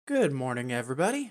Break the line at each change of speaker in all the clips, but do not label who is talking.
Good morning, everybody.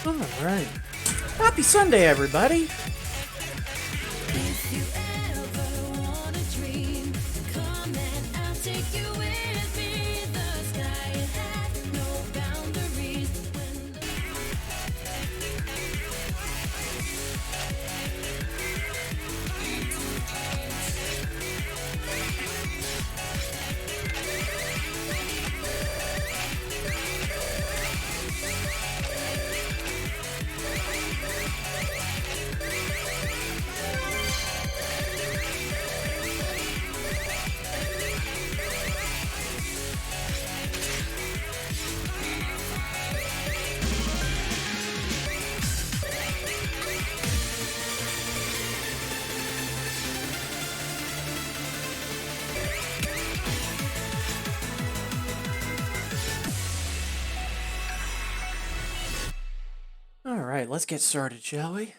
All right. Happy Sunday, everybody.
If you ever wanna dream, come and I'll take you with me. The sky has no boundaries.
All right, let's get started, shall we?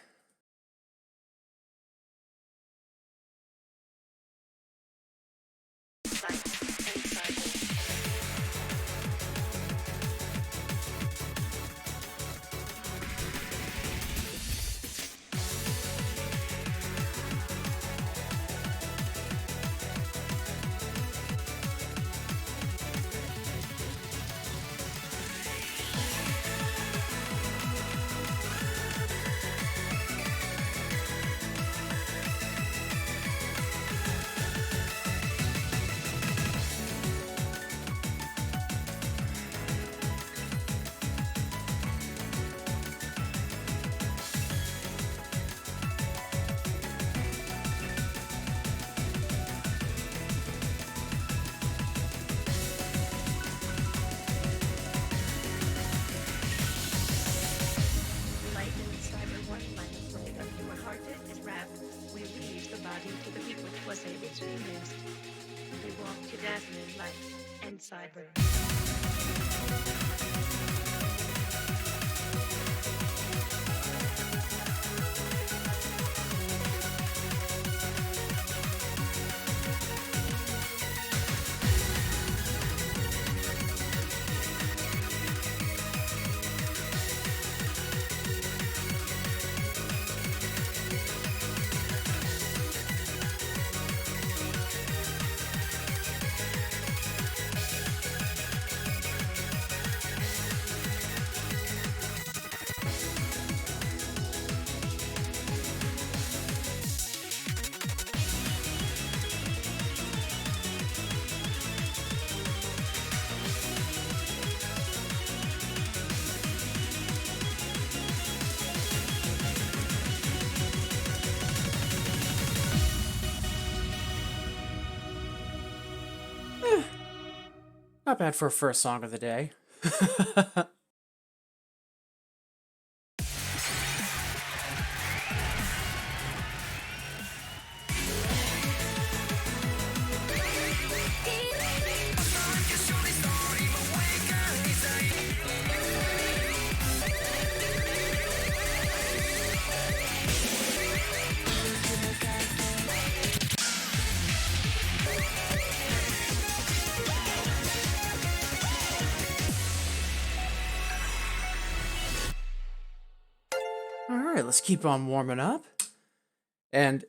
Light in the cyber waterlines from the consumer hearted is wrapped. We release the body to the people it was able to use. We walk to dazzling light and cyber.
Not bad for a first song of the day. All right, let's keep on warming up. And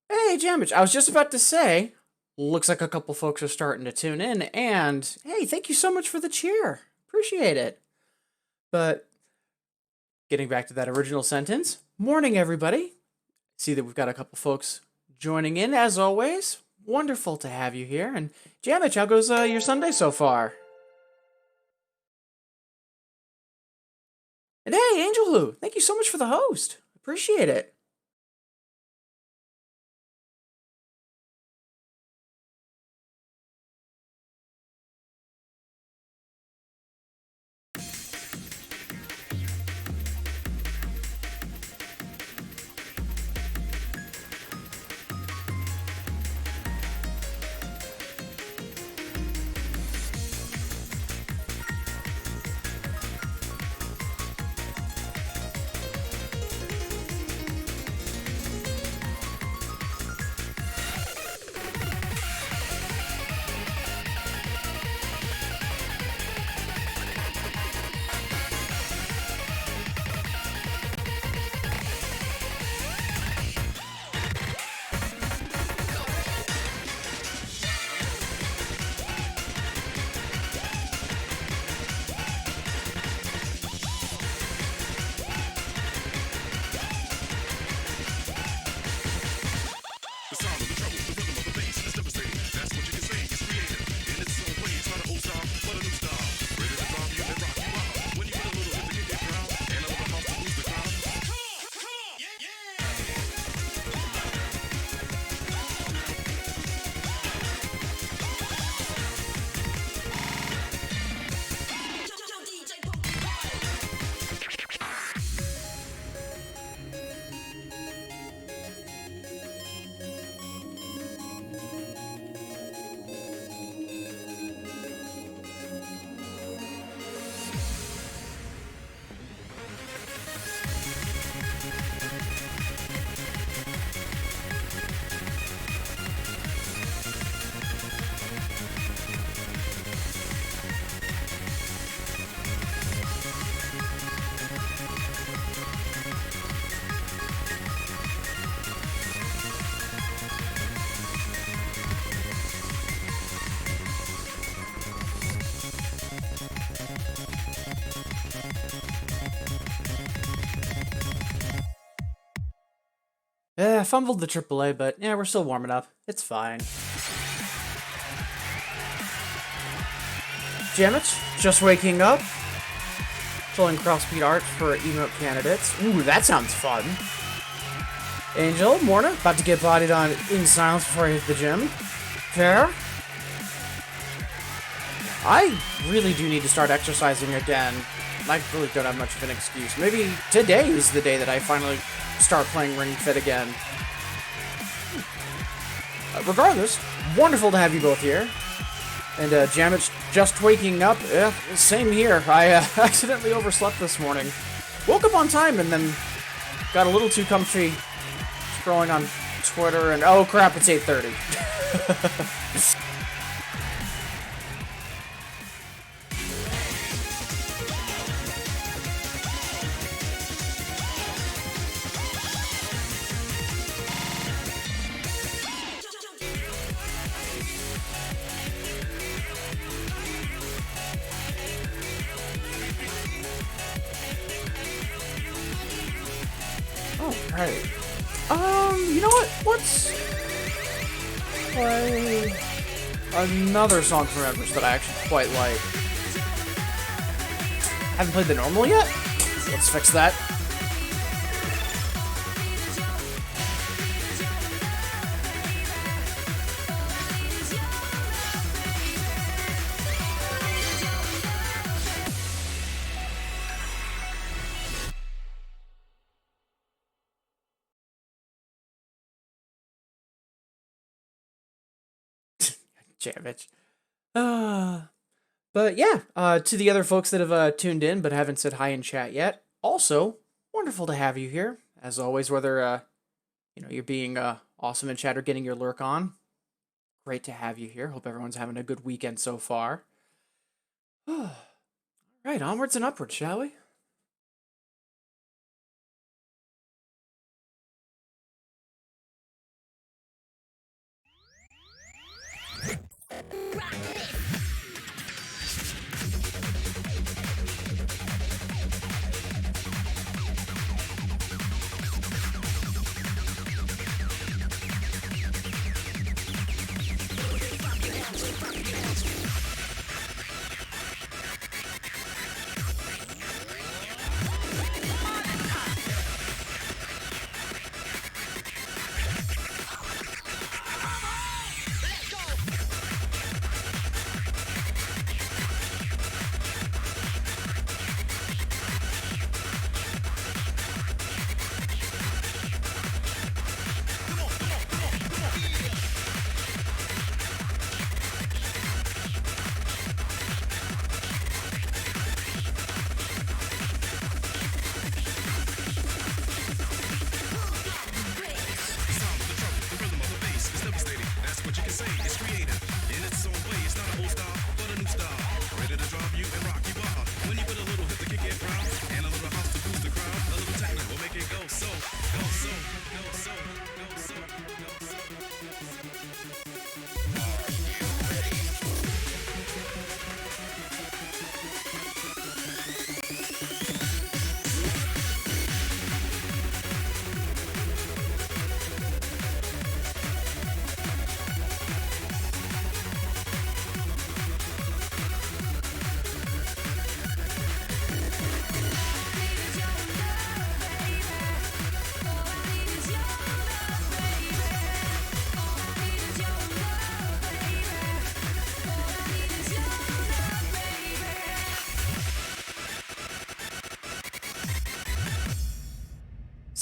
hey, Jamich, I was just about to say, looks like a couple folks are starting to tune in. And hey, thank you so much for the cheer. Appreciate it. But getting back to that original sentence, morning, everybody. See that we've got a couple folks joining in as always. Wonderful to have you here. And Jamich, how goes your Sunday so far? And hey, Angel Who, thank you so much for the host. Appreciate it. I fumbled the AAA, but yeah, we're still warming up. It's fine. Jamich, just waking up. Pulling crossbeat art for emote candidates. Ooh, that sounds fun. Angel, Morna, about to get bodied on in silence before I hit the gym. Fair. I really do need to start exercising again. I really don't have much of an excuse. Maybe today is the day that I finally start playing Ring Fit again. Regardless, wonderful to have you both here. And Jamich just waking up. Same here. I accidentally overslept this morning. Woke up on time and then got a little too comfy scrolling on Twitter and oh crap, it's 8:30. Alright. You know what? Let's play another song from Embers that I actually quite like. Haven't played the normal yet? Let's fix that. Jamich. But yeah, to the other folks that have tuned in but haven't said hi in chat yet, also wonderful to have you here. As always, whether you're being awesome in chat or getting your lurk on, great to have you here. Hope everyone's having a good weekend so far. Right, onwards and upwards, shall we?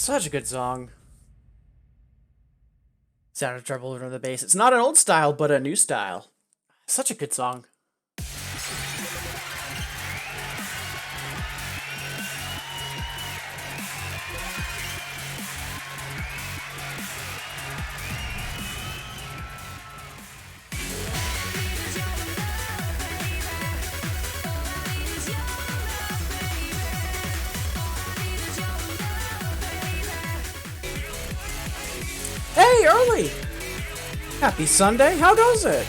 Such a good song. Sound of Trouble from the bass. It's not an old style, but a new style. Such a good song. Hey, Early! Happy Sunday, how goes it?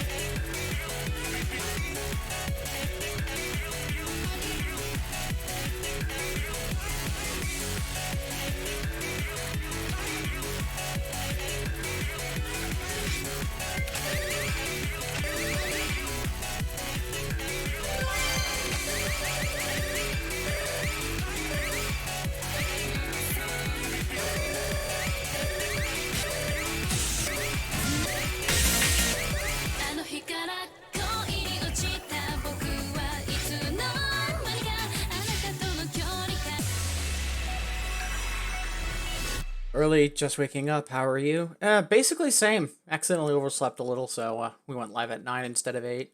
Early, just waking up. How are you? Basically same. Accidentally overslept a little, so we went live at 9 instead of 8.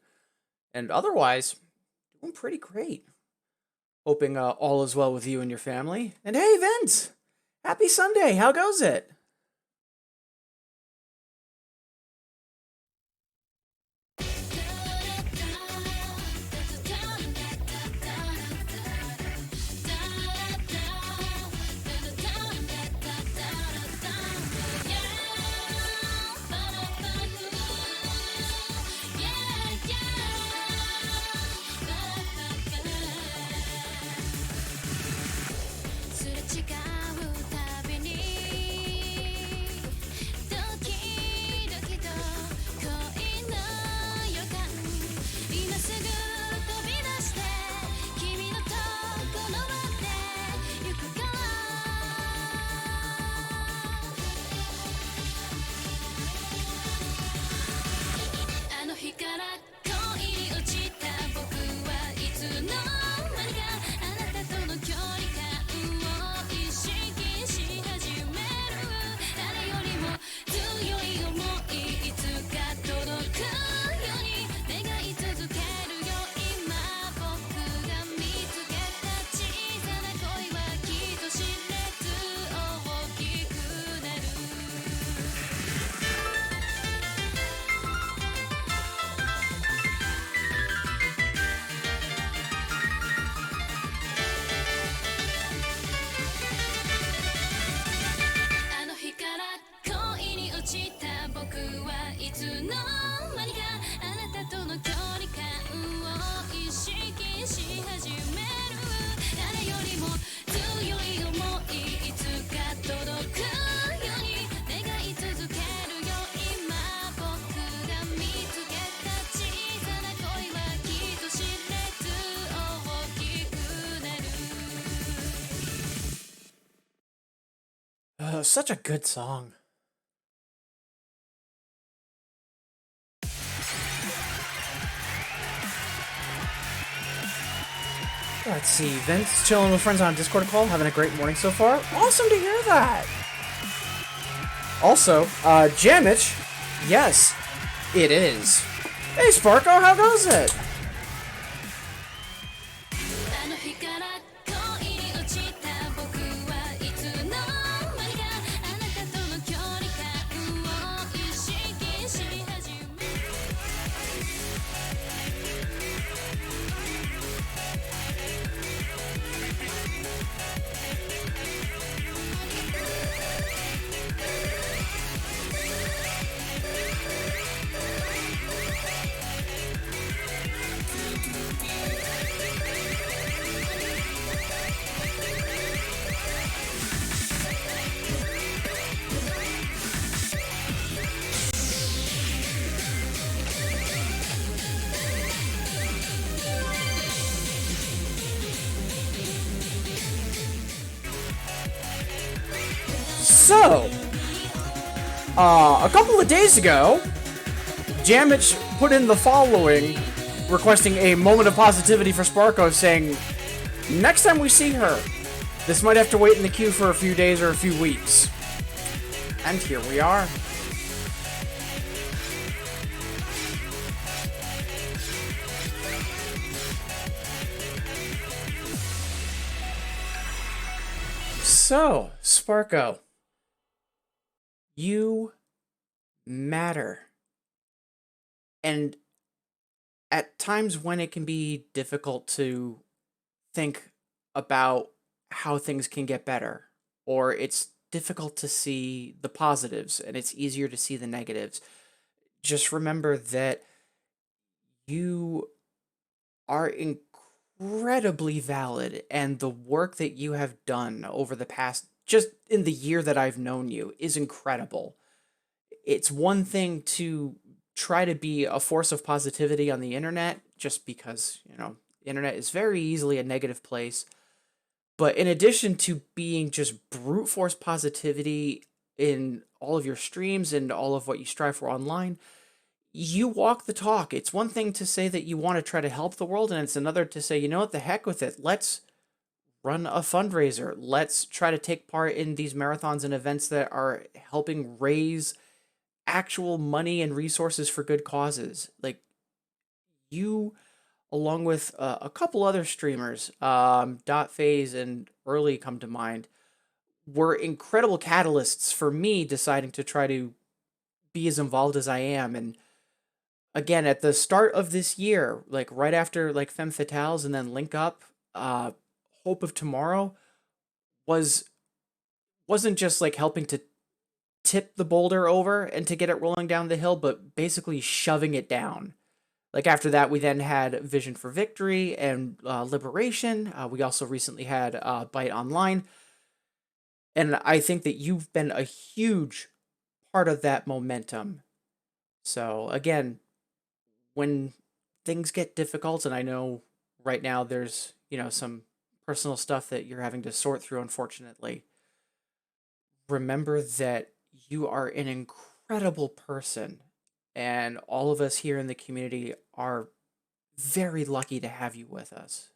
And otherwise, doing pretty great. Hoping all is well with you and your family. And hey, Vince! Happy Sunday! How goes it? Such a good song. Let's see, Vince chilling with friends on a Discord call, having a great morning so far. Awesome to hear that. Also, Jamich, yes, it is. Hey, Sparko, how goes it? So, a couple of days ago, Jamich put in the following, requesting a moment of positivity for Sparko, saying, next time we see her, This might have to wait in the queue for a few days or a few weeks. And here we are. So, Sparko, you matter. And at times when it can be difficult to think about how things can get better, or it's difficult to see the positives and it's easier to see the negatives, just remember that you are incredibly valid, and the work that you have done over the past, just in the year that I've known you, is incredible. It's one thing to try to be a force of positivity on the internet, just because, the internet is very easily a negative place. But in addition to being just brute force positivity in all of your streams and all of what you strive for online, you walk the talk. It's one thing to say that you want to try to help the world, and it's another to say, you know what, the heck with it. Let's run a fundraiser. Let's try to take part in these marathons and events that are helping raise actual money and resources for good causes. Like, you, along with a couple other streamers, Dot Phase and Early come to mind, were incredible catalysts for me deciding to try to be as involved as I am. And again, at the start of this year, like right after like Femme Fatales and then Link Up, Hope of Tomorrow was wasn't just like helping to tip the boulder over and to get it rolling down the hill, but basically shoving it down. Like after that, we then had Vision for Victory and Liberation. We also recently had Byte Online. And I think that you've been a huge part of that momentum. So again, when things get difficult, and I know right now there's, some personal stuff that you're having to sort through, unfortunately, remember that you are an incredible person. And all of us here in the community are very lucky to have you with us.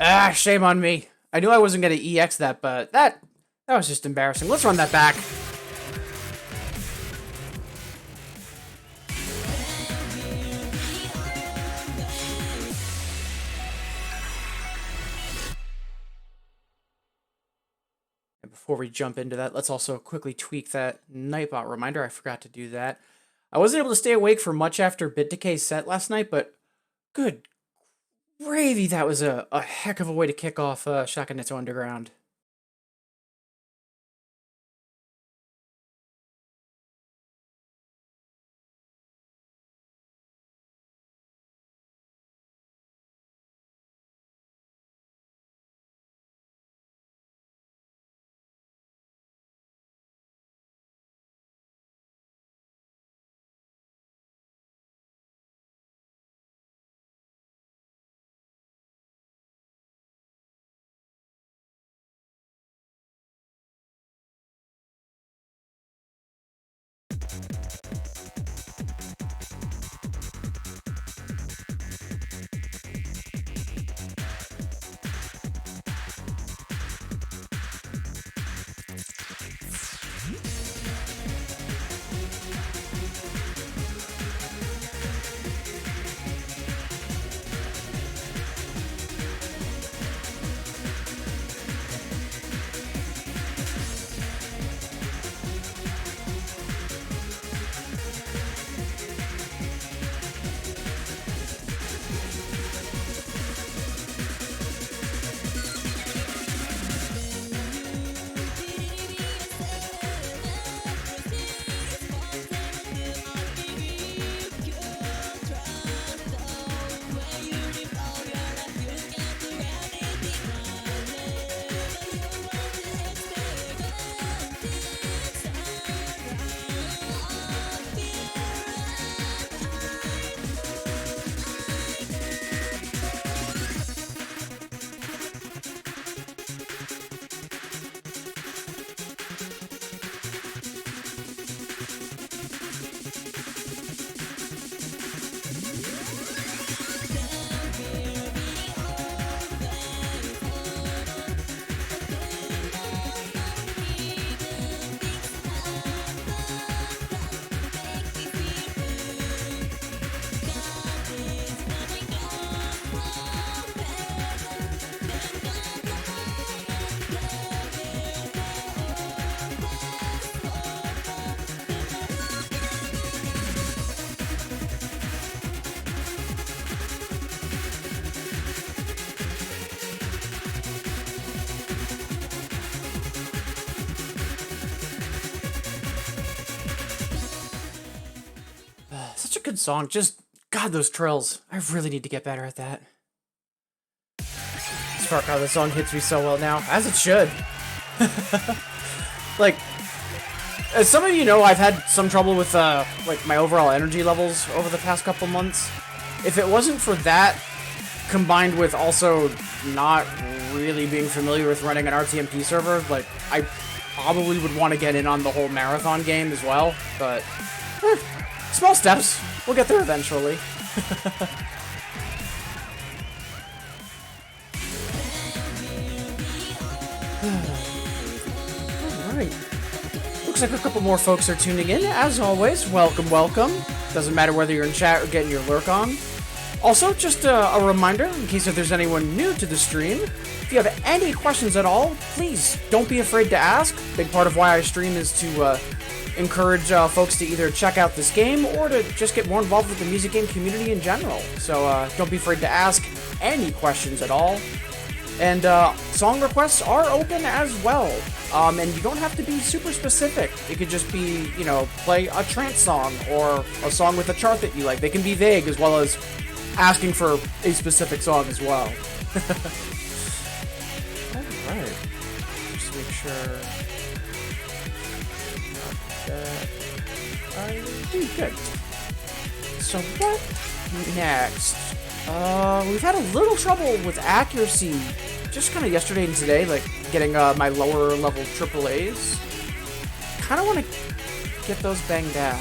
Ah, shame on me. I knew I wasn't going to EX that, but that was just embarrassing. Let's run that back. And before we jump into that, let's also quickly tweak that Nightbot reminder. I forgot to do that. I wasn't able to stay awake for much after Bit Decay's set last night, but good gravy, that was a heck of a way to kick off Shakanetsu Underground. good song. Just, God, those trills. I really need to get better at that. Spark, how this song hits me so well now, as it should. Like, as some of you know, I've had some trouble with, like, my overall energy levels over the past couple months. If it wasn't for that, combined with also not really being familiar with running an RTMP server, like, I probably would want to get in on the whole marathon game as well, but small steps. We'll get there eventually. Alright. Looks like a couple more folks are tuning in. As always, welcome, welcome. Doesn't matter whether you're in chat or getting your lurk on. Also, just a reminder, in case if there's anyone new to the stream, if you have any questions at all, please don't be afraid to ask. Big part of why I stream is to encourage folks to either check out this game or to just get more involved with the music game community in general. So don't be afraid to ask any questions at all. And song requests are open as well. And you don't have to be super specific. It could just be, you know, play a trance song or a song with a chart that you like. They can be vague as well as asking for a specific song as well. Alright. Just make sure. I do good. So what next? We've had a little trouble with accuracy just kind of yesterday and today, like getting my lower level AAAs. Kind of want to get those banged out.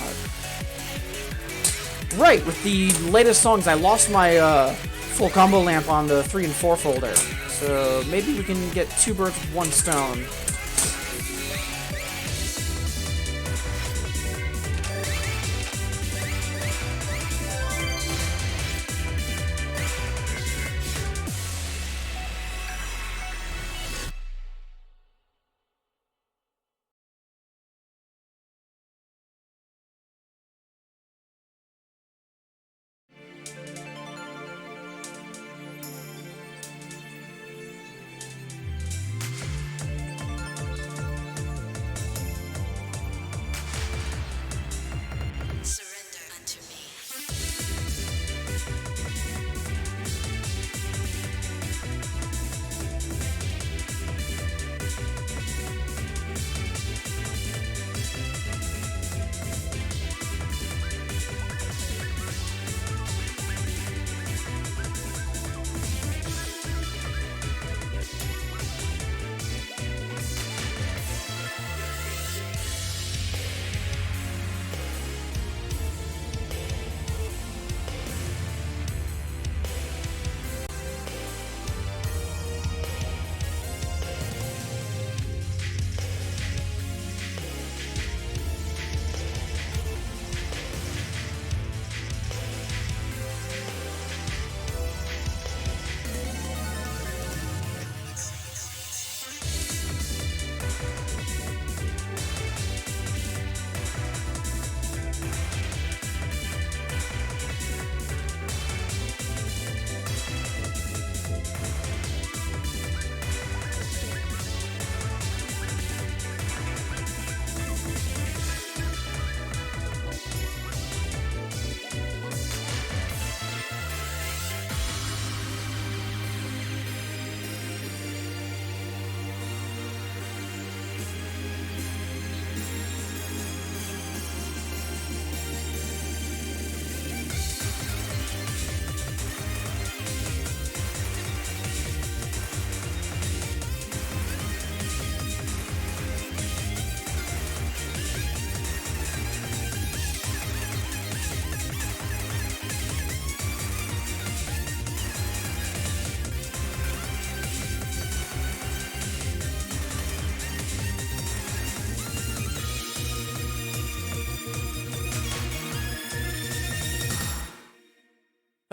Right, with the latest songs, I lost my full combo lamp on the 3 and 4 folder. So maybe we can get 2 birds with 1 stone.
Surrender unto me.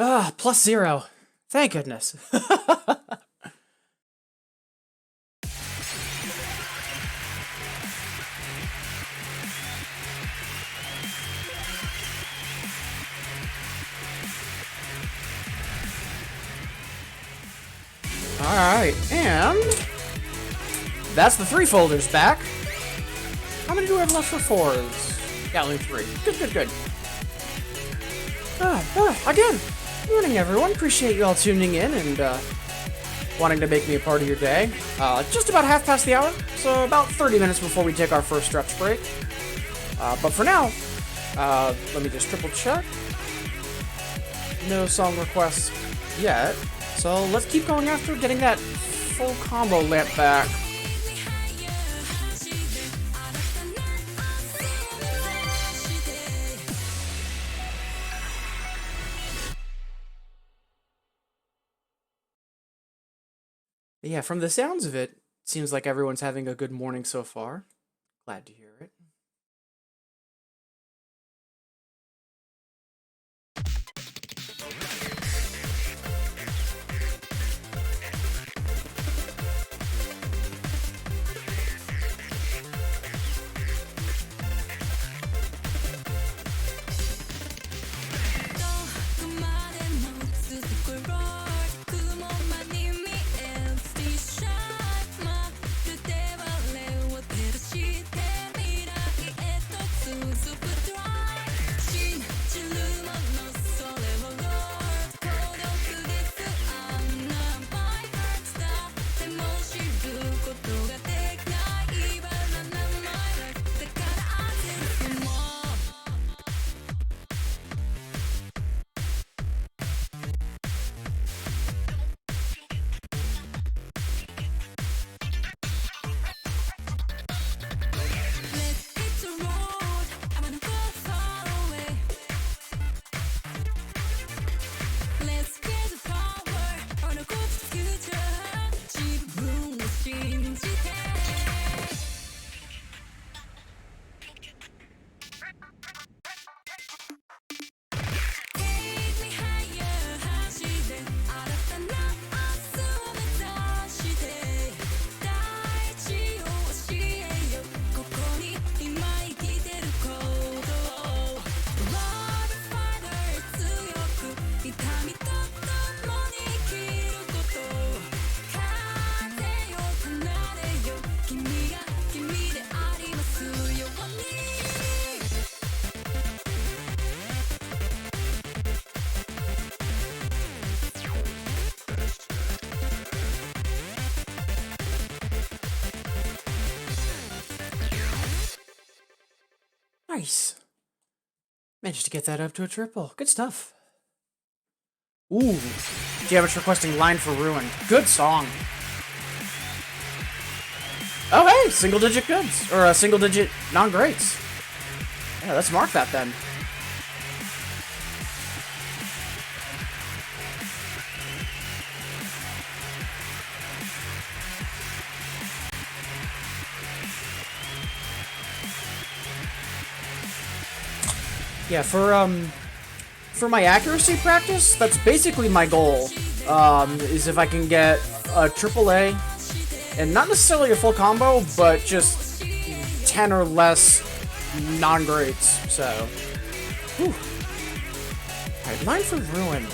Ah, +0. Thank goodness. Alright, and that's the 3 folders back. How many do we have left for 4s? Yeah, only 3. Good, good, good. Again, morning everyone. Appreciate you all tuning in and wanting to make me a part of your day. Just about half past the hour, so about 30 minutes before we take our first stretch break. But for now, let me just triple check. No song requests yet, so let's keep going after getting that full combo lamp back. Yeah, from the sounds of it, seems like everyone's having a good morning so far. Glad to hear it. Nice. Managed to get that up to a triple. Good stuff. Ooh. Damage requesting Line for Ruin. Good song. Oh, hey! Single digit goods. Or single digit non-greats. Yeah, let's mark that then. Yeah, for my accuracy practice, that's basically my goal. Is if I can get a AAA, and not necessarily a full combo, but just 10 or less non-greats. So, whew. Alright, Line for Ruin.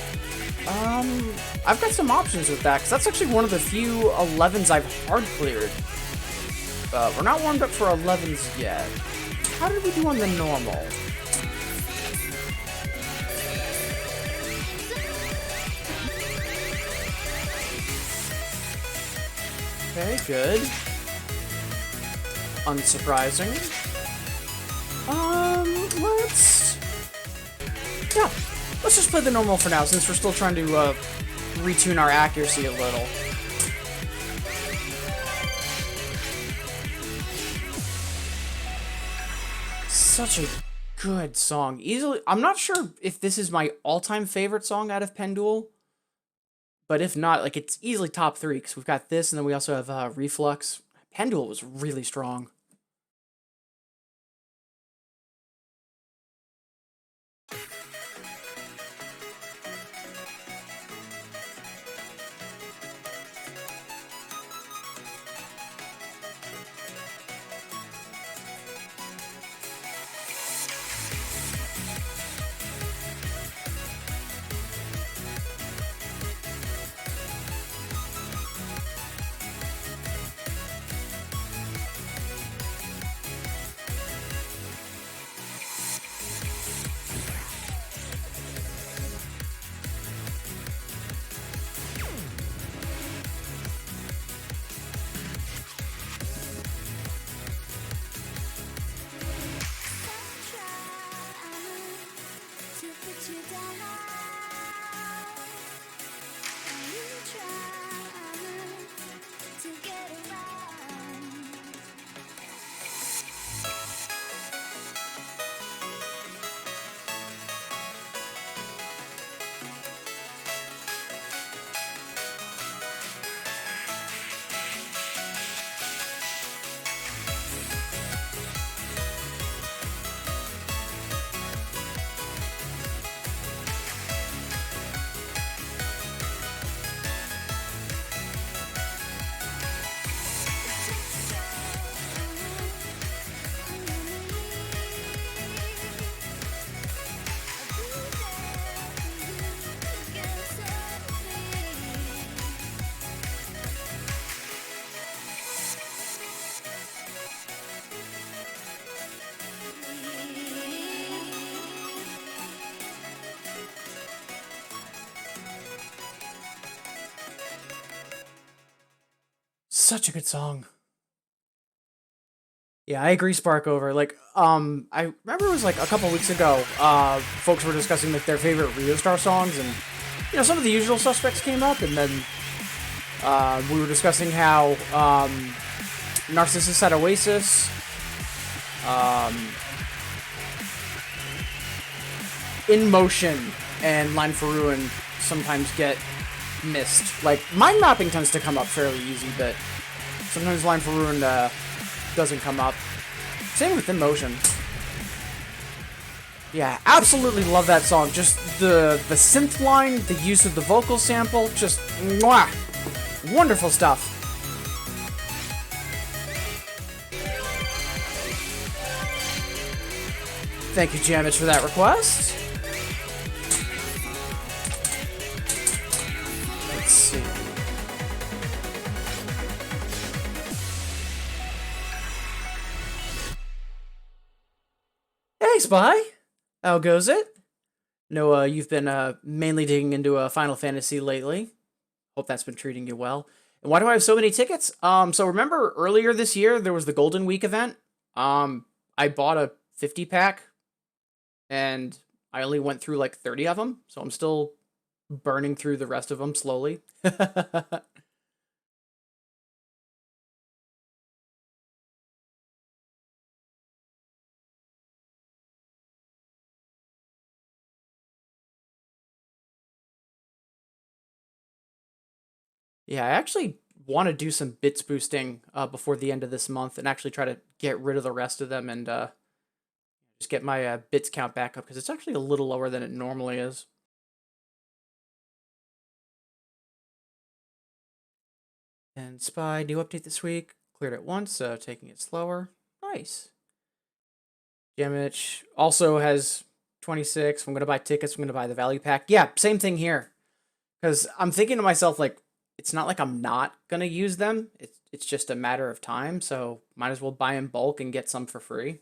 I've got some options with that, because that's actually one of the few 11s I've hard cleared. We're not warmed up for 11s yet. How did we do on the normal? Okay, good. Unsurprising. Let's just play the normal for now, since we're still trying to, retune our accuracy a little. Such a good song. Easily, I'm not sure if this is my all-time favorite song out of Pendule. But if not, like, it's easily top 3, because we've got this, and then we also have Reflux. Pendule was really strong. such a good song. Yeah, I agree, Sparkover. Like, I remember it was like a couple weeks ago, folks were discussing like their favorite Rio Star songs, and some of the usual suspects came up, and then we were discussing how Narcissus had Oasis, In Motion, and Line for Ruin sometimes get missed. Like, mind mapping tends to come up fairly easy, but sometimes Line for Ruin doesn't come up. Same with In Motion. Yeah, absolutely love that song. Just the synth line, the use of the vocal sample, just mwah, wonderful stuff. Thank you, Jamich, for that request. Let's see. Hey, Spy. How goes it? No, you've been mainly digging into Final Fantasy lately. Hope that's been treating you well. And why do I have so many tickets? So remember earlier this year there was the Golden Week event. I bought a 50 pack, and I only went through like 30 of them, so I'm still burning through the rest of them slowly. Yeah, I actually want to do some bits boosting before the end of this month and actually try to get rid of the rest of them and just get my bits count back up because it's actually a little lower than it normally is. And Spy, new update this week. Cleared it once, so taking it slower. Nice. Damage also has 26. I'm going to buy tickets. I'm going to buy the value pack. Yeah, same thing here. Because I'm thinking to myself, like, it's not like I'm not going to use them. It's just a matter of time, so might as well buy in bulk and get some for free.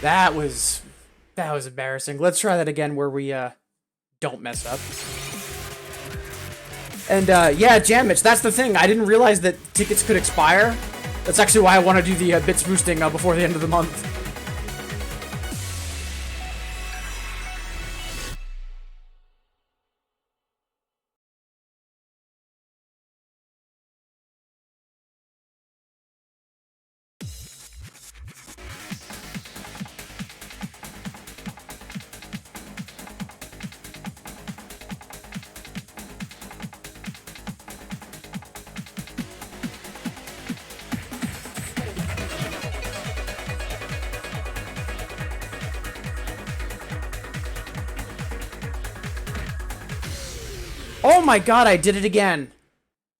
That was embarrassing. Let's try that again where we don't mess up. And yeah, Jamich, that's the thing. I didn't realize that tickets could expire. That's actually why I want to do the bits boosting before the end of the month. Oh my god, I did it again.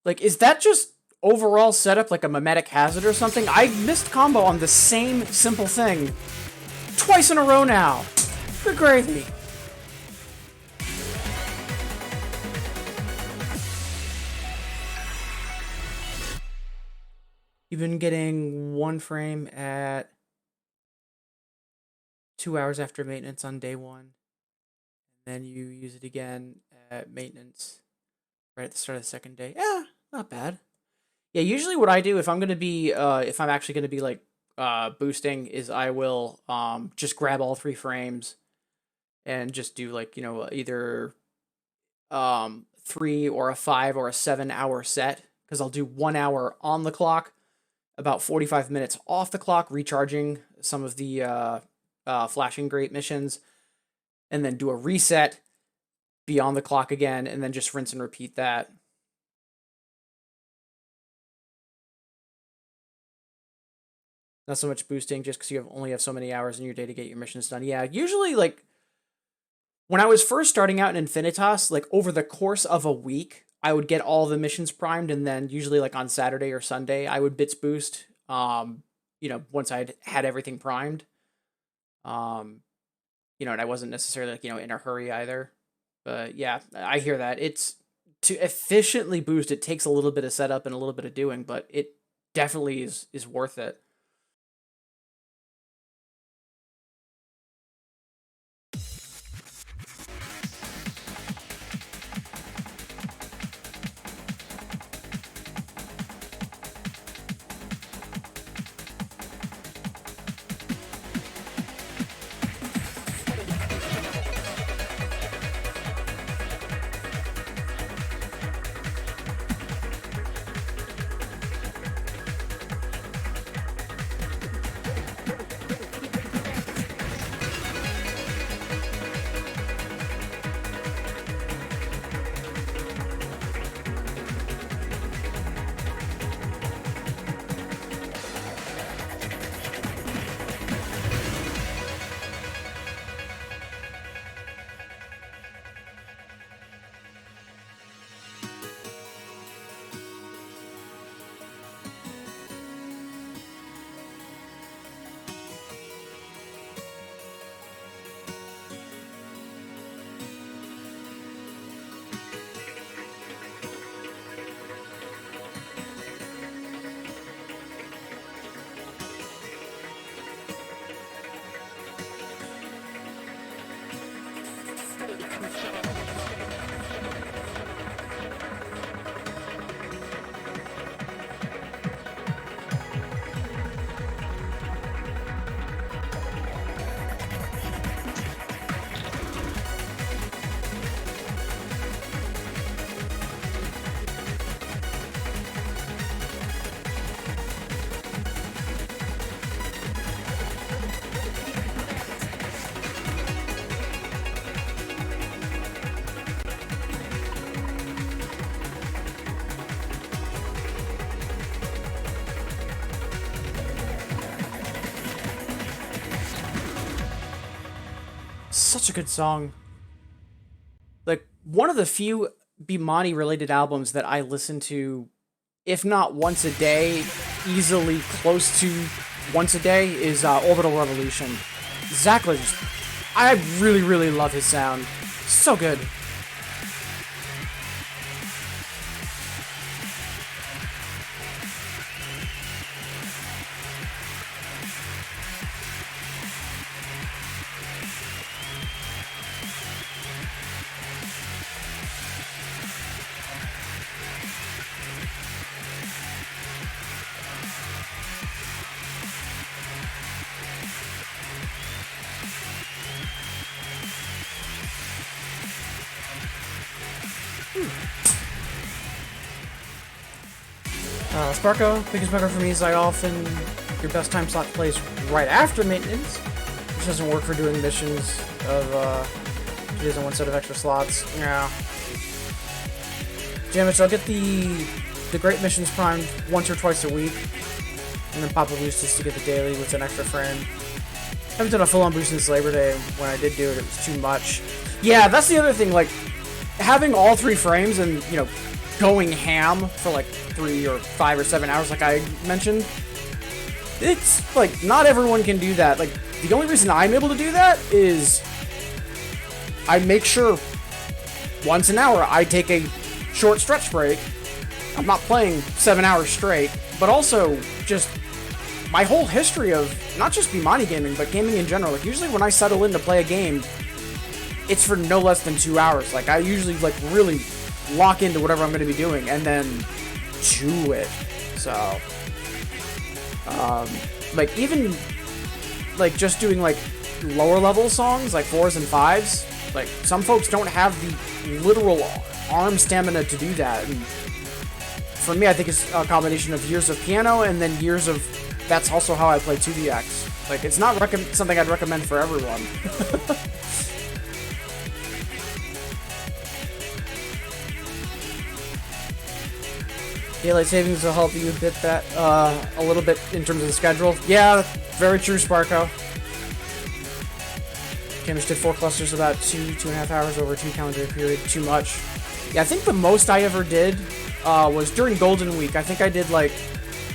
Like, is that just overall setup like a mimetic hazard or something? I missed combo on the same simple thing twice in a row now. Good gravy. You've been getting one frame at 2 hours after maintenance on day one. And then you use it again at maintenance right at the start of the second day. Yeah, not bad. Yeah, usually what I do if I'm gonna be if I'm actually gonna be like boosting is I will just grab all 3 frames and just do like, either 3 or a 5 or a 7 hour set, because I'll do 1 hour on the clock, about 45 minutes off the clock, recharging some of the flashing great missions, and then do a reset, be on the clock again, and then just rinse and repeat that. Not so much boosting just because you only have so many hours in your day to get your missions done. Yeah, usually, like, when I was first starting out in Infinitas, like, over the course of a week, I would get all the missions primed, and then usually, like, on Saturday or Sunday, I would bits boost. Once I'd had everything primed. And I wasn't necessarily like, in a hurry either. But yeah, I hear that. It's to efficiently boost, it takes a little bit of setup and a little bit of doing, but it definitely is worth it. Such a good song. Like one of the few Bimani related albums that I listen to, if not once a day, easily close to once a day, is Orbital Revolution. Zachler, I really, really love his sound. So good. Sparko, biggest bugger for me is I often, your best time slot plays right after maintenance, which doesn't work for doing missions of, she doesn't want one set of extra slots. Yeah. Damn it, so I'll get the great missions primed once or twice a week, and then pop a boost just to get the daily with an extra frame. I haven't done a full-on boost since Labor Day. When I did do it, it was too much. Yeah, that's the other thing, like, having all 3 frames and, going ham for like 3 or 5 or 7 hours like I mentioned, it's like not everyone can do that. Like the only reason I'm able to do that is I make sure once an hour I take a short stretch break. I'm not playing 7 hours straight, but also just my whole history of not just Bimani gaming, but gaming in general. Like usually when I settle in to play a game, it's for no less than 2 hours. Like I usually like really lock into whatever I'm going to be doing and then do it. So, like even like just doing like lower level songs like 4s and 5s, like some folks don't have the literal arm stamina to do that. And for me, I think it's a combination of years of piano and then years of, that's also how I play 2DX. Like it's not something I'd recommend for everyone. Daylight savings will help you hit that a little bit in terms of the schedule. Yeah, very true, Sparko. Cambridge did 4 clusters about 2.5 hours over a 2 calendar period. Too much. Yeah, I think the most I ever did was during Golden Week. I think I did like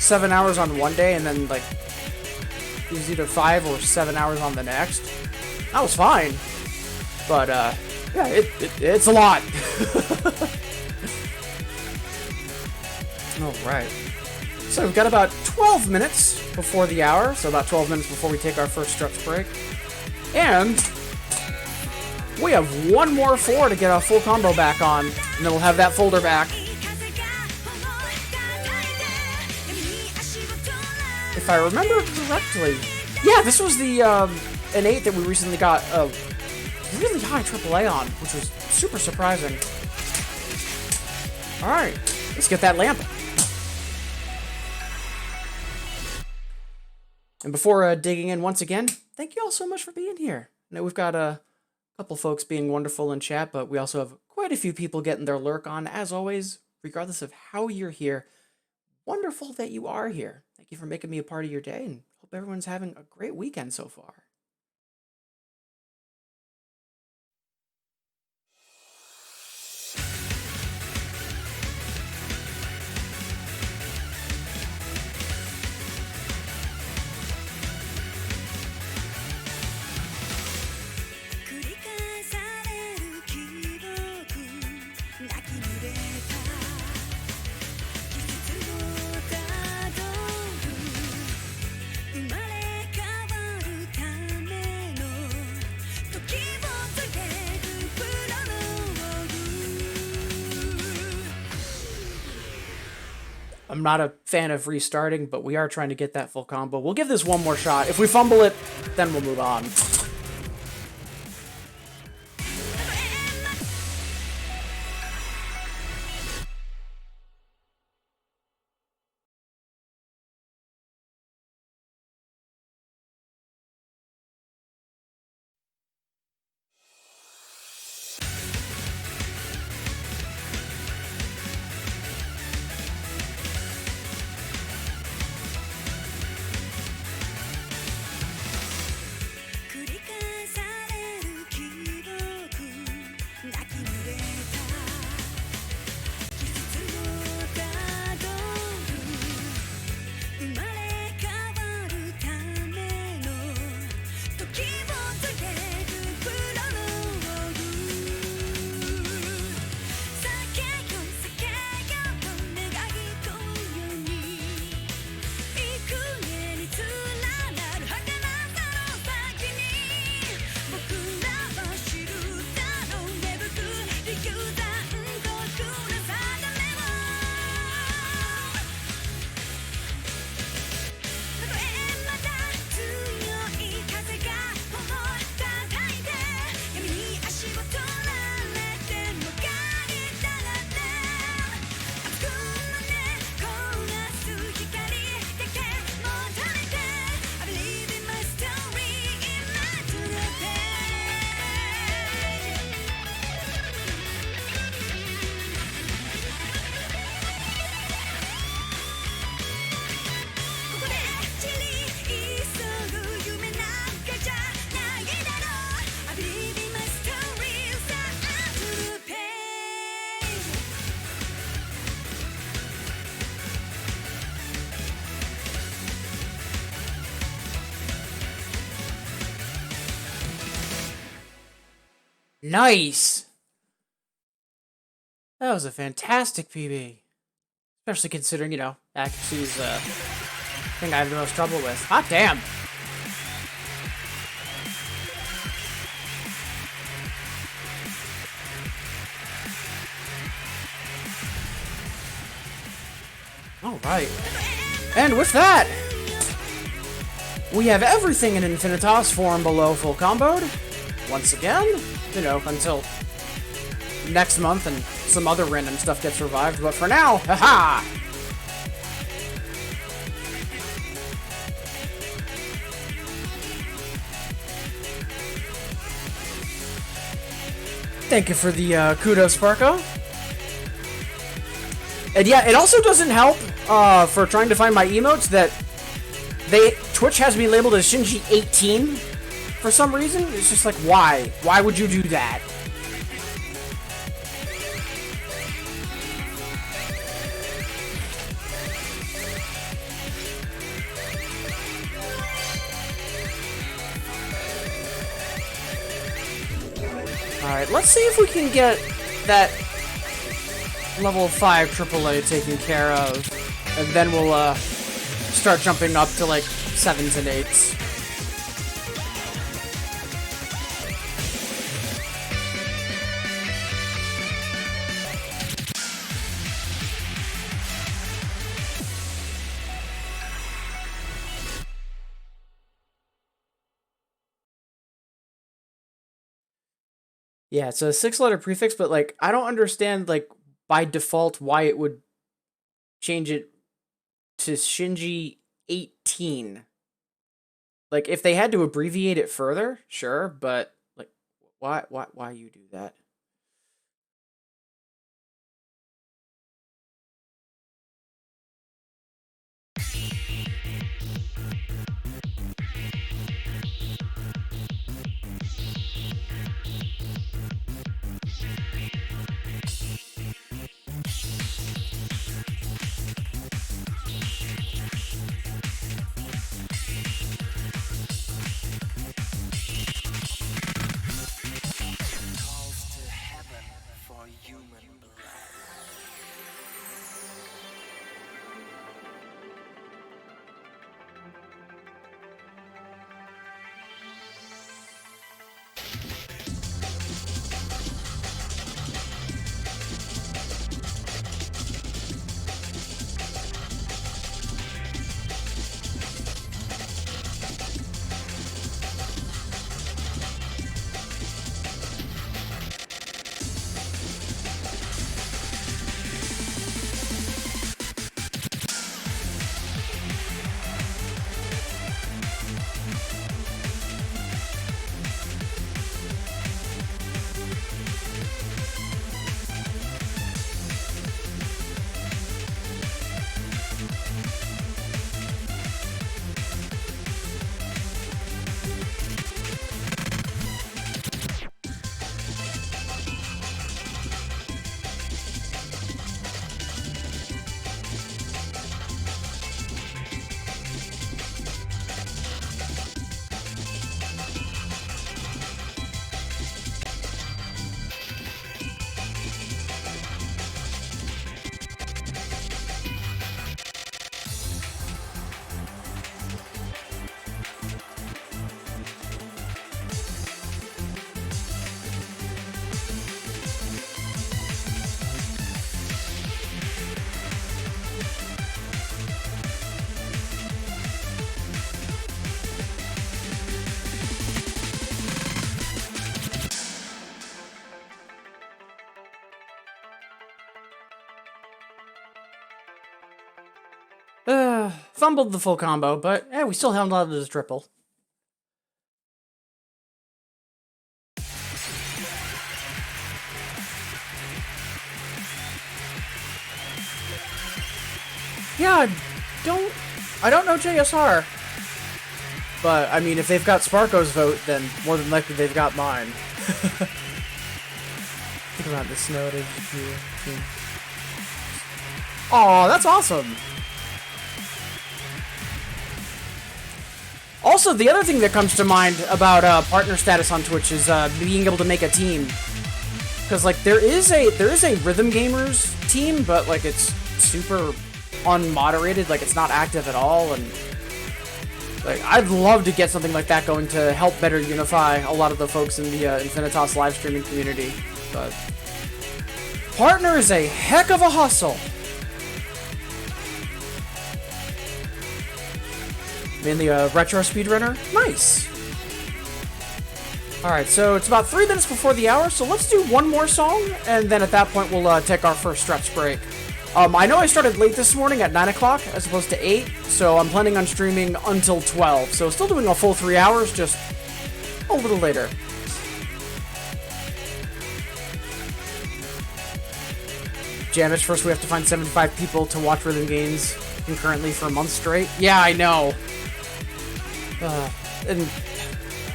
7 hours on one day and then like it was either 5 or 7 hours on the next. That was fine, but yeah, it's a lot. All right. So we've got about 12 minutes before the hour, so about 12 minutes before we take our first stretch break. And we have one more 4 to get our full combo back on, and then we'll have that folder back. If I remember correctly, yeah, this was the an 8 that we recently got a really high AAA on, which was super surprising. All right, let's get that lamp. And before digging in once again, thank you all so much for being here. I know we've got a couple folks being wonderful in chat, but we also have quite a few people getting their lurk on. As always, regardless of how you're here, wonderful that you are here. Thank you for making me a part of your day, and hope everyone's having a great weekend so far. I'm not a fan of restarting, but we are trying to get that full combo. We'll give this one more shot. If we fumble it, then we'll move on. Nice! That was a fantastic PB. Especially considering, you know, accuracy's the thing I have the most trouble with. Hot damn! Alright. And with that, we have everything in Infinitas form below full comboed. Once again, you know, until next month and some other random stuff gets revived. But for now, haha! Thank you for the kudos, Sparko. And yeah, it also doesn't help for trying to find my emotes that Twitch has me labeled as Shinji18 for some reason. It's just like, why? Why would you do that? Alright, let's see if we can get that level 5 AAA taken care of. And then we'll start jumping up to like 7s and 8s. Yeah, it's a 6-letter prefix, but like I don't understand like by default why it would change it to Shinji 18. Like if they had to abbreviate it further, sure, but like why you do that?
Calls to heaven for human blood.
Fumbled the full combo, but we still held on to this triple. Yeah, I don't know JSR. But, I mean, if they've got Sparko's vote, then more than likely they've got mine. Think about the snow. Aw, that's awesome! Also, the other thing that comes to mind about partner status on Twitch is being able to make a team. Because, like, there is a Rhythm Gamers team, but, like, it's super unmoderated, like, it's not active at all, and like, I'd love to get something like that going to help better unify a lot of the folks in the Infinitas live streaming community. But partner is a heck of a hustle. Mainly a retro speedrunner. Nice. Alright, so it's about 3 minutes before the hour, so let's do one more song, and then at that point we'll take our first stretch break. I know I started late this morning at 9 o'clock as opposed to 8, so I'm planning on streaming until 12. So still doing a full 3 hours, just a little later. Jamish, first we have to find 75 people to watch Rhythm Games concurrently for a month straight. Yeah, I know. And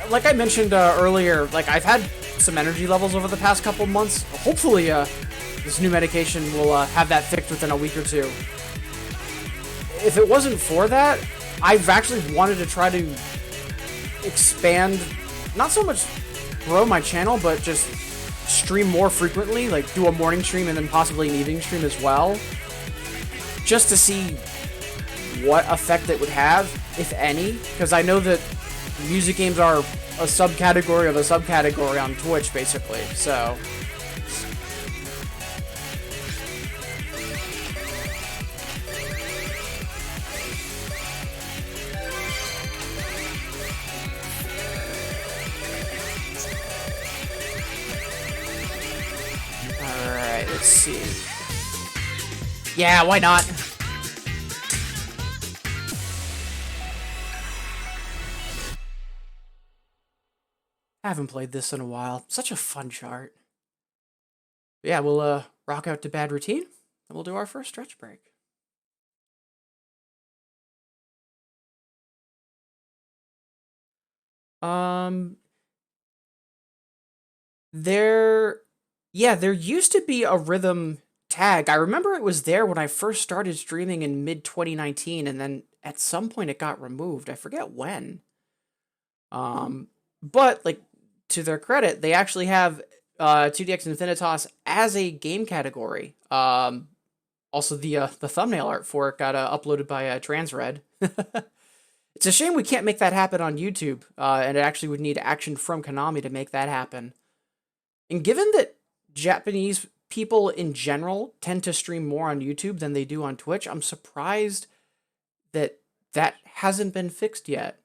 like I mentioned earlier, like I've had some energy levels over the past couple months. Hopefully, this new medication will have that fixed within a week or two. If it wasn't for that, I've actually wanted to try to expand, not so much grow my channel, but just stream more frequently, like do a morning stream and then possibly an evening stream as well, just to see what effect it would have, if any, because I know that music games are a subcategory of a subcategory on Twitch, basically, so... Alright, let's see. Yeah, why not? I haven't played this in a while. Such a fun chart. Yeah, we'll rock out to Bad Routine, and we'll do our first stretch break. There used to be a rhythm tag. I remember it was there when I first started streaming in mid-2019, and then at some point it got removed. I forget when. But, like, to their credit, they actually have IIDX Infinitas as a game category. Also, the thumbnail art for it got uploaded by Transred. It's a shame we can't make that happen on YouTube, and it actually would need action from Konami to make that happen. And given that Japanese people in general tend to stream more on YouTube than they do on Twitch, I'm surprised that that hasn't been fixed yet.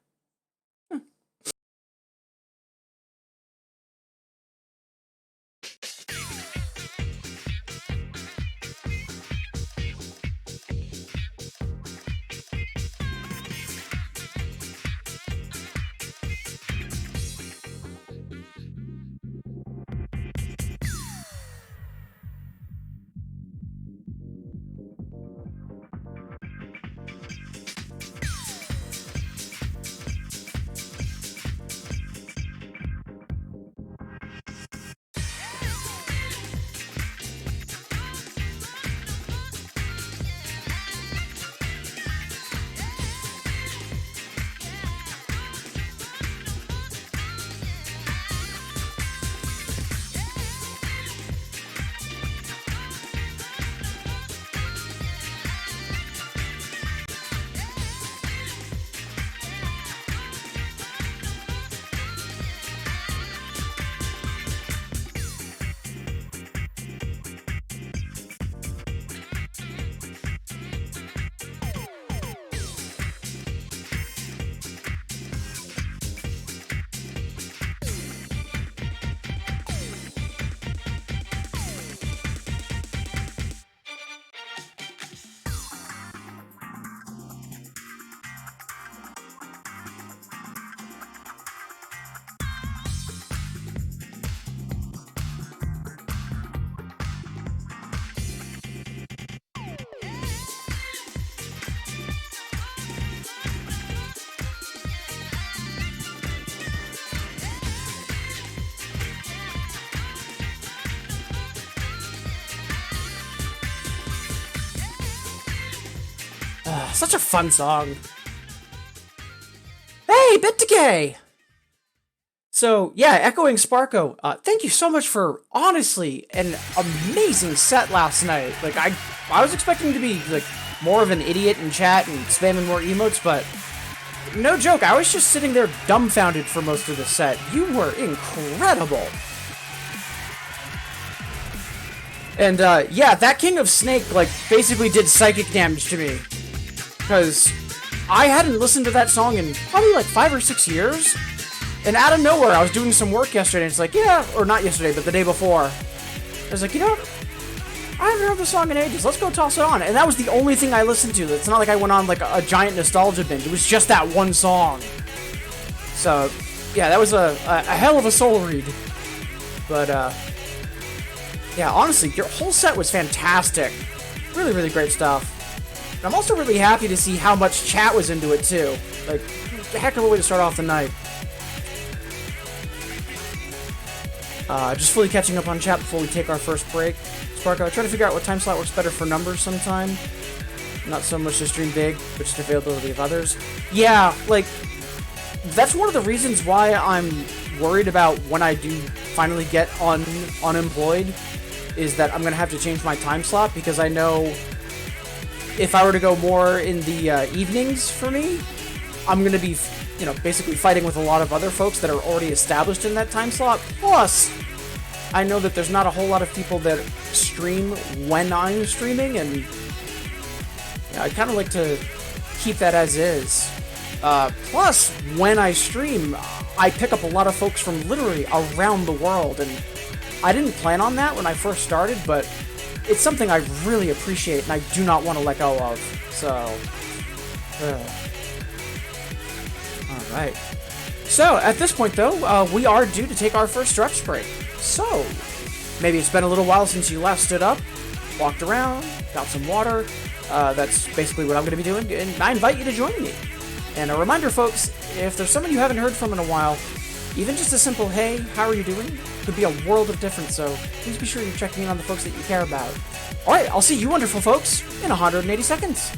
Such a fun song. Hey, Bit Decay! So, yeah, echoing Sparko, thank you so much for, honestly, an amazing set last night. Like, I was expecting to be, like, more of an idiot in chat and spamming more emotes, but no joke, I was just sitting there dumbfounded for most of the set. You were incredible. And, yeah, that King of Snake, like, basically did psychic damage to me. Because I hadn't listened to that song in probably, like, 5 or 6 years. And out of nowhere, I was doing some work yesterday, and it's like, yeah, or not yesterday, but the day before. I was like, you know what? I haven't heard this song in ages. Let's go toss it on. And that was the only thing I listened to. It's not like I went on, like, a giant nostalgia binge. It was just that one song. So, yeah, that was a hell of a soul read. But, yeah, honestly, your whole set was fantastic. Really, really great stuff. And I'm also really happy to see how much chat was into it, too. Like, a heck of a way to start off the night. Just fully catching up on chat before we take our first break. Sparko, I try to figure out what time slot works better for numbers sometime. Not so much to stream big, but just availability of others. Yeah, like, that's one of the reasons why I'm worried about when I do finally get unemployed is that I'm gonna have to change my time slot, because I know if I were to go more in the evenings for me, I'm gonna be, basically fighting with a lot of other folks that are already established in that time slot. Plus, I know that there's not a whole lot of people that stream when I'm streaming, and I kind of like to keep that as is. Plus, when I stream, I pick up a lot of folks from literally around the world, and I didn't plan on that when I first started, but it's something I really appreciate and I do not want to let go of. So, alright. So, at this point though, we are due to take our first stretch break. So, maybe it's been a little while since you last stood up, walked around, got some water. That's basically what I'm going to be doing, and I invite you to join me. And a reminder, folks, if there's someone you haven't heard from in a while, even just a simple, hey, how are you doing, could be a world of difference, so please be sure you're checking in on the folks that you care about. Alright, I'll see you wonderful folks in 180 seconds.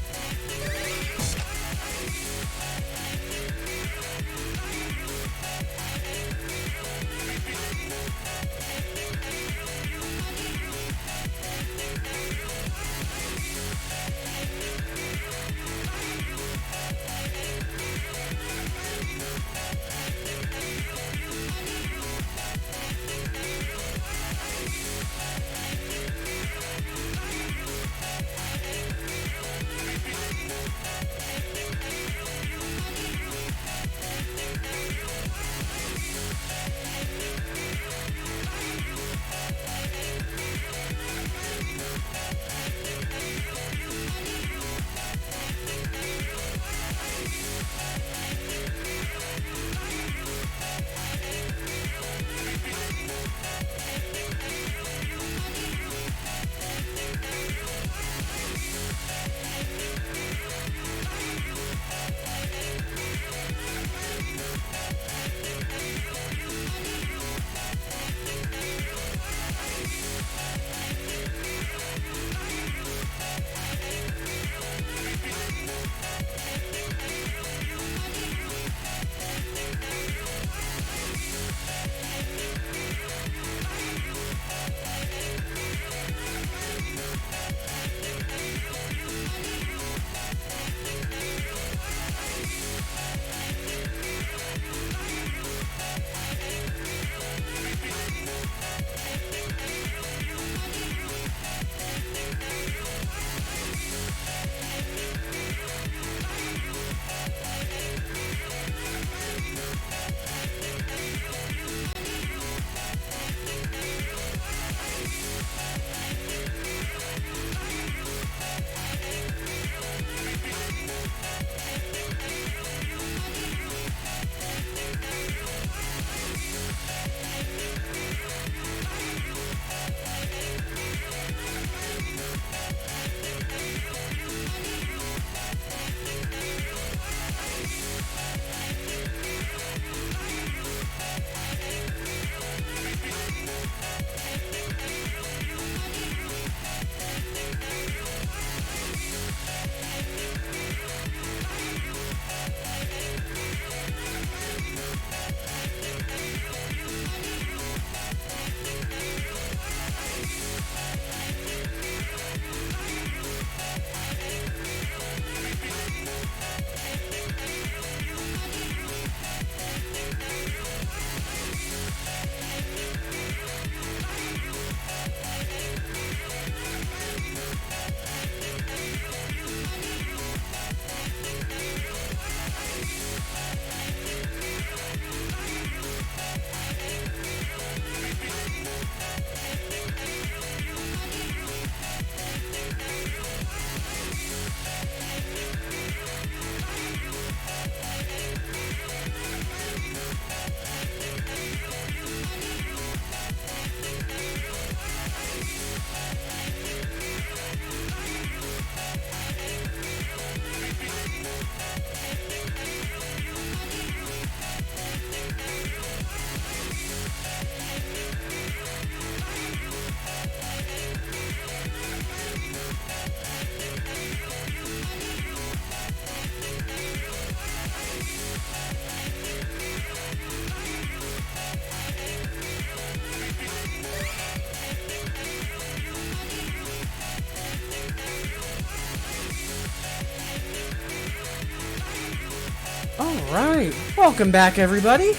Alright, welcome back everybody.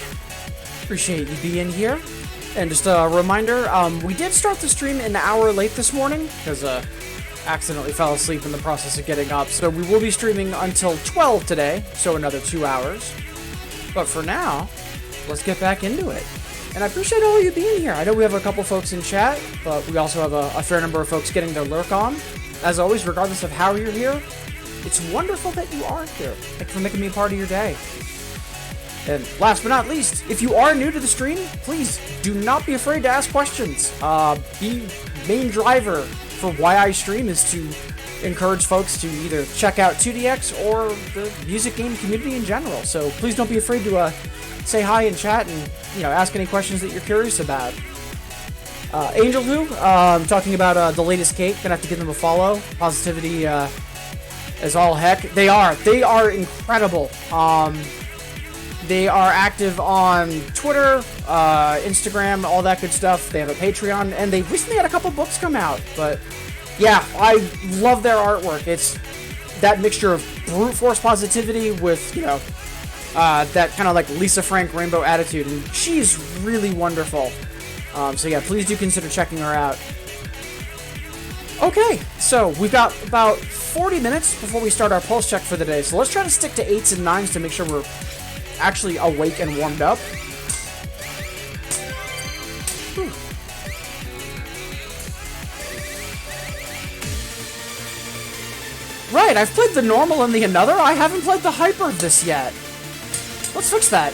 Appreciate you being here. And just a reminder, we did start the stream an hour late this morning, because accidentally fell asleep in the process of getting up. So we will be streaming until 12 today, so another 2 hours. But for now, let's get back into it. And I appreciate all of you being here. I know we have a couple folks in chat, but we also have a fair number of folks getting their lurk on. As always, regardless of how you're here, it's wonderful that you are here. Thanks for making me a part of your day. And last but not least, if you are new to the stream, please do not be afraid to ask questions. The main driver for why I stream is to encourage folks to either check out 2DX or the music game community in general. So please don't be afraid to say hi in chat and ask any questions that you're curious about. Angel Who, talking about the latest cake, gonna have to give them a follow. Positivity is all heck. They are incredible. They are active on Twitter, Instagram, all that good stuff. They have a Patreon, and they recently had a couple books come out. But yeah, I love their artwork. It's that mixture of brute force positivity with, that kind of like Lisa Frank rainbow attitude, and she's really wonderful. So yeah, please do consider checking her out. Okay, so we've got about 40 minutes before we start our pulse check for the day. So let's try to stick to 8s and 9s to make sure we're actually awake and warmed up. Whew. Right, I've played the normal and the another. I haven't played the hyper of this yet. Let's fix that.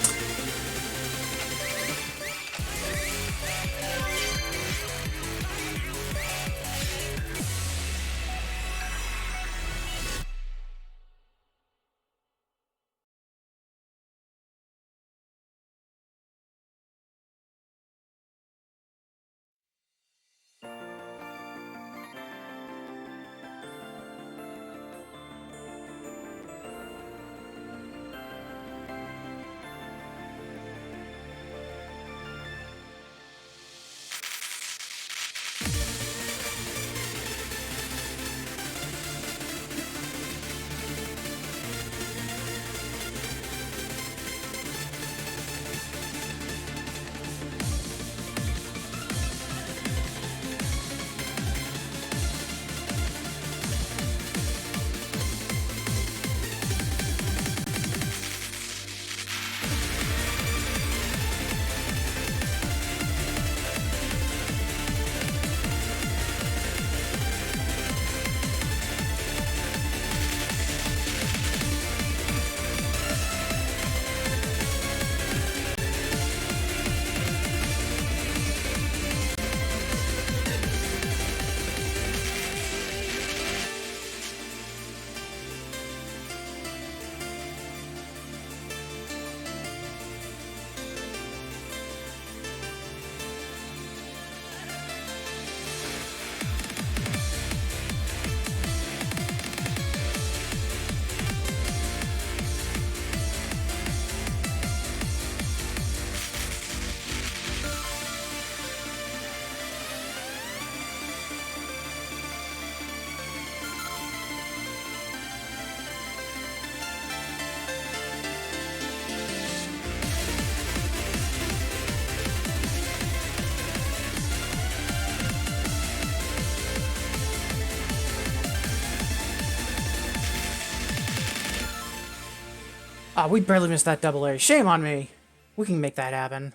We barely missed that double A. Shame on me. We can make that happen.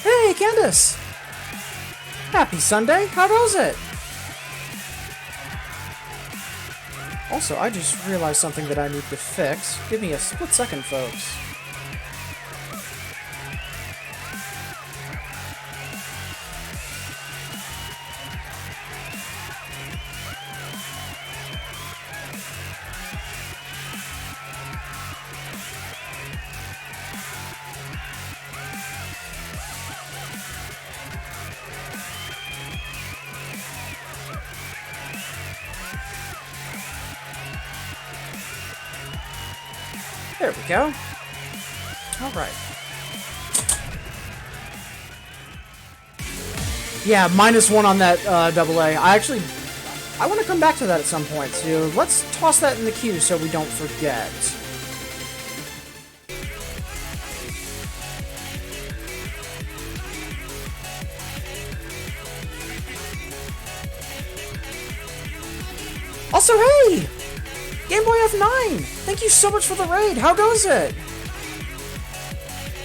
Hey, Candace! Happy Sunday. How goes it? Also, I just realized something that I need to fix. Give me a split second, folks. There we go. All right. Yeah, -1 on that double A. I want to come back to that at some point, so let's toss that in the queue so we don't forget. Also, hey! Game Boy F9! Thank you so much for the raid! How goes it?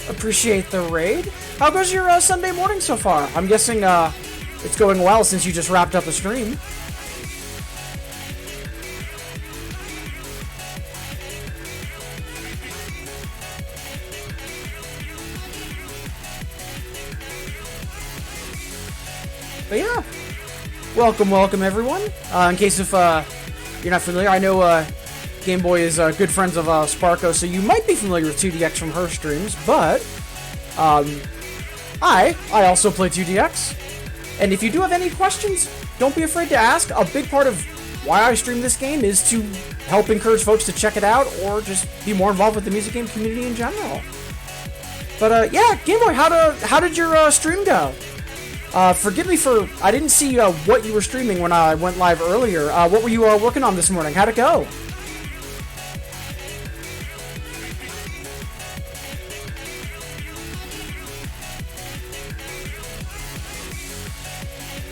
Appreciate the raid. How goes your Sunday morning so far? I'm guessing it's going well since you just wrapped up a stream. But yeah, welcome everyone. In case if you're not familiar, I know Game Boy is good friends of Sparko, so you might be familiar with 2DX from her streams, but I also play 2DX, and if you do have any questions, don't be afraid to ask. A big part of why I stream this game is to help encourage folks to check it out, or just be more involved with the music game community in general. But yeah, Game Boy, how did your stream go? Forgive me for, I didn't see what you were streaming when I went live earlier. What were you working on this morning? How'd it go?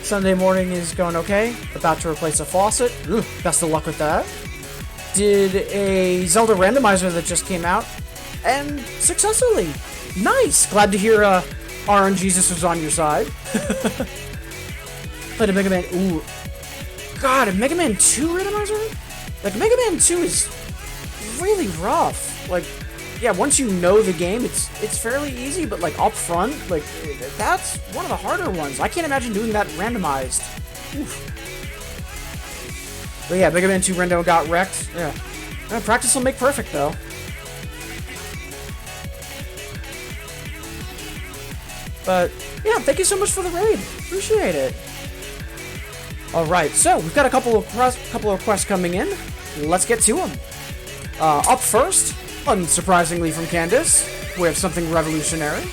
Sunday morning is going okay. About to replace a faucet. Ugh, best of luck with that. Did a Zelda randomizer that just came out, and successfully. Nice! Glad to hear RNG Jesus was on your side. Played a Mega Man. Ooh. God, a Mega Man 2 randomizer? Like, Mega Man 2 is really rough. Like, yeah, once you know the game, it's fairly easy, but like up front, like that's one of the harder ones. I can't imagine doing that randomized. Oof. But yeah, Mega Man 2 rando got wrecked. Yeah. Practice will make perfect, though. But yeah, thank you so much for the raid. Appreciate it. All right, so we've got a couple of requests coming in. Let's get to them. Up first, unsurprisingly from Candace, we have something revolutionary.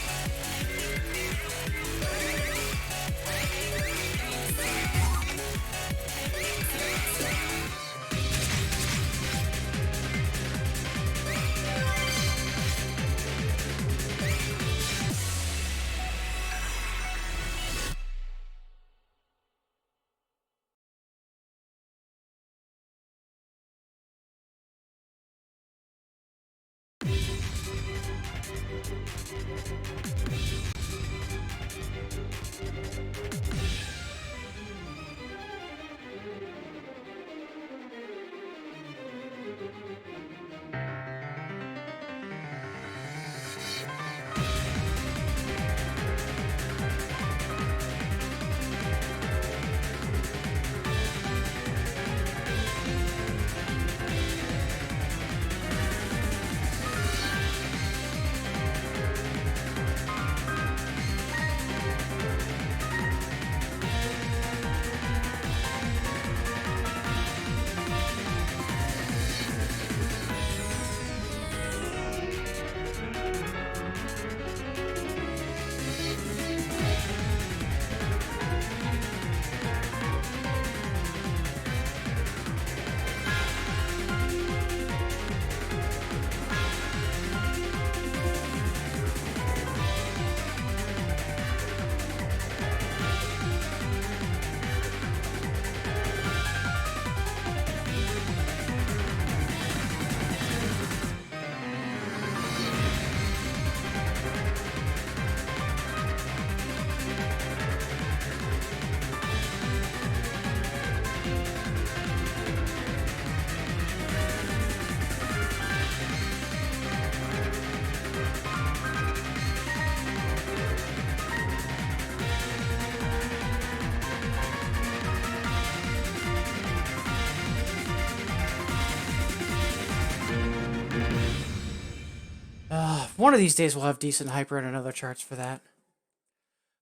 One of these days we'll have decent hyper and another charts for that.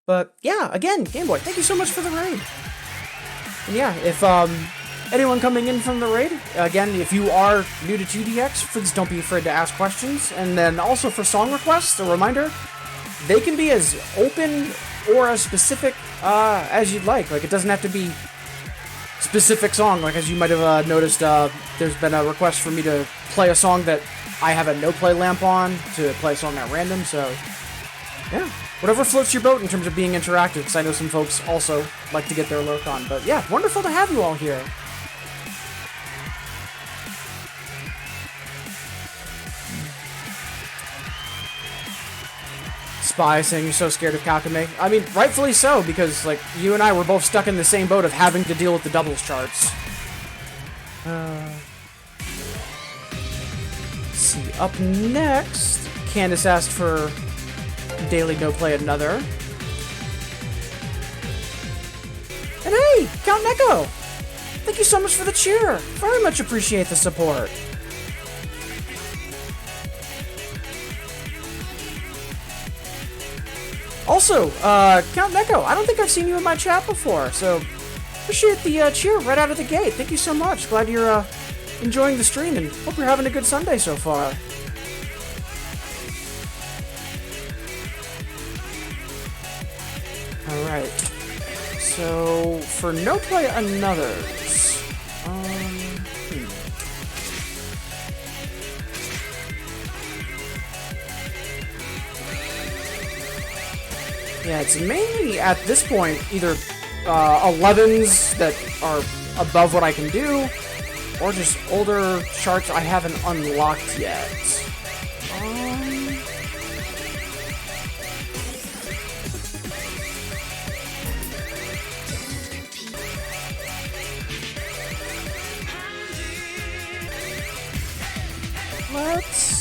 But yeah, again, Game Boy, thank you so much for the raid. And yeah, if anyone coming in from the raid, again, if you are new to 2DX, please don't be afraid to ask questions. And then also for song requests, a reminder, they can be as open or as specific as you'd like. Like, it doesn't have to be specific song. Like, as you might have noticed, there's been a request for me to play a song that I have a no-play lamp on, to play a song at random, so yeah. Whatever floats your boat in terms of being interactive, because I know some folks also like to get their lurk on. But yeah, wonderful to have you all here. Spy saying you're so scared of Kakame. I mean, rightfully so, because like you and I were both stuck in the same boat of having to deal with the doubles charts. Let's see. Up next, Candace asked for Daily No Play Another. And hey, Count Neko! Thank you so much for the cheer. Very much appreciate the support. Also, Count Neko, I don't think I've seen you in my chat before, so appreciate the cheer right out of the gate. Thank you so much. Glad you're enjoying the stream, and hope you're having a good Sunday so far. Alright. So, for No Play Anothers, yeah, it's mainly, at this point, either 11s that are above what I can do, or just older charts I haven't unlocked yet. Let's...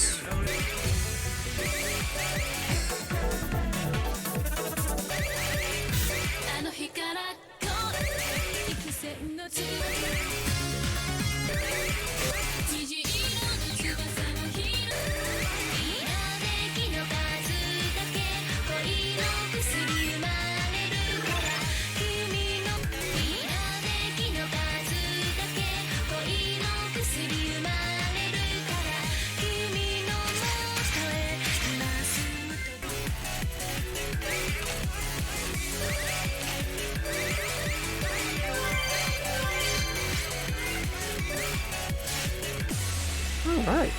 Alright,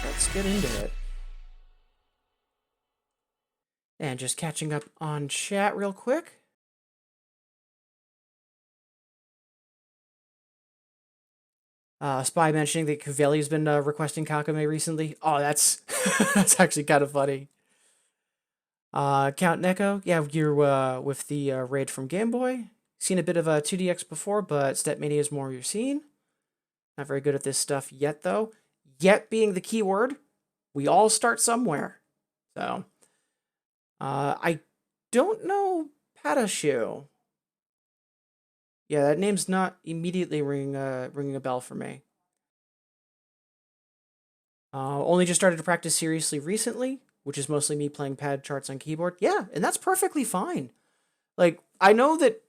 let's get into it. And just catching up on chat real quick. Spy mentioning that Kuveli's been requesting Kakame recently. Oh, that's that's actually kind of funny. Count Neko, yeah, you're with the raid from Game Boy. Seen a bit of 2DX before, but Stepmania is more your scene. Not very good at this stuff yet, though. Yet being the key word, we all start somewhere. So, I don't know Patashu. Yeah, that name's not immediately ringing a bell for me. Only just started to practice seriously recently, which is mostly me playing pad charts on keyboard. Yeah, and that's perfectly fine. Like, I know that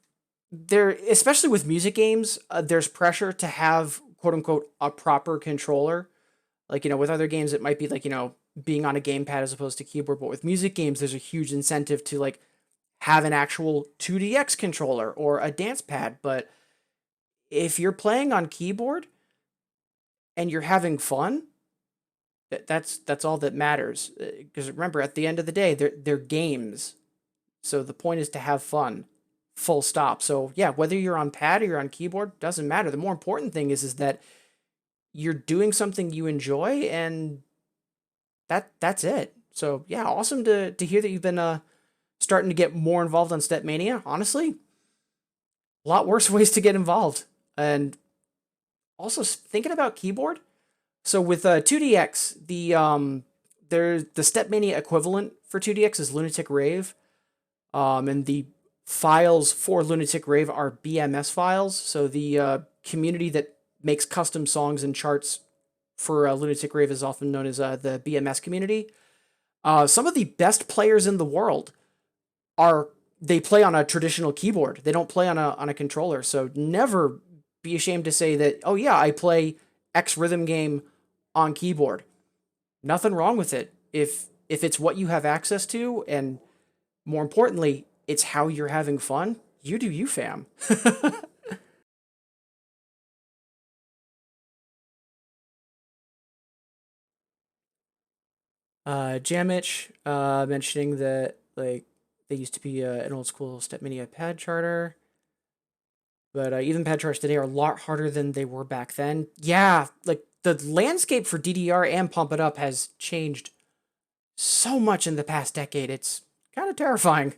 there, especially with music games, there's pressure to have, quote unquote, a proper controller. Like, you know, with other games, it might be like, you know, being on a gamepad as opposed to keyboard. But with music games, there's a huge incentive to, like, have an actual 2DX controller or a dance pad. But if you're playing on keyboard and you're having fun, that's all that matters. Because remember, at the end of the day, they're games. So the point is to have fun. Full stop. So yeah, whether you're on pad or you're on keyboard, doesn't matter. The more important thing is that you're doing something you enjoy, and that's it. So yeah, awesome to hear that you've been starting to get more involved on Stepmania. Honestly, a lot worse ways to get involved. And also thinking about keyboard. So with 2DX, the Stepmania equivalent for 2DX is Lunatic Rave, and the files for Lunatic Rave are BMS files. So the community that makes custom songs and charts for Lunatic Rave is often known as the BMS community. Some of the best players in the world they play on a traditional keyboard. They don't play on a controller. So never be ashamed to say that, oh yeah, I play X rhythm game on keyboard. Nothing wrong with it. If it's what you have access to, and more importantly, it's how you're having fun, you do you, fam. Jamich mentioning that like they used to be an old school Step Mini pad charter, but even pad charts today are a lot harder than they were back then. Yeah, like the landscape for DDR and Pump It Up has changed so much in the past decade. It's kind of terrifying.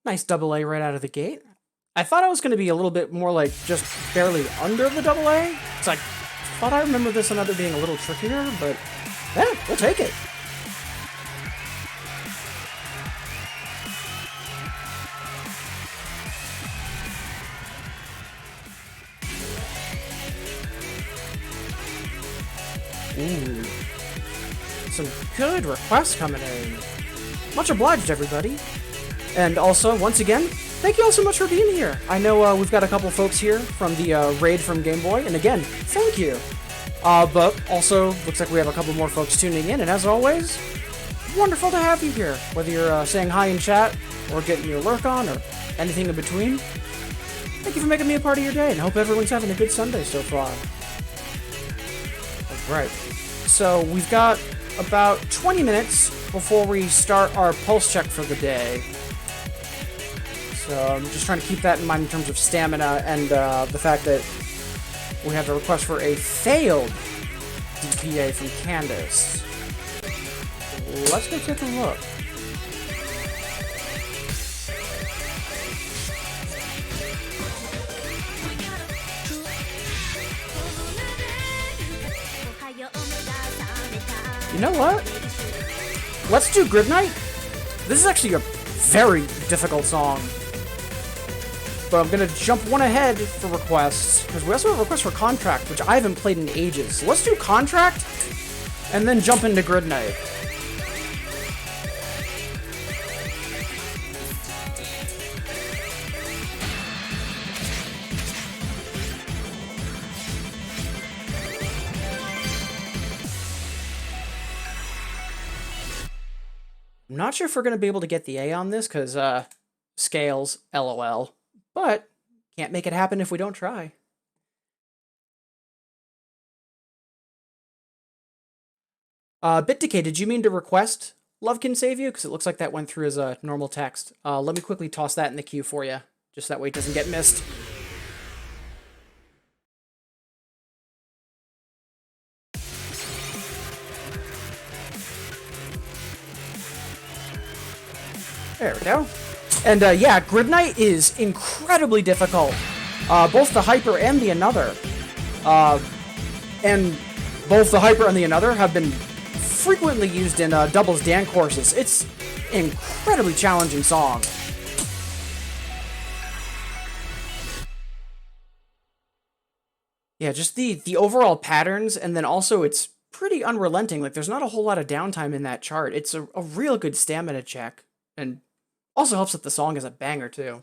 Nice double A right out of the gate. I thought I was going to be a little bit more like just barely under the double A. It's like, I thought I remember this another being a little trickier, but yeah, we'll take it. Ooh. Some good requests coming in. Much obliged, everybody. And also, once again, thank you all so much for being here. I know we've got a couple folks here from the raid from Game Boy, and again, thank you. But also, looks like we have a couple more folks tuning in, and as always, wonderful to have you here. Whether you're saying hi in chat, or getting your lurk on, or anything in between. Thank you for making me a part of your day, and I hope everyone's having a good Sunday so far. Alright, so we've got about 20 minutes before we start our pulse check for the day. So I'm just trying to keep that in mind in terms of stamina and the fact that we have a request for a failed DPA from Candace. Let's go take a look. You know what? Let's do Grid Night. This is actually a very difficult song. But I'm gonna jump one ahead for requests, because we also have a request for Contract, which I haven't played in ages. So let's do Contract, and then jump into Grid Night. I'm not sure if we're going to be able to get the A on this, because, scales, LOL. But, can't make it happen if we don't try. Bit Decay, did you mean to request Love Can Save You? Because it looks like that went through as a normal text. Let me quickly toss that in the queue for you, just that way it doesn't get missed. There we go. And yeah, Grid Night is incredibly difficult. Both the Hyper and the Another. And both the hyper and the another have been frequently used in doubles dance courses. It's an incredibly challenging song. Yeah, just the overall patterns, and then also it's pretty unrelenting. Like, there's not a whole lot of downtime in that chart. It's a real good stamina check, and also helps that the song is a banger, too.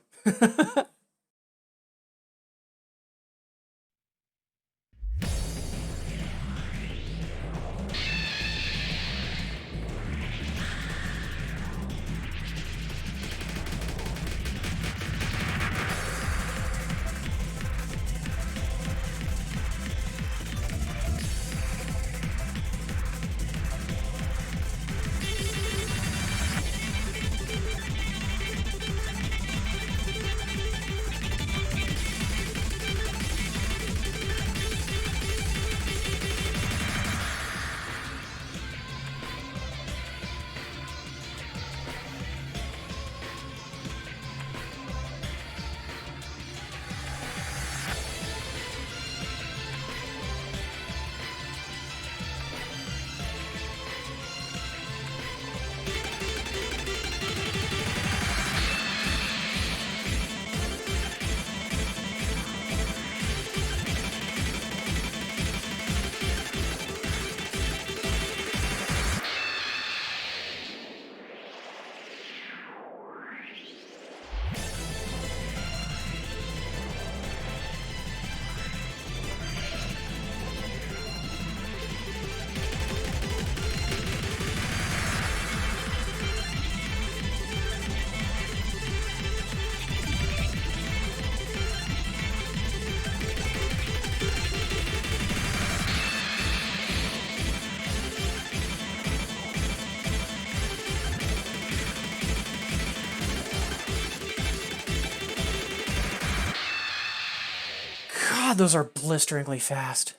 God, those are blisteringly fast.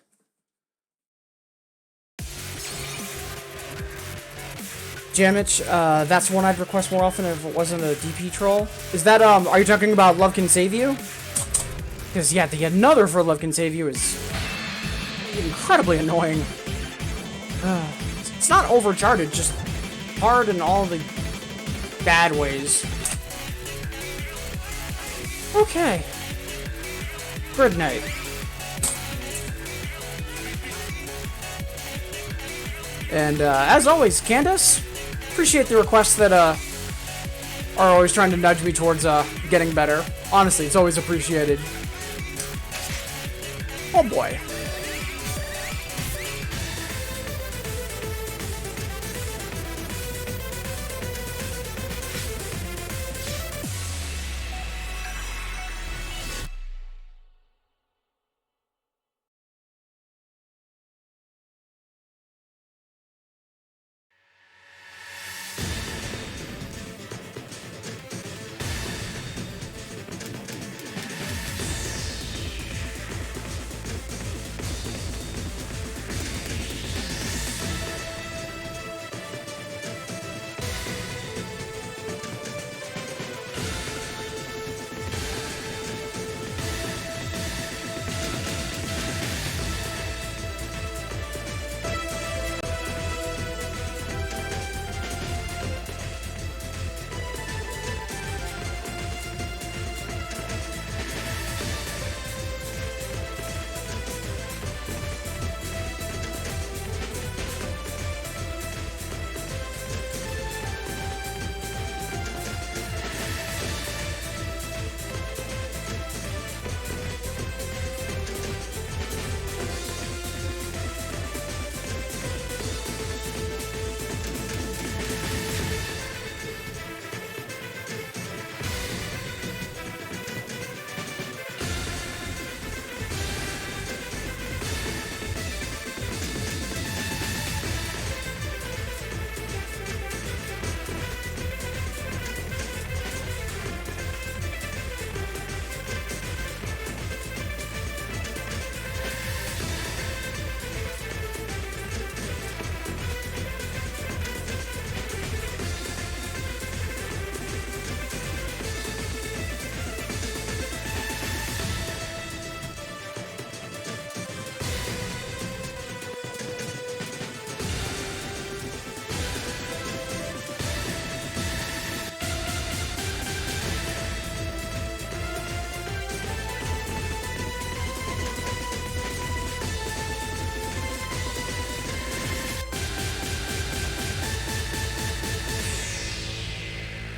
Jamich, that's one I'd request more often if it wasn't a DP troll. Is that, are you talking about Love Can Save You? Because, yeah, the another for Love Can Save You is incredibly annoying. It's not overcharted, just hard in all the bad ways. Okay. Good night. And as always, Candace, appreciate the requests that are always trying to nudge me towards getting better. Honestly, it's always appreciated. Oh boy.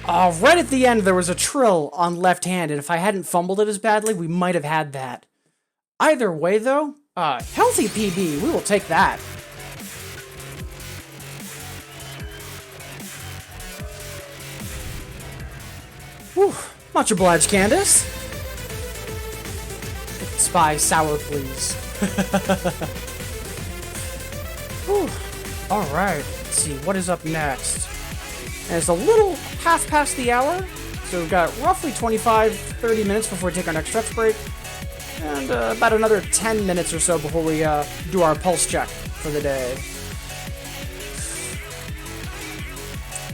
Right at the end, there was a trill on left hand, and if I hadn't fumbled it as badly, we might have had that. Either way, though, healthy PB, we will take that. Whew, much obliged, Candace. Spy sour, please. Whew. Alright, let's see, what is up next? And it's a little half past the hour, so we've got roughly 25-30 minutes before we take our next stretch break, and about another 10 minutes or so before we do our pulse check for the day.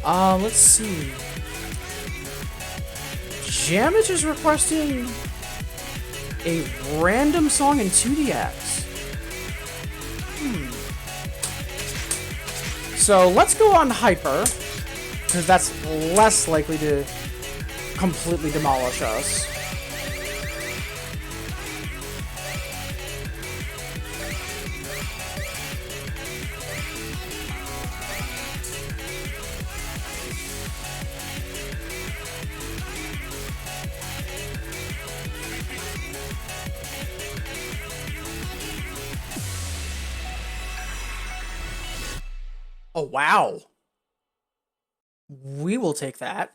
Let's see. Jamage is requesting a random song in 2DX. So let's go on Hyper, because that's less likely to completely demolish us. Oh, wow. We will take that.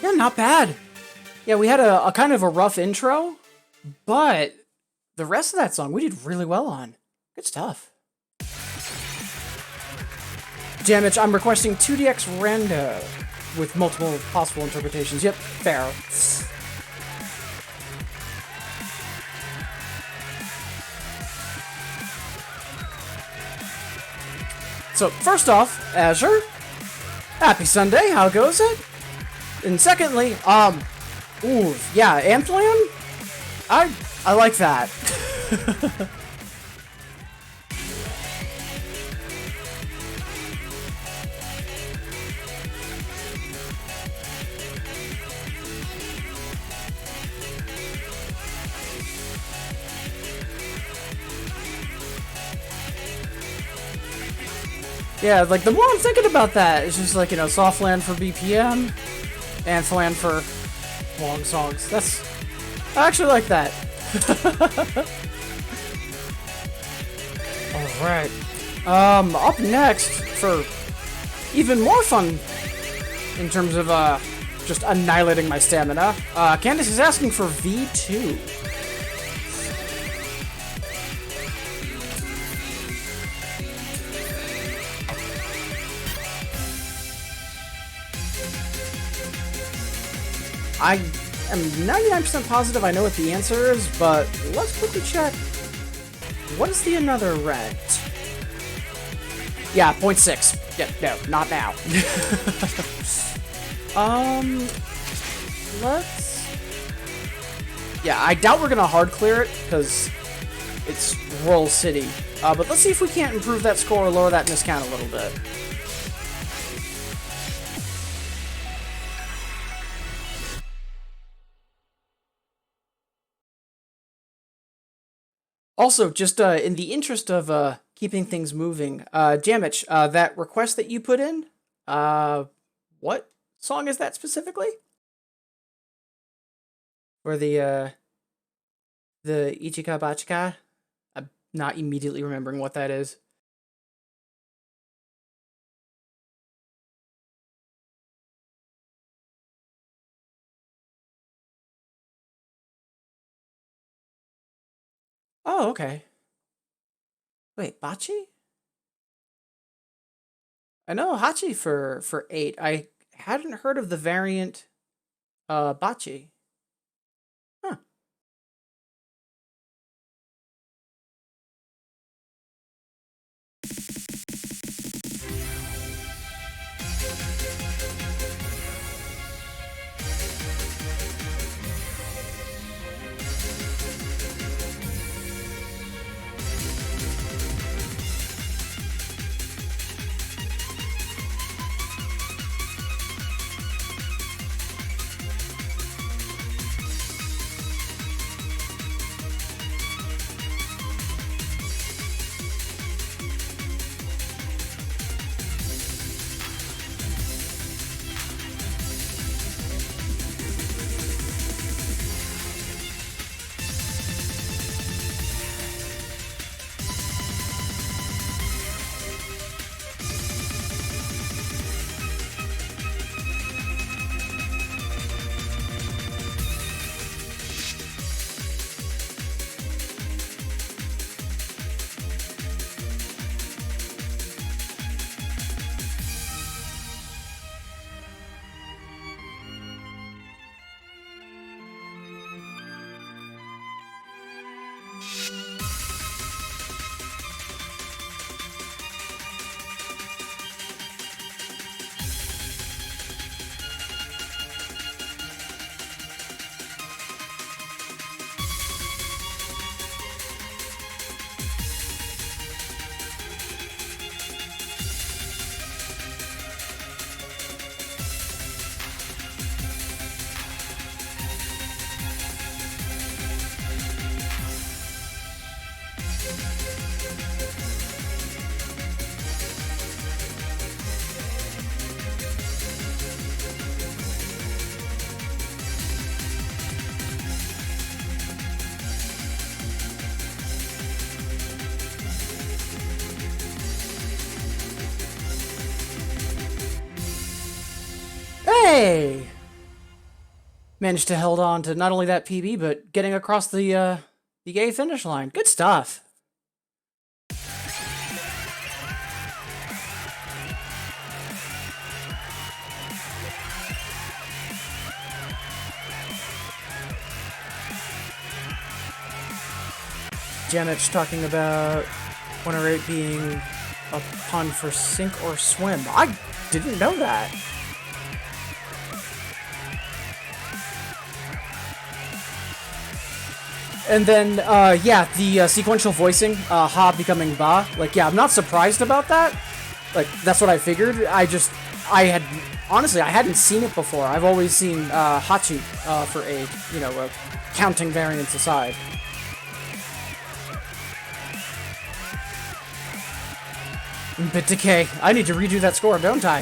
Yeah, not bad. Yeah, we had a kind of a rough intro, but the rest of that song we did really well on. Good stuff. Damage, I'm requesting 2DX Rando with multiple possible interpretations. Yep, fair. So, first off, Azure, happy Sunday, how goes it? And secondly, ooh, yeah, Amphion? I like that. Yeah, like, the more I'm thinking about that, it's just like, you know, Softland for BPM, Amphion for long songs. I actually like that. Alright. Up next, for even more fun in terms of, just annihilating my stamina, Candace is asking for V2. I am 99% positive I know what the answer is, but let's quickly check. What is the another rent? Yeah, 0.6. Yeah, no, not now. Let's... Yeah, I doubt we're gonna hard clear it, because it's Royal City. But let's see if we can't improve that score or lower that miscount a little bit. Also, just in the interest of keeping things moving, Jamich, that request that you put in, what song is that specifically? For the Ichika Bachika? I'm not immediately remembering what that is. Oh, okay. Wait, Bachi? I know Hachi for 8. I hadn't heard of the variant Bachi. Huh. Hey! Managed to hold on to not only that PB, but getting across the gay finish line. Good stuff. Janet's talking about 108 being a pun for sink or swim. I didn't know that. And then, yeah, the sequential voicing, Ha becoming Ba. Like, yeah, I'm not surprised about that. Like, that's what I figured. Honestly, I hadn't seen it before. I've always seen Hachi for 8, you know, counting variants aside. Bit decay. I need to redo that score, don't I?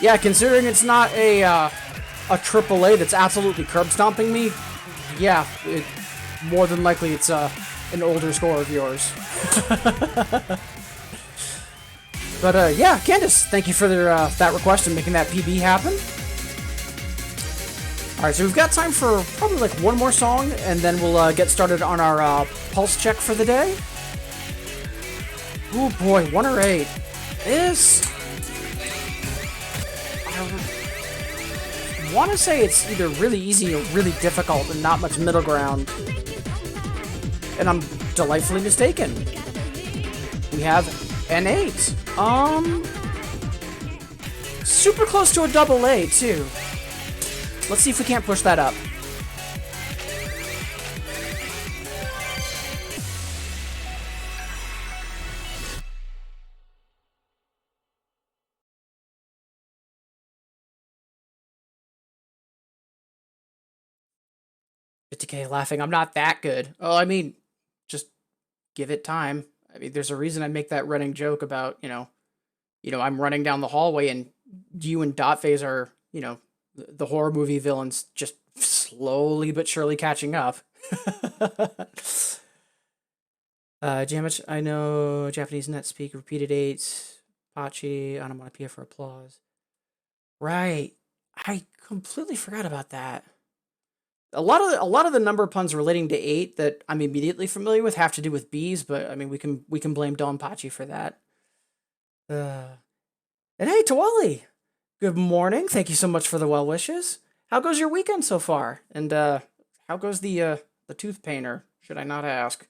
Yeah, considering it's not a AAA that's absolutely curb stomping me, yeah, more than likely it's an older score of yours. But yeah, Candace, thank you for that request and making that PB happen. Alright, so we've got time for probably like one more song, and then we'll get started on our pulse check for the day. Oh boy, 108 is... want to say it's either really easy or really difficult and not much middle ground. And I'm delightfully mistaken. We have an 8. Super close to a double A, too. Let's see if we can't push that up. BitDecay laughing. I'm not that good. Oh, I mean, just give it time. I mean, there's a reason I make that running joke about, I'm running down the hallway and you and Dotface are, the horror movie villains just slowly but surely catching up. Jamich, I know Japanese net speak repeated 8. Pachi, onomatopoeia for applause. Right. I completely forgot about that. A lot of the number puns relating to 8 that I'm immediately familiar with have to do with bees, but I mean we can blame Don Pachi for that. And hey, Tawali, good morning. Thank you so much for the well wishes. How goes your weekend so far? And how goes the tooth painter? Should I not ask?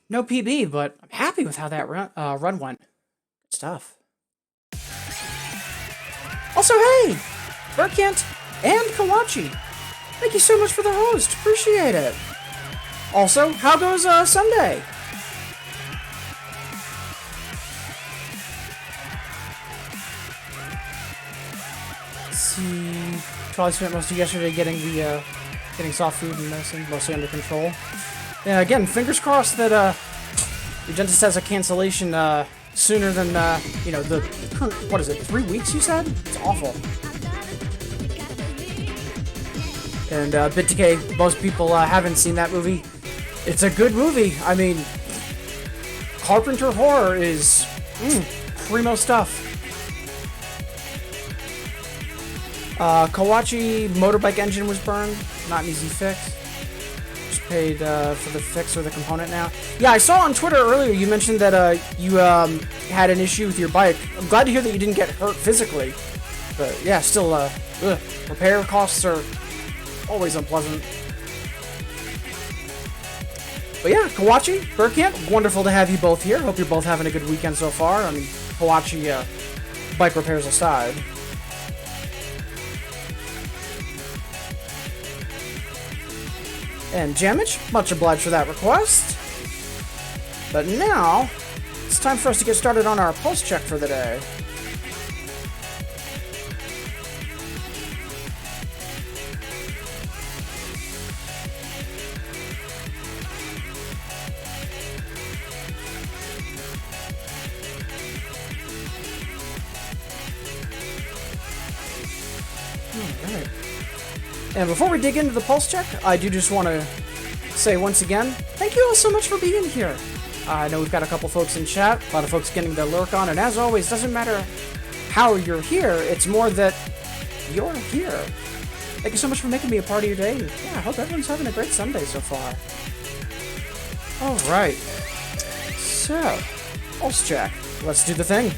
No PB, but I'm happy with how that run went. Good stuff. Also, hey, Burkant and Kawachi, thank you so much for the host. Appreciate it. Also, how goes Sunday? Let's see. Probably spent most of yesterday getting soft food and medicine mostly under control. Yeah, again, fingers crossed that your dentist has a cancellation sooner than the current, what is it, 3 weeks you said? It's awful. And BitDecay, most people haven't seen that movie. It's a good movie. I mean, Carpenter horror is primo stuff. Kawachi motorbike engine was burned. Not an easy fix. Just paid for the fix or the component now. Yeah, I saw on Twitter earlier you mentioned that you had an issue with your bike. I'm glad to hear that you didn't get hurt physically. But yeah, still, repair costs are always unpleasant. But yeah, Kawachi, Burkant, wonderful to have you both here. Hope you're both having a good weekend so far. I mean, Kawachi, bike repairs aside. And Jamich, much obliged for that request. But now, it's time for us to get started on our pulse check for the day. Alright. And before we dig into the pulse check, I do just want to say once again, thank you all so much for being here. I know we've got a couple folks in chat, a lot of folks getting their lurk on, and as always, doesn't matter how you're here, it's more that you're here. Thank you so much for making me a part of your day. And yeah, I hope everyone's having a great Sunday so far. Alright. So, pulse check. Let's do the thing.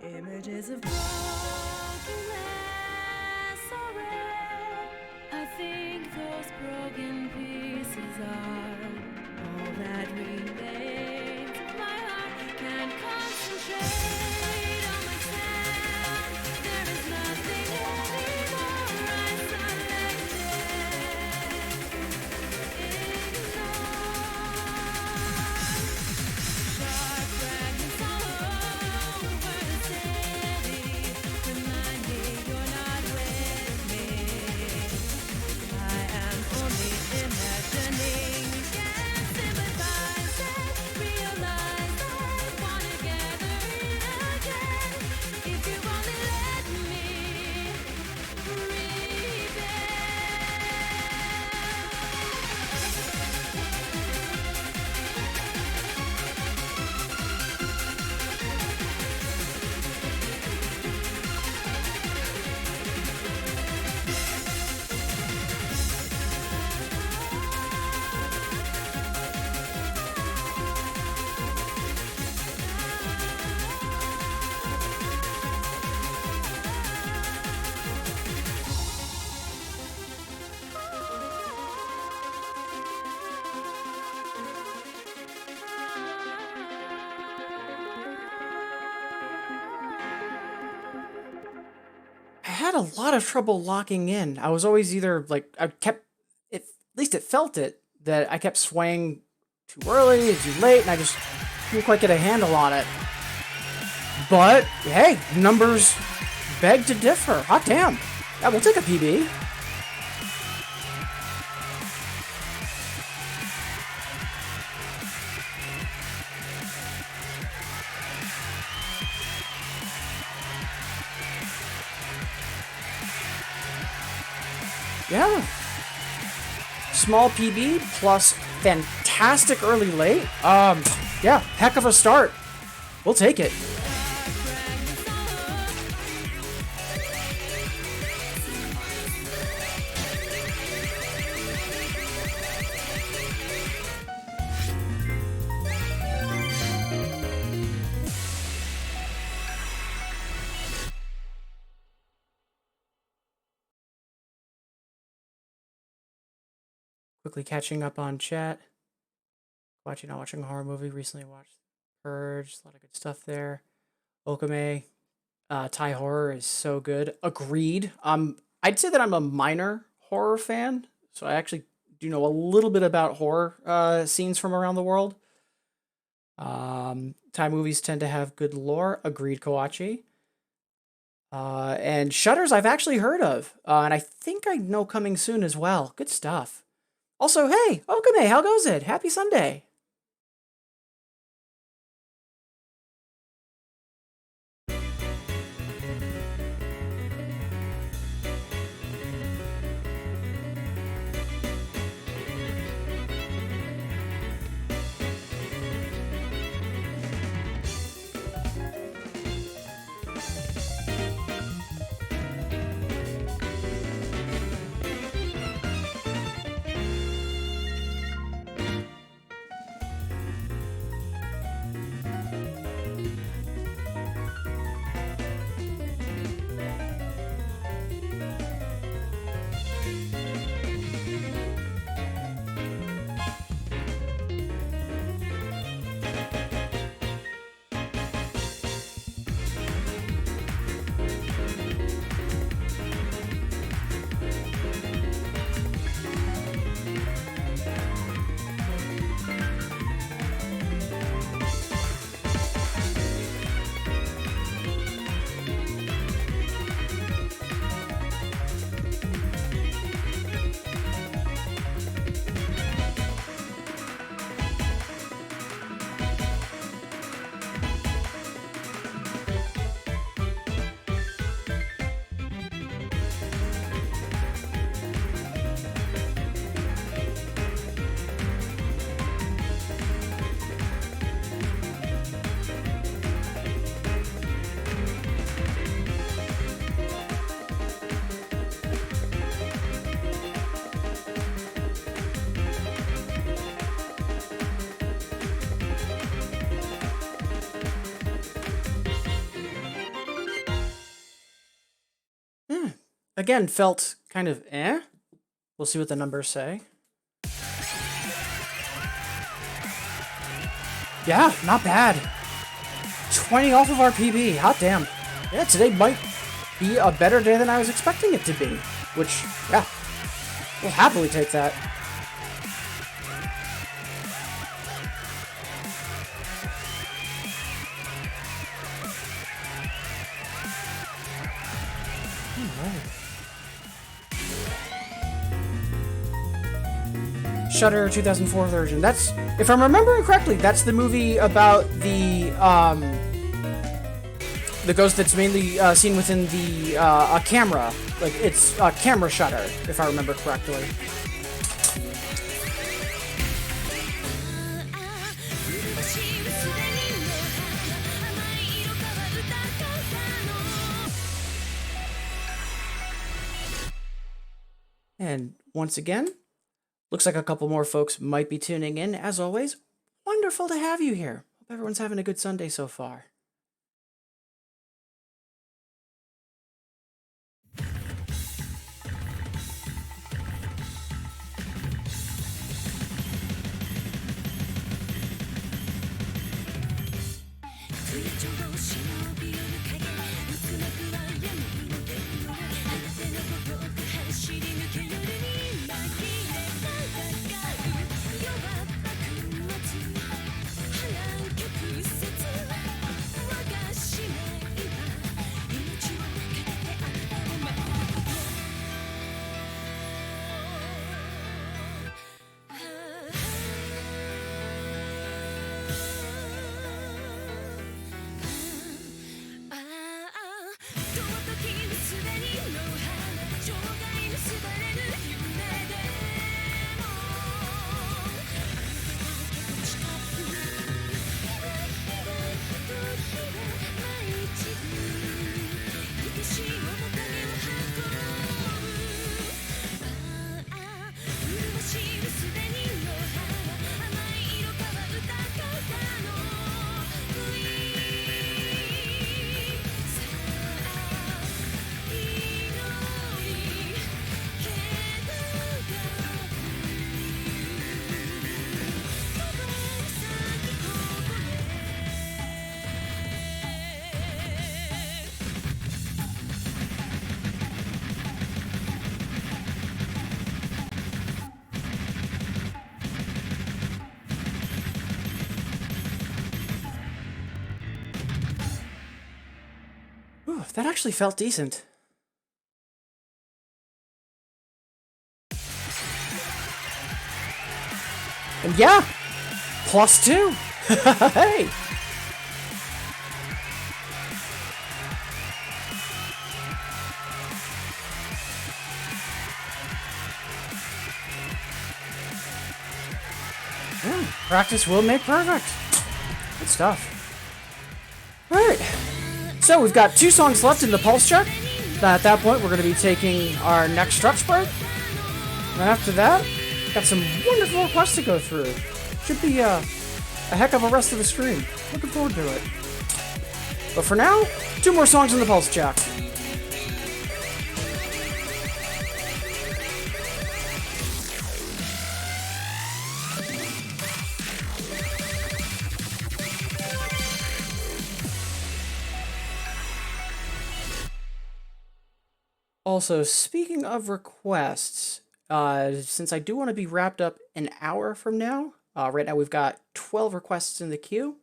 Images of broken glass are red. I think those broken pieces are all that remains. My heart can't concentrate on myself. There is nothing anymore. Dark fragments all over the city, remind me you're not with me. I am only imagining. Can't sympathize and realize I wanna gather in again. If you only let me
I had a lot of trouble locking in. I was always either like I kept it, at least it felt it, that I kept swaying too early, too late, and I just couldn't quite get a handle on it. But hey, numbers beg to differ. Hot damn. Yeah, we'll take a PB. Yeah. Small PB plus fantastic early late. Yeah, heck of a start. We'll take it. Quickly catching up on chat. Watching a horror movie. Recently watched Purge. A lot of good stuff there. Okame. Thai horror is so good. Agreed. I'd say that I'm a minor horror fan, so I actually do know a little bit about horror scenes from around the world. Thai movies tend to have good lore. Agreed, Koachi. And Shutters I've actually heard of, and I think I know coming soon as well. Good stuff. Also, hey, Okame, how goes it? Happy Sunday. again, felt kind of eh. We'll see what the numbers say. Yeah, not bad. 20 off of our PB. Hot damn. Yeah, today might be a better day than I was expecting it to be. Which, yeah, we'll happily take that. Shudder 2004 version. That's, if I'm remembering correctly, that's the movie about the ghost that's mainly seen within the a camera. Like, it's a camera shutter, if I remember correctly. And once again, looks like a couple more folks might be tuning in. As always, wonderful to have you here. Hope everyone's having a good Sunday so far. Ooh, that actually felt decent. And yeah, +2. Hey. Yeah, practice will make perfect. Good stuff. Alright. So we've got 2 songs left in the pulse check. At that point, we're going to be taking our next stretch break. And after that, got some wonderful requests to go through. Should be a heck of a rest of the stream. Looking forward to it. But for now, 2 more songs in the pulse check. Also, speaking of requests, since I do want to be wrapped up an hour from now, right now we've got 12 requests in the queue.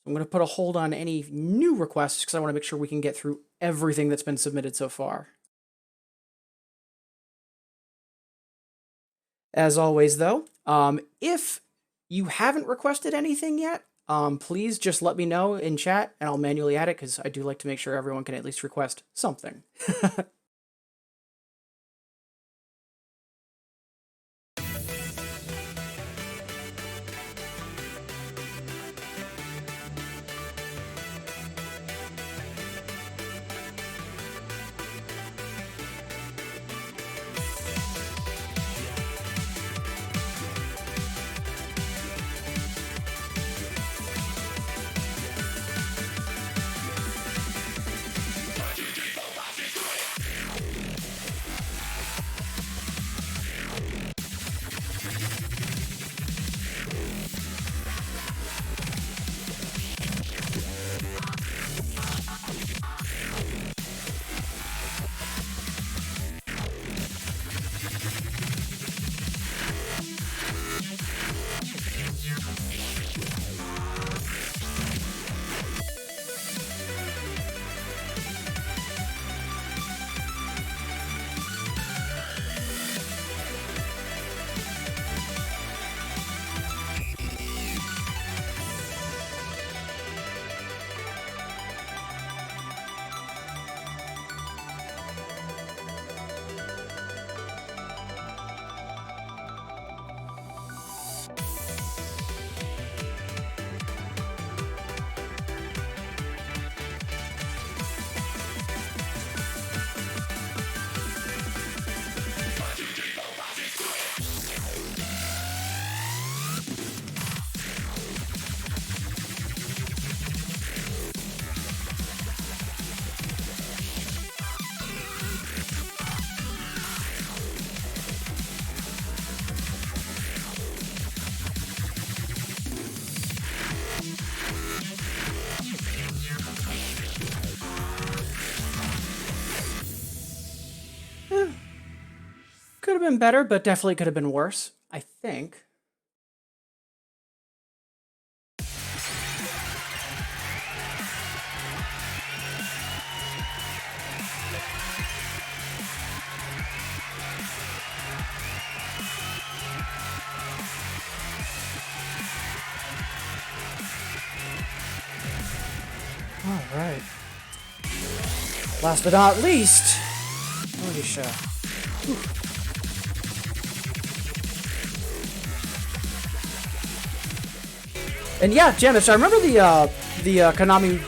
I'm going to put a hold on any new requests because I want to make sure we can get through everything that's been submitted so far. As always, though, if you haven't requested anything yet, please just let me know in chat and I'll manually add it because I do like to make sure everyone can at least request something. Could have been better, but definitely could have been worse, I think. All right. Last but not least, Alicia. And yeah, Janice, I remember the Konami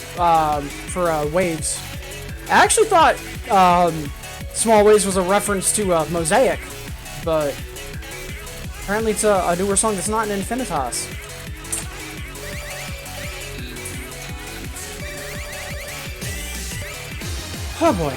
for Waves. I actually thought Small Waves was a reference to Mosaic, but apparently it's a newer song that's not in Infinitas. Oh boy.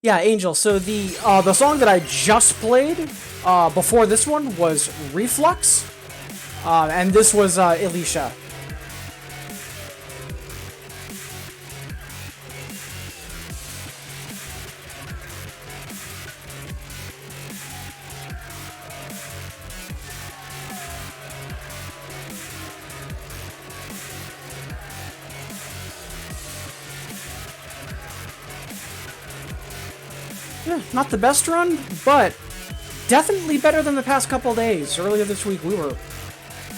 Yeah, Angel. So the song that I just played before this one was Reflux, and this was Alicia. Yeah, not the best run, but definitely better than the past couple days. Earlier this week, we were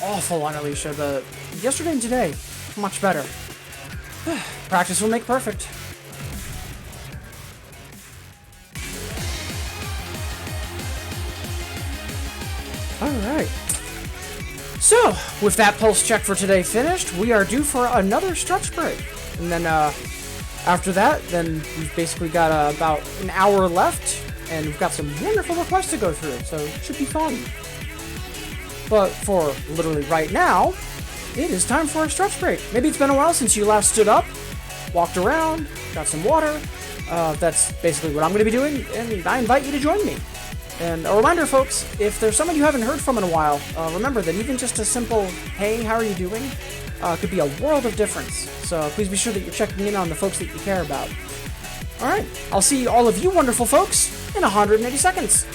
awful on Alicia, but yesterday and today, much better. Practice will make perfect. Alright. So, with that pulse check for today finished, we are due for another stretch break. And then, after that, then we've basically got about an hour left, and we've got some wonderful requests to go through, so it should be fun. But for literally right now, it is time for a stretch break. Maybe it's been a while since you last stood up, walked around, got some water. That's basically what I'm going to be doing, and I invite you to join me. And a reminder, folks, if there's someone you haven't heard from in a while, remember that even just a simple, hey, how are you doing, could be a world of difference. So please be sure that you're checking in on the folks that you care about. Alright, I'll see all of you wonderful folks in 180 seconds.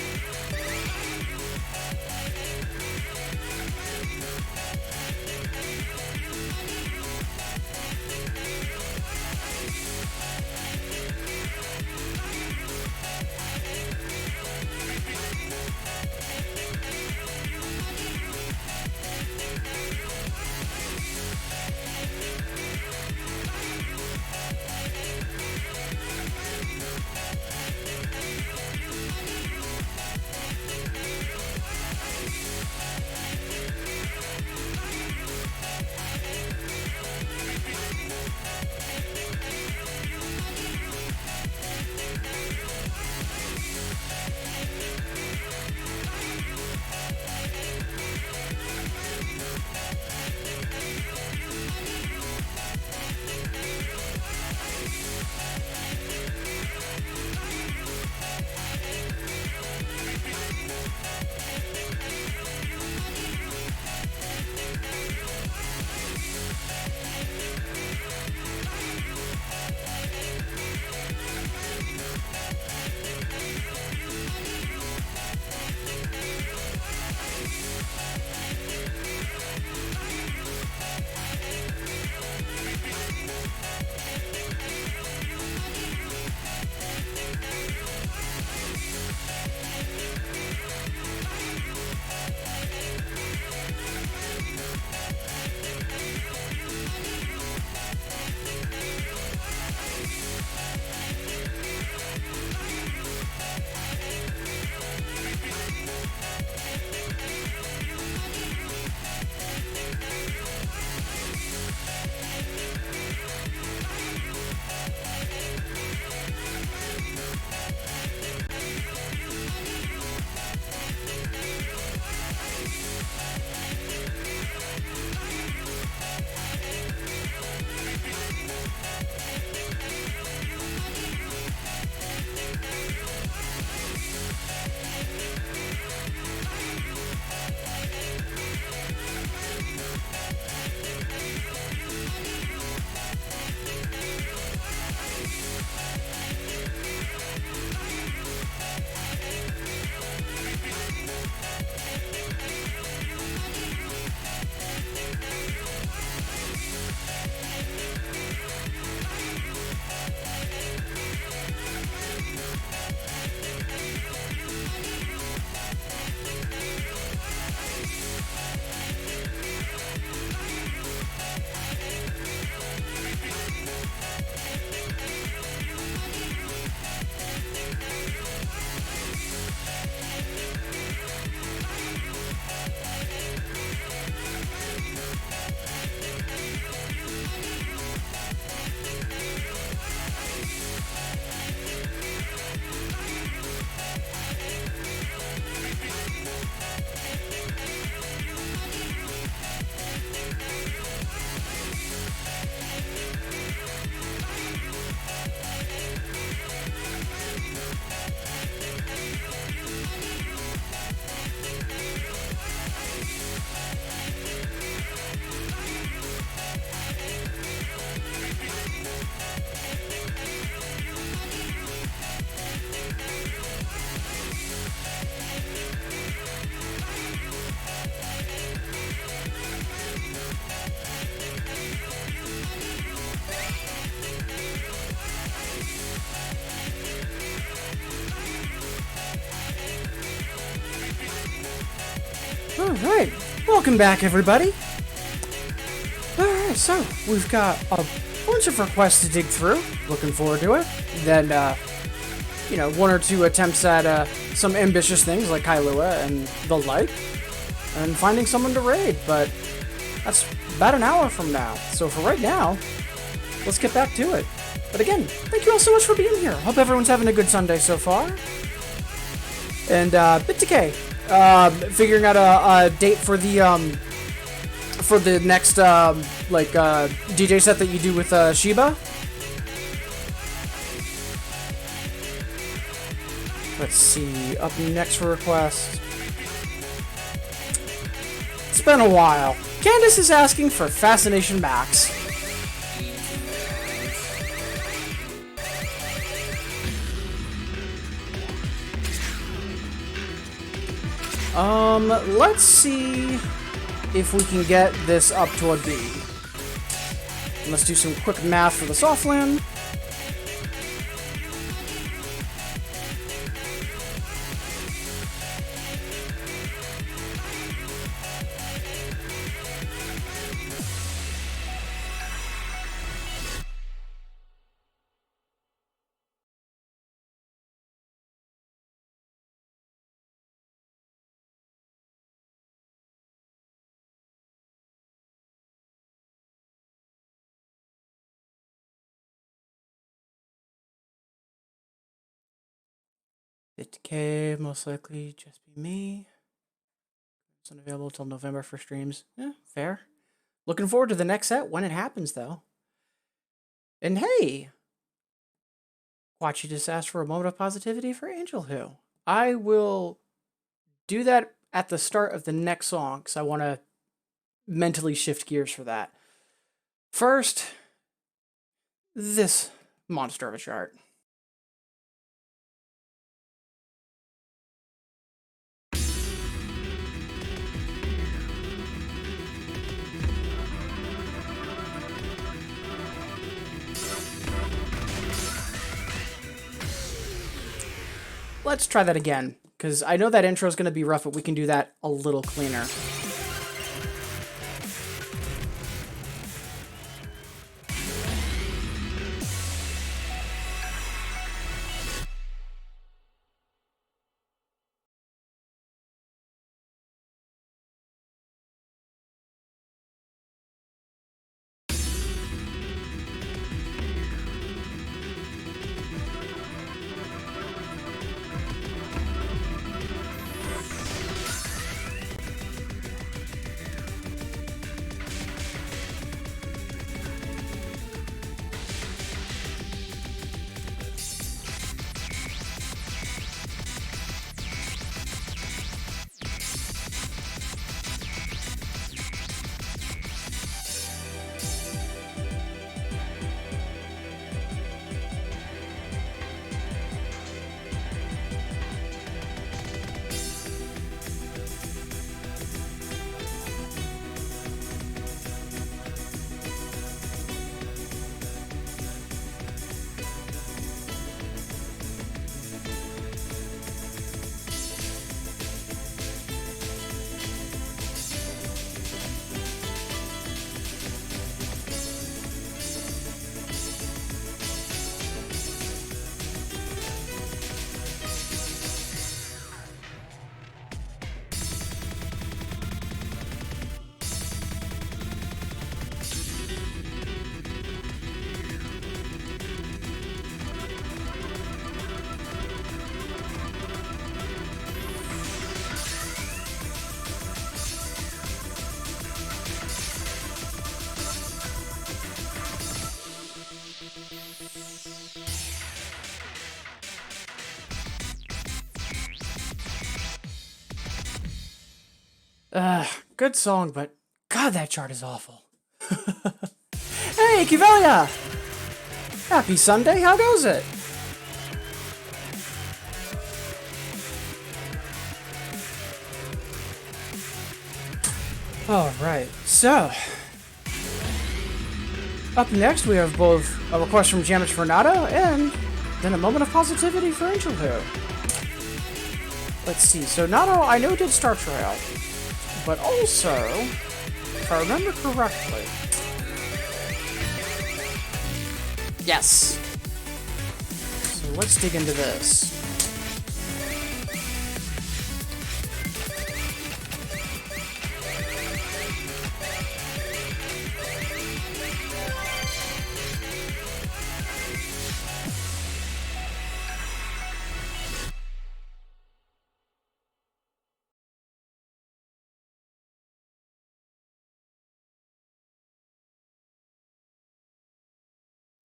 Alright, welcome back everybody. Alright, so we've got a bunch of requests to dig through. Looking forward to it. Then, you know, one or two attempts at some ambitious things like Kailua and the like. And finding someone to raid, but that's about an hour from now. So for right now, let's get back to it. But again, thank you all so much for being here. Hope everyone's having a good Sunday so far. And BitDecay, figuring out a date for the next DJ set that you do with Shiba. Let's see, up next for request. It's been a while. Candace is asking for Fascination Max. Let's see if we can get this up to a B. Let's do some quick math for the softland. BitDecay, most likely just be me. It's unavailable until November for streams. Yeah, fair. Looking forward to the next set when it happens, though. And hey, Quachi just asked for a moment of positivity for Angel Who. I will do that at the start of the next song, because I want to mentally shift gears for that. First, this monster of a chart. Let's try that again, because I know that intro is going to be rough, but we can do that a little cleaner. Good song, but God, that chart is awful. Hey, Kivelia! Happy Sunday, how goes it? Alright, so... Up next, we have both a request from Jamich Fernando and then a moment of positivity for Angel Who. Let's see, so Nato, I know did Star Trail. But also, if I remember correctly, yes. So let's dig into this.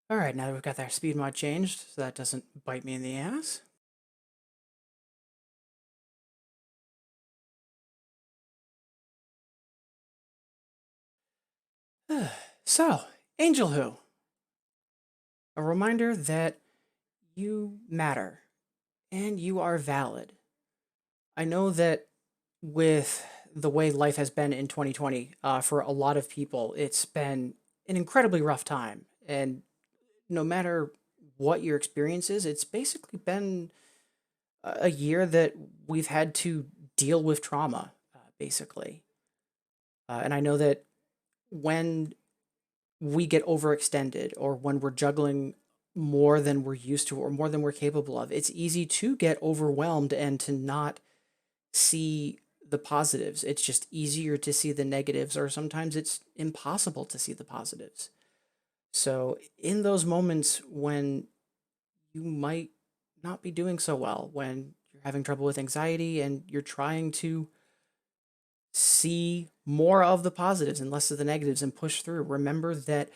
Alright, now that we've got that speed mod changed, so that doesn't bite me in the ass. So, Angel Who. A reminder that you matter and you are valid. I know that with the way life has been in 2020, for a lot of people, it's been an incredibly rough time. And no matter what your experience is, it's basically been a year that we've had to deal with trauma, basically. And I know that when we get overextended or when we're juggling more than we're used to or more than we're capable of, it's easy to get overwhelmed and to not see the positives. It's just easier to see the negatives, or sometimes it's impossible to see the positives. So, in those moments when you might not be doing so well, when you're having trouble with anxiety and you're trying to see more of the positives and less of the negatives and push through, remember that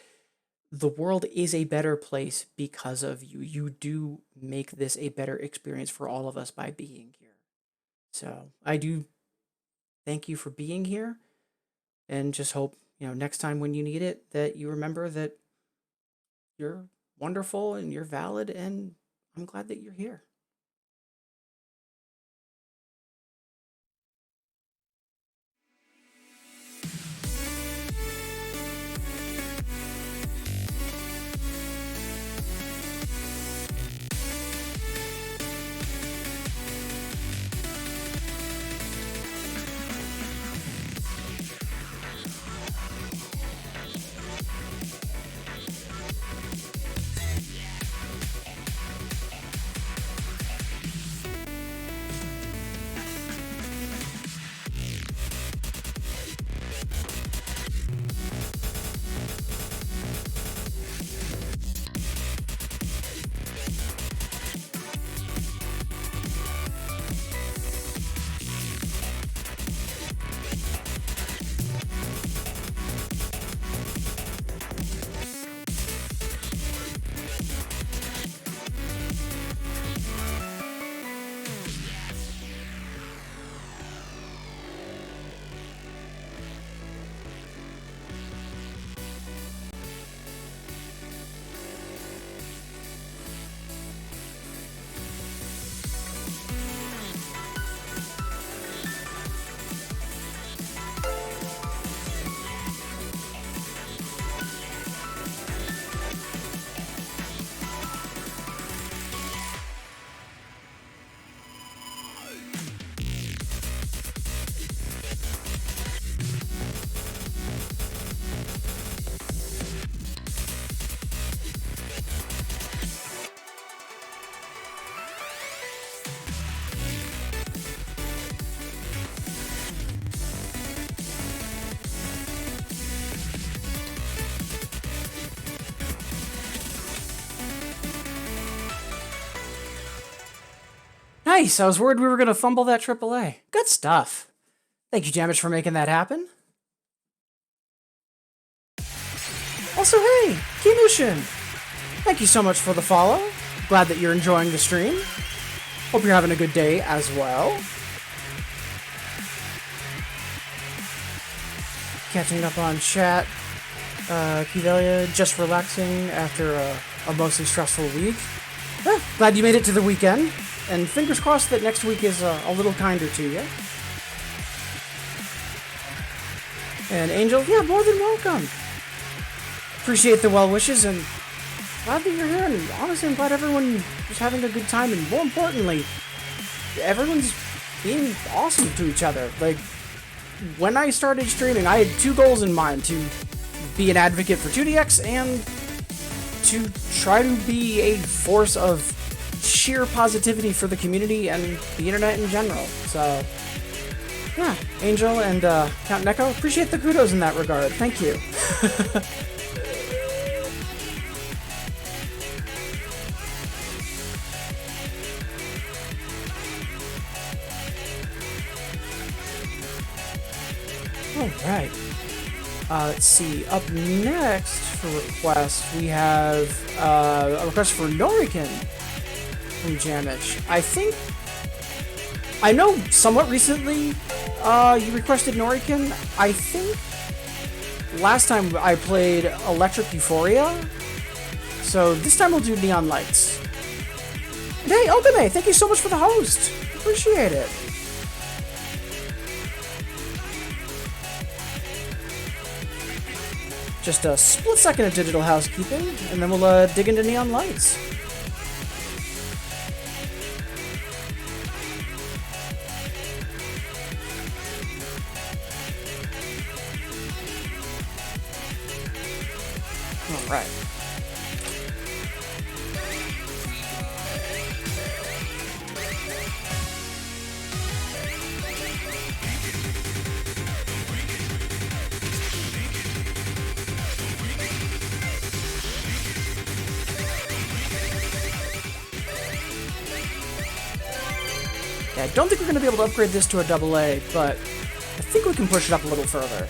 the world is a better place because of you. You do make this a better experience for all of us by being here. So I do thank you for being here, and just hope, next time when you need it, that you remember that you're wonderful and you're valid, and I'm glad that you're here. Nice. I was worried we were going to fumble that AAA. Good stuff. Thank you, Jamich, for making that happen. Also, hey, Kimushin. Thank you so much for the follow. Glad that you're enjoying the stream. Hope you're having a good day as well. Catching up on chat. Kivelia, just relaxing after a mostly stressful week. Glad you made it to the weekend. And fingers crossed that next week is a little kinder to you. And Angel, yeah, more than welcome. Appreciate the well wishes, and glad that you're here. And honestly, I'm glad everyone is having a good time. And more importantly, everyone's being awesome to each other. Like, when I started streaming, I had two goals in mind: to be an advocate for 2DX and to try to be a force of sheer positivity for the community and the internet in general. So, yeah, Angel and Count Neko, appreciate the kudos in that regard. Thank you. Alright. Let's see. Up next for requests, we have a request for Noriken from Jamich. I know somewhat recently you requested Noriken. I think last time I played Electric Euphoria. So this time we'll do Neon Lights. And hey, Okame, thank you so much for the host. Appreciate it. Just a split second of digital housekeeping, and then we'll dig into Neon Lights. All right. Yeah, I don't think we're going to be able to upgrade this to a AA, but I think we can push it up a little further.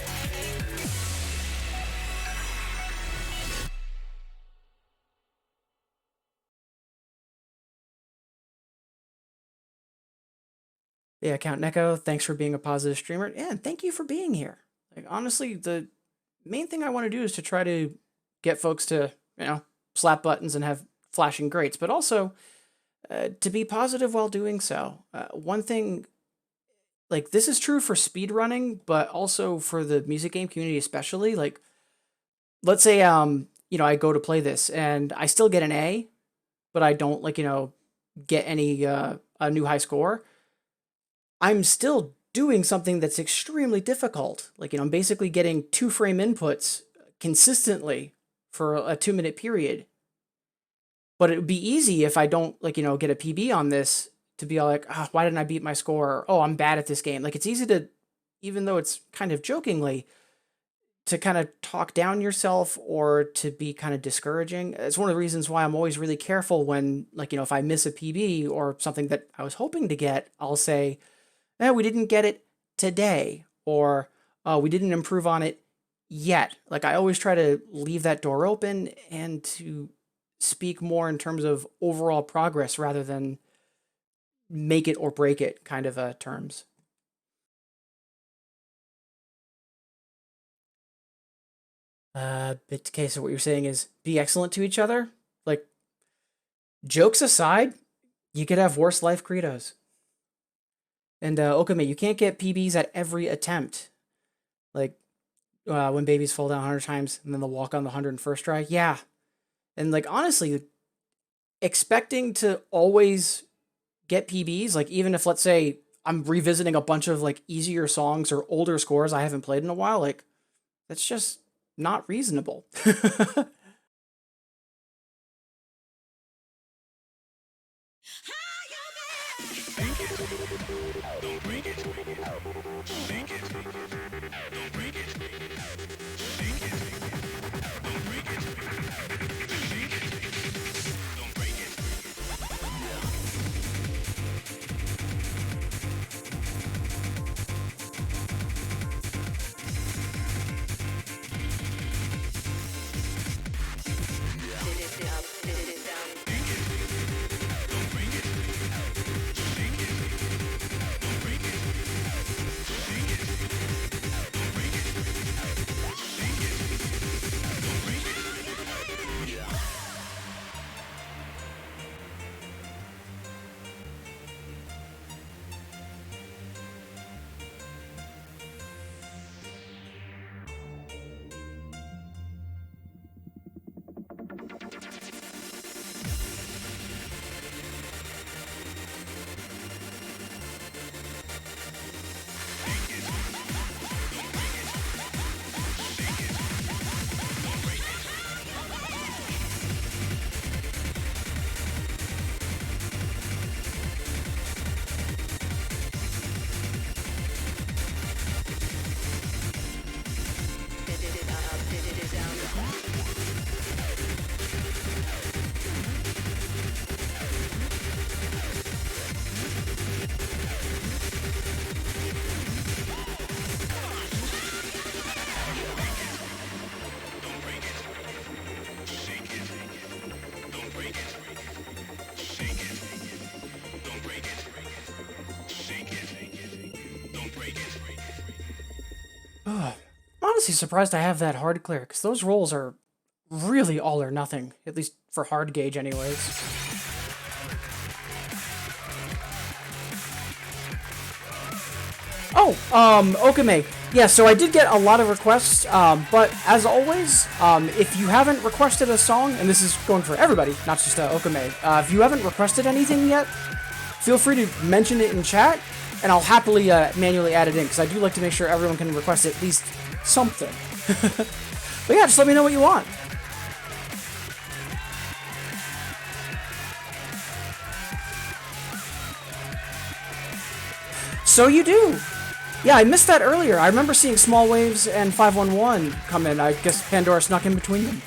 Yeah, Count Neko, thanks for being a positive streamer. Yeah, and thank you for being here. Like, honestly, the main thing I want to do is to try to get folks to, slap buttons and have flashing greats, but also to be positive while doing so. One thing, like, this is true for speedrunning, but also for the music game community especially. Like, let's say, I go to play this and I still get an A, but I don't, get any, a new high score. I'm still doing something that's extremely difficult. I'm basically getting 2-frame inputs consistently for a 2-minute period. But it would be easy if I don't, get a PB on this to be all like, why didn't I beat my score? Or, oh, I'm bad at this game. It's easy to, even though it's kind of jokingly, to kind of talk down yourself or to be kind of discouraging. It's one of the reasons why I'm always really careful when, if I miss a PB or something that I was hoping to get, I'll say, we didn't get it today, or we didn't improve on it yet. I always try to leave that door open and to speak more in terms of overall progress rather than make it or break it kind of terms. But okay, so what you're saying is be excellent to each other? Jokes aside, you could have worse life credos. And Okame, you can't get PBs at every attempt. When babies fall down 100 times and then they'll walk on the 101st try. Yeah. And honestly, expecting to always get PBs, even if, let's say, I'm revisiting a bunch of easier songs or older scores I haven't played in a while, that's just not reasonable. honestly surprised I have that hard clear, because those rolls are really all or nothing, at least for hard gauge anyways. Oh, Okame. Yeah, so I did get a lot of requests, but as always, if you haven't requested a song, and this is going for everybody, not just Okame, if you haven't requested anything yet, feel free to mention it in chat, and I'll happily manually add it in, because I do like to make sure everyone can request at least something. But yeah, just let me know what you want. So you do! Yeah, I missed that earlier. I remember seeing Small Waves and 511 come in. I guess Pandora snuck in between them.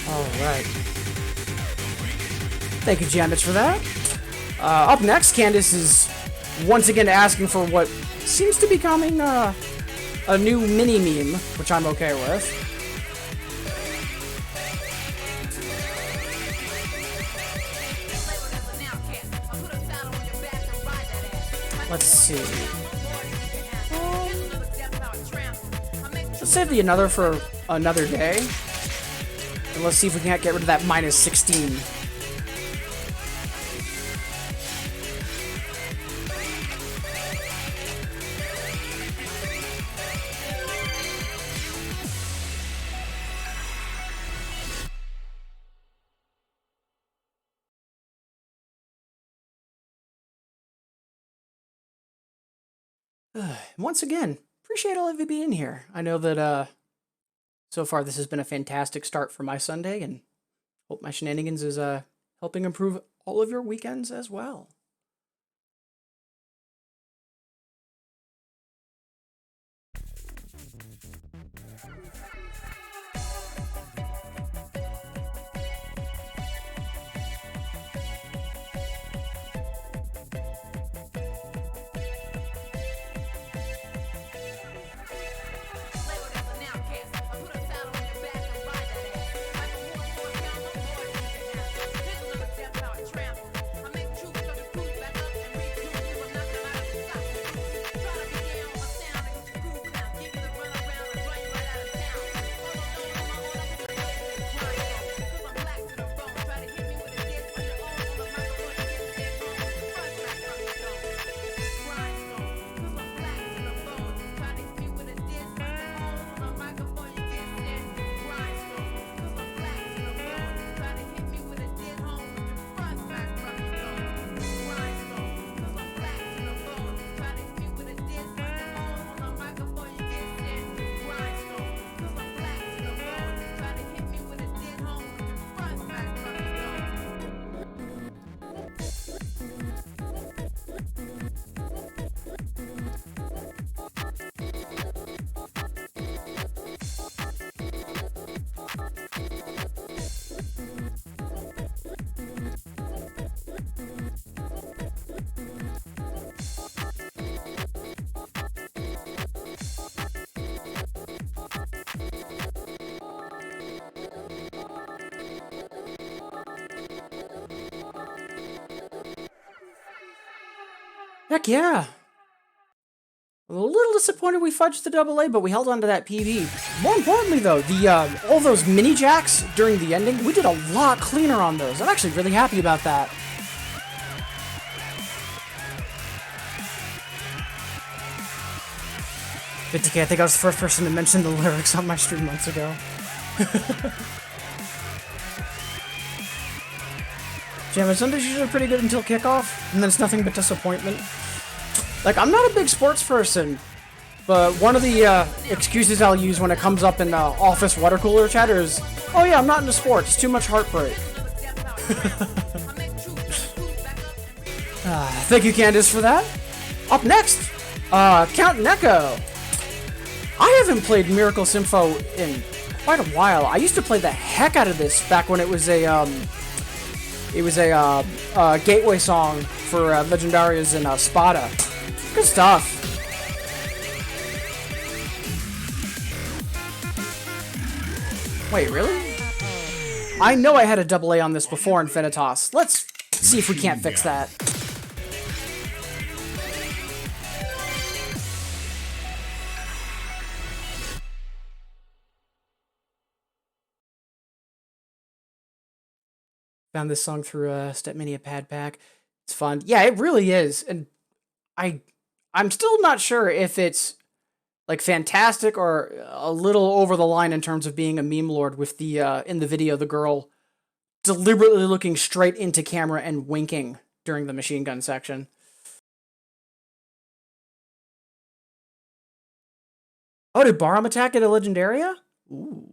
Alright. Thank you, Jamich, for that. Up next, Candace is once again asking for what seems to be becoming a new mini-meme, which I'm okay with. Let's see. Let's save the another for another day. And let's see if we can't get rid of that minus 16. Once again, appreciate all of you being here. I know that so far this has been a fantastic start for my Sunday, and hope my shenanigans is helping improve all of your weekends as well. Heck yeah! I'm a little disappointed we fudged the AA, but we held on to that PB. More importantly, though, the all those mini jacks during the ending, we did a lot cleaner on those. I'm actually really happy about that. $50K, I think I was the first person to mention the lyrics on my stream months ago. Jam, Sunday's usually pretty good until kickoff, and then it's nothing but disappointment. Like, I'm not a big sports person, but one of the excuses I'll use when it comes up in office water cooler chatter is, oh yeah, I'm not into sports, too much heartbreak. Thank you, Candace, for that. Up next, Count Neko. I haven't played Miracle Sympho in quite a while. I used to play the heck out of this back when it was a gateway song for Legendarias and Spada. Good stuff. Wait, really? I know I had a AA on this before Infinitas. Let's see if we can't fix that. Found this song through Stepmania Pad Pack. It's fun. Yeah, it really is. And I I'm still not sure if it's like fantastic or a little over the line in terms of being a meme lord with the in the video the girl deliberately looking straight into camera and winking during the machine gun section. Oh, did Barum attack at a Legendaria? Ooh.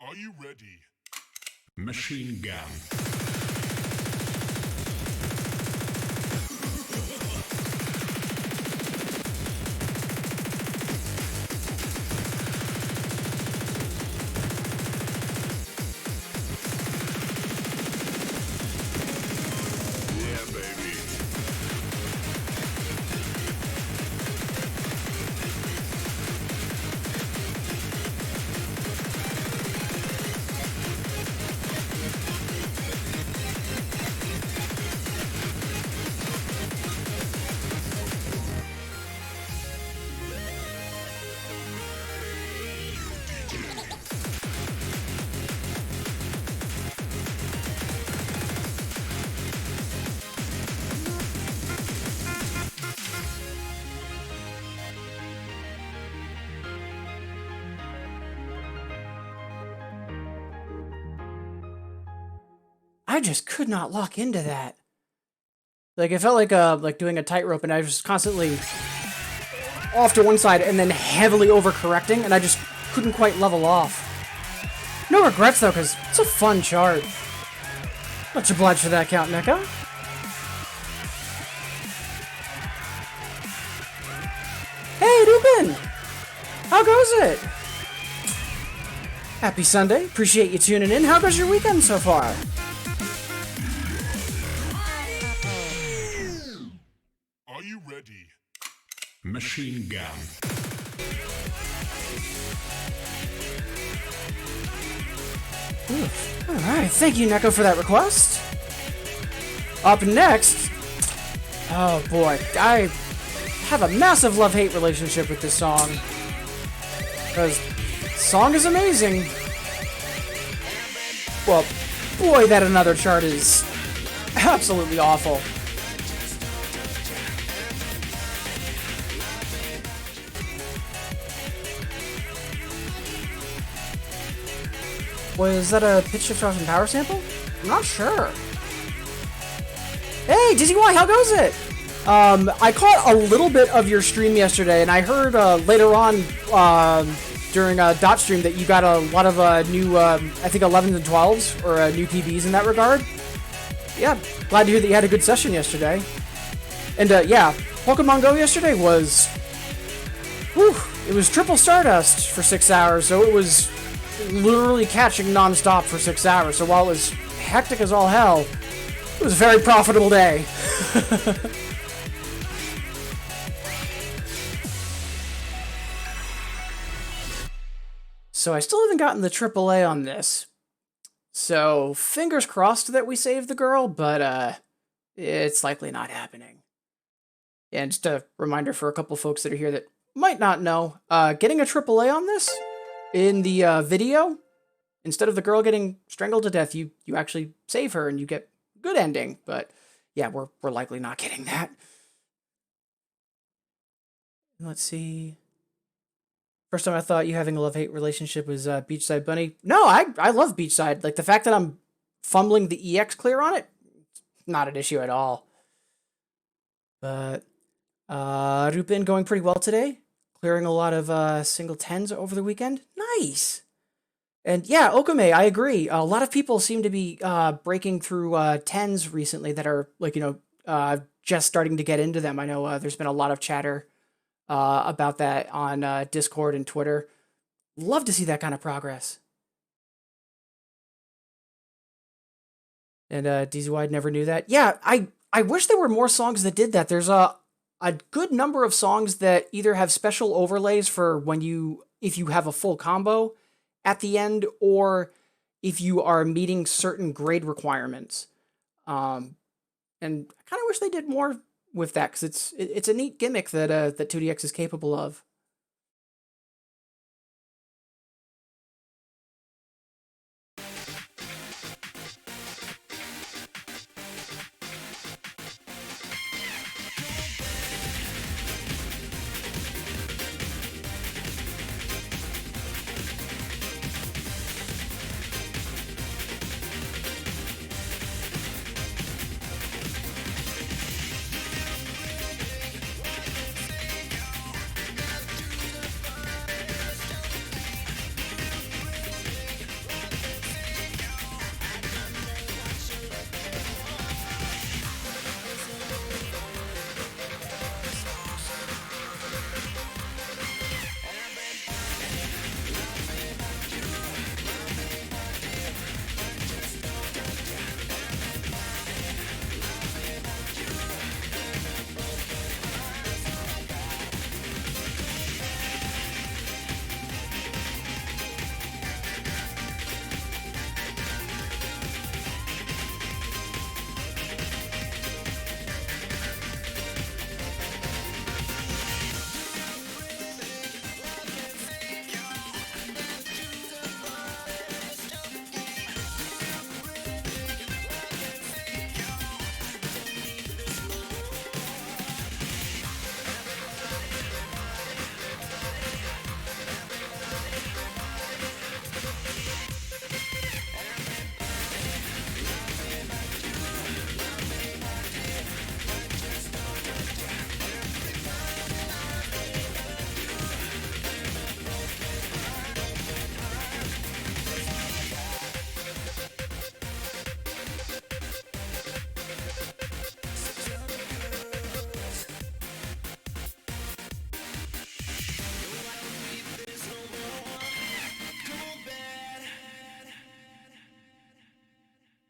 Are you ready? Machine gun. Yeah, baby.
I just could not lock into that. Like it felt like doing a tightrope, and I was constantly off to one side and then heavily overcorrecting, and I just couldn't quite level off. No regrets though, because it's a fun chart. Much obliged for that, Count Neko. Hey, Dubin! How goes it? Happy Sunday. Appreciate you tuning in. How goes your weekend so far?
Are you ready? Machine gun.
Alright, thank you, Neko, for that request. Up next... Oh boy, I have a massive love-hate relationship with this song. Because song is amazing. Well, boy, that another chart is absolutely awful. Was that a pitch shift off and power sample? I'm not sure. Hey, Dizzy Y, how goes it? I caught a little bit of your stream yesterday, and I heard later on during a dot stream that you got a lot of new, I think 11s and 12s, or new PBs in that regard. Yeah, glad to hear that you had a good session yesterday. And yeah, Pokemon Go yesterday was... Whew, it was triple Stardust for 6 hours, so it was literally catching non-stop for 6 hours. So while it was hectic as all hell, it was a very profitable day. So I still haven't gotten the AAA on this. So fingers crossed that we save the girl, but it's likely not happening. And just a reminder for a couple folks that are here that might not know, getting a AAA on this in the video, instead of the girl getting strangled to death, you actually save her and you get good ending. But yeah, we're likely not getting that. Let's see. First time I thought you having a love-hate relationship was Beachside Bunny. No, I love Beachside. Like the fact that I'm fumbling the EX clear on it, not an issue at all. But Rupin going pretty well today. Clearing a lot of single tens over the weekend. Nice. And yeah, Okame, I agree. A lot of people seem to be breaking through tens recently that are like just starting to get into them. I know there's been a lot of chatter about that on Discord and Twitter. Love to see that kind of progress. And DZY never knew that. Yeah, I wish there were more songs that did that. There's a good number of songs that either have special overlays for if you have a full combo at the end, or if you are meeting certain grade requirements. And I kind of wish they did more with that because it's a neat gimmick that 2DX is capable of.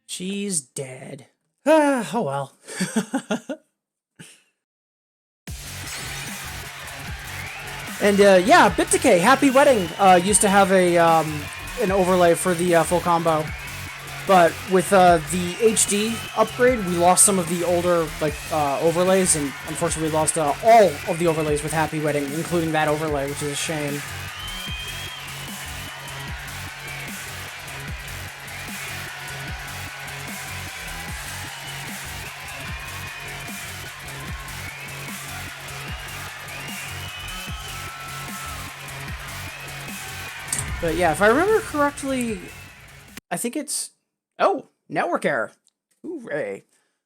She's dead. Oh well. And yeah, Bit Decay, Happy Wedding used to have an overlay for the full combo, but with the HD upgrade, we lost some of the older overlays, and unfortunately, we lost all of the overlays with Happy Wedding, including that overlay, which is a shame. But yeah, if I remember correctly, I think it's network error. Hooray!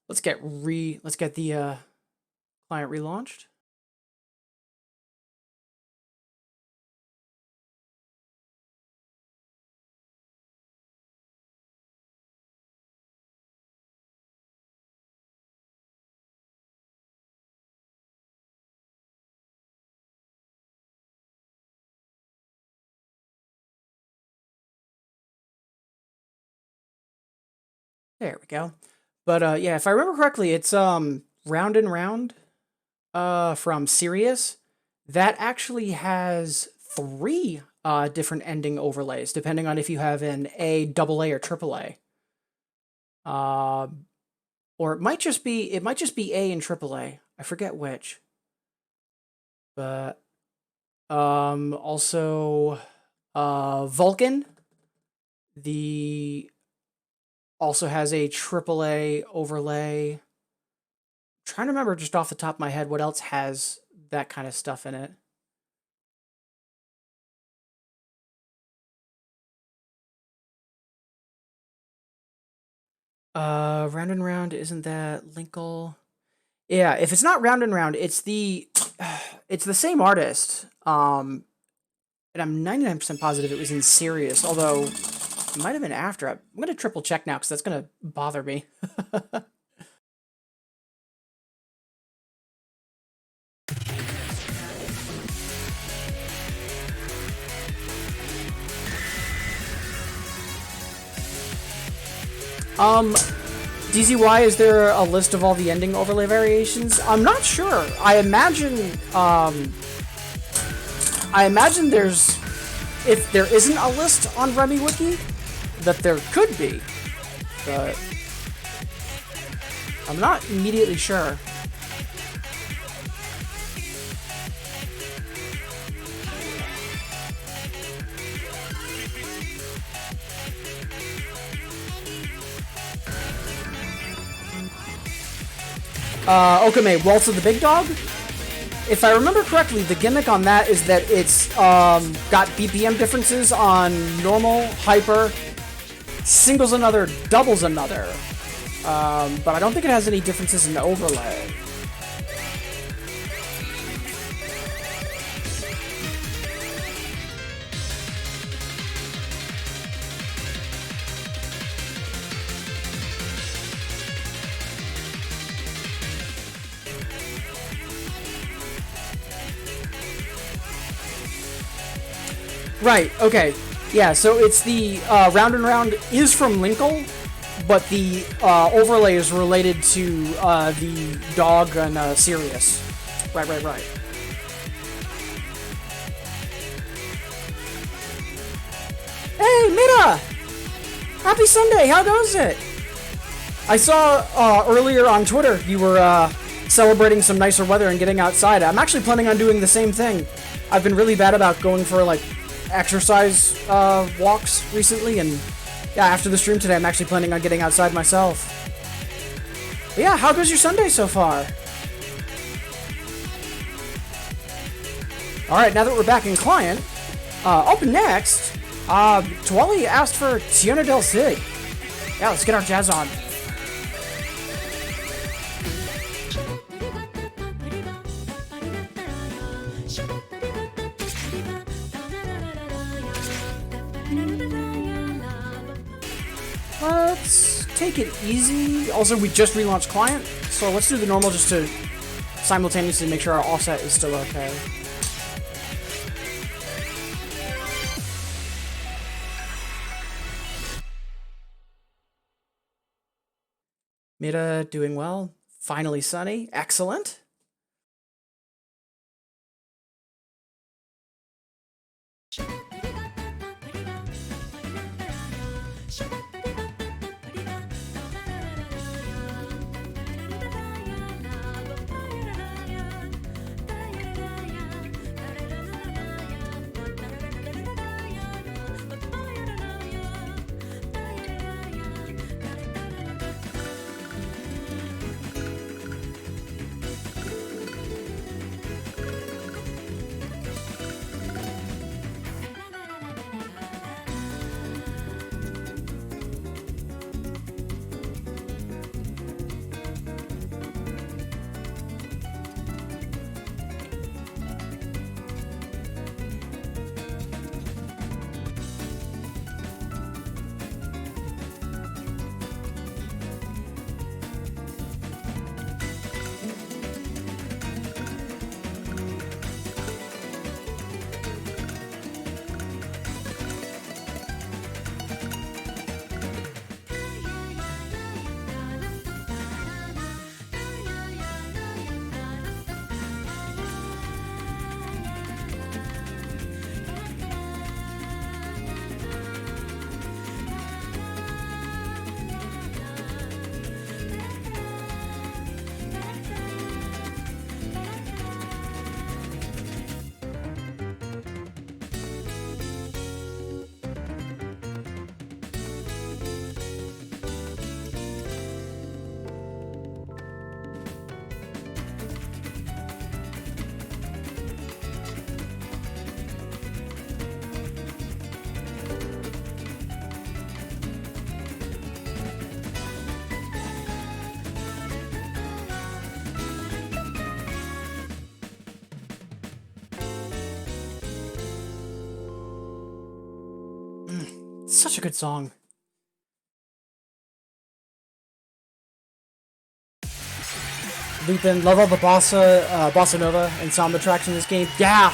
Let's get the client relaunched. There we go. But yeah, if I remember correctly, it's Round and Round from Sirius. That actually has 3 different ending overlays, depending on if you have an A, double A, or triple A. Or it might just be A and triple A. I forget which. But also Vulcan, the also has a AAA overlay. I'm trying to remember just off the top of my head what else has that kind of stuff in it. Round and Round, isn't that Linkle? Yeah, if it's not Round and Round, it's the same artist. And I'm 99% positive it was in Sirius, although it might have been after. I'm gonna triple check now because that's gonna bother me. DZY, is there a list of all the ending overlay variations? I'm not sure. I imagine there's, if there isn't a list on Remy Wiki, that there could be, but I'm not immediately sure. Okame, Waltz of the Big Dog? If I remember correctly, the gimmick on that is that it's got BPM differences on normal, hyper, singles another, doubles another. But I don't think it has any differences in the overlay. Right, okay. Yeah, so it's the Round and Round is from Linkle, but the overlay is related to the dog and Sirius. Right. Hey, Mira! Happy Sunday, how goes it? I saw earlier on Twitter you were celebrating some nicer weather and getting outside. I'm actually planning on doing the same thing. I've been really bad about going for, like, exercise walks recently, and yeah, after the stream today, I'm actually planning on getting outside myself. But yeah, how goes your Sunday so far? Alright, now that we're back in client, up next, Twali asked for Tiana Del Cid. Yeah, let's get our jazz on. Let's take it easy. Also, we just relaunched client, so let's do the normal just to simultaneously make sure our offset is still okay. Mira doing well. Finally sunny. Excellent. such a good song. Lupin, love all the bossa nova and samba tracks in this game. Yeah.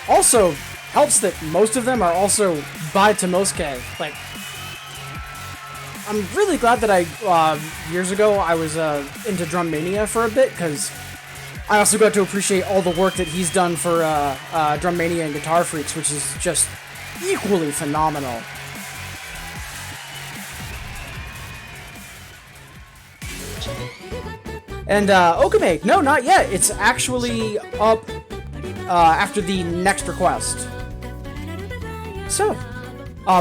Also, helps that most of them are also by Tomosuke. Like, I'm really glad that years ago, I was into Drum Mania for a bit, because I also got to appreciate all the work that he's done for Drum Mania and Guitar Freaks, which is just equally phenomenal. And Okame, no, not yet. It's actually up after the next request. So,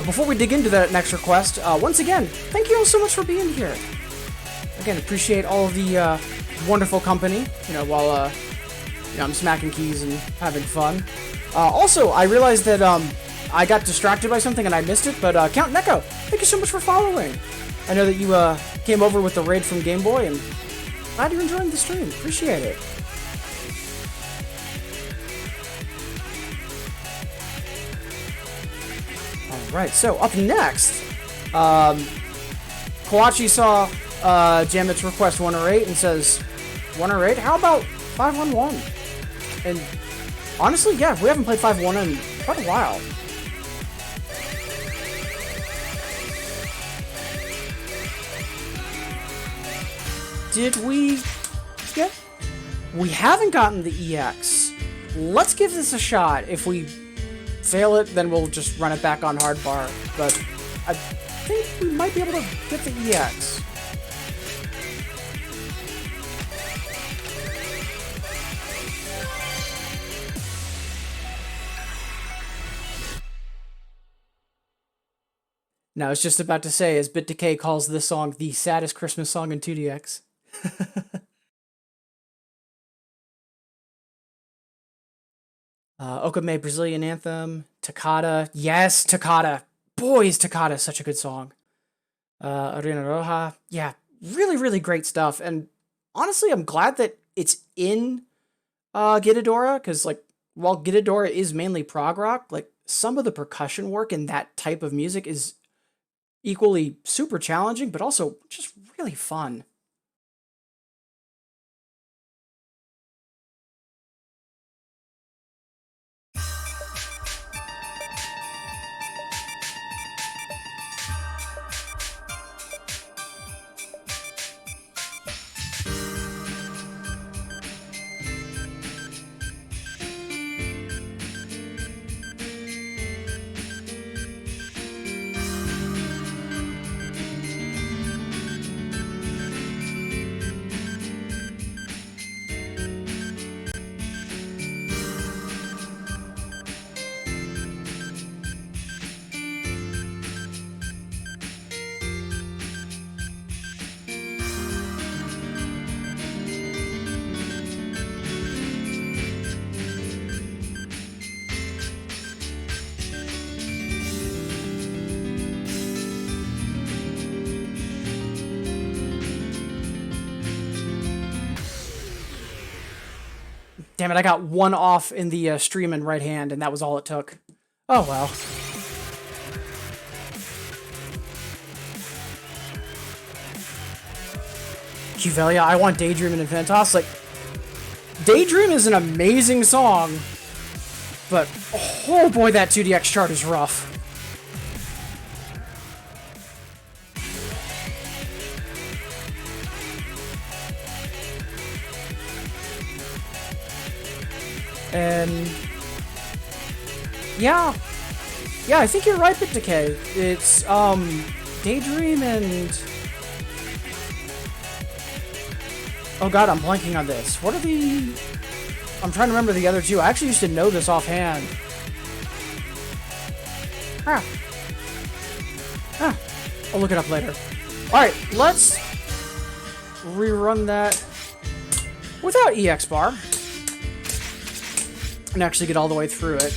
before we dig into that next request, once again, thank you all so much for being here. Again, appreciate all of the wonderful company, while I'm smacking keys and having fun. Also, I realized that I got distracted by something and I missed it, but Count Neko, thank you so much for following. I know that you came over with the raid from Game Boy, and glad you're enjoying the stream. Appreciate it. Alright, so up next, Kawachi saw Jamet's request 108 and says, 108? How about 511? And honestly, yeah, we haven't played 511 in quite a while. Did we get? We haven't gotten the EX. Let's give this a shot. If we fail it, then we'll just run it back on hard bar. But I think we might be able to get the EX. Now, I was just about to say, as Bit Decay calls this song the saddest Christmas song in 2DX. Okame Brazilian Anthem, Takata. Yes, Takata. Boy, is Takata such a good song. Arena Roja. Yeah, really, really great stuff. And honestly, I'm glad that it's in Gitadora, because, like, while Gitadora is mainly prog rock, like, some of the percussion work in that type of music is equally super challenging, but also just really fun. Damn it, I got one off in the stream in right hand, and that was all it took. Oh well. Cuvelia, I Want Daydream and Infinitas. Like, Daydream is an amazing song, but oh boy, that 2DX chart is rough. And yeah, I think you're right, Bit Decay. It's Daydream and oh god, I'm blanking on this. What are the? I'm trying to remember the other two. I actually used to know this offhand. I'll look it up later. All right, let's rerun that without EX bar. And actually get all the way through it.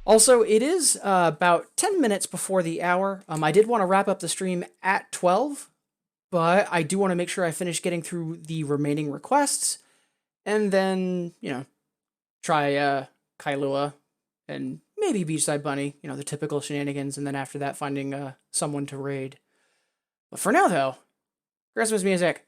Also, it is about 10 minutes before the hour. I did want to wrap up the stream at 12, but I do want to make sure I finish getting through the remaining requests, and then, try Kailua and maybe Beachside Bunny, you know, the typical shenanigans, and then after that, finding someone to raid. But for now, though, Christmas music.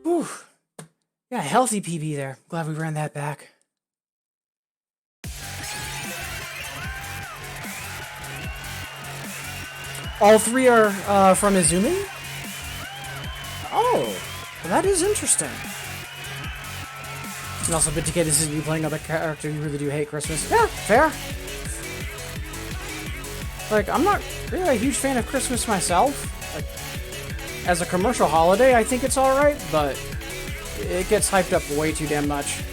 Whew. Yeah, healthy PB there. Glad we ran that back. All three are from Izumi? Oh, well, that is interesting. And also, a bit to get this is you playing other character you really do hate Christmas. Yeah, fair. Like, I'm not really a huge fan of Christmas myself. Like, as a commercial holiday, I think it's alright, but it gets hyped up way too damn much.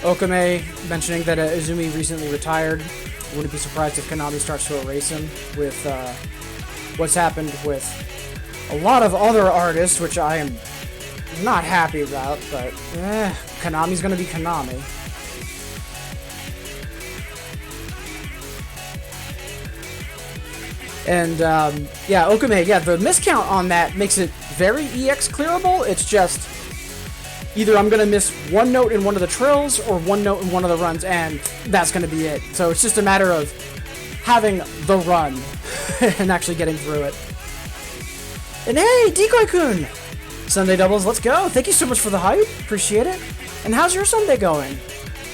Okame mentioning that Izumi recently retired. Wouldn't be surprised if Konami starts to erase him with what's happened with a lot of other artists, which I am not happy about, but Konami's gonna be Konami. And yeah, Okame, yeah, the miscount on that makes it very EX clearable. It's just either I'm gonna miss one note in one of the trills or one note in one of the runs, and that's gonna be it. So it's just a matter of having the run and actually getting through it. And hey, Decoy-kun! Sunday doubles, let's go! Thank you so much for the hype, appreciate it. And how's your Sunday going?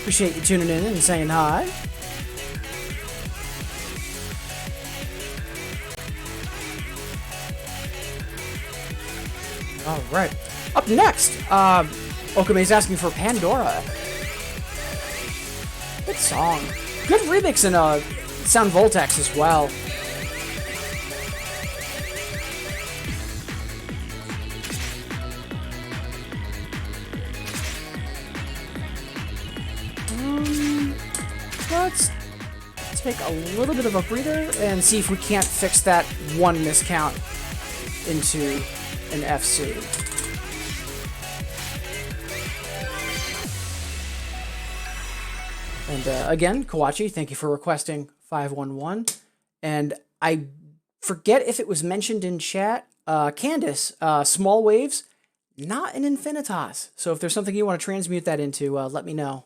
Appreciate you tuning in and saying hi. Alright, up next, Okame's asking for Pandora. Good song. Good remix in Sound Voltex as well. Let's take a little bit of a breather and see if we can't fix that one miscount into an FC. And again, Kawachi, thank you for requesting 511. And I forget if it was mentioned in chat. Candace, small waves, not an Infinitas. So if there's something you want to transmute that into, let me know.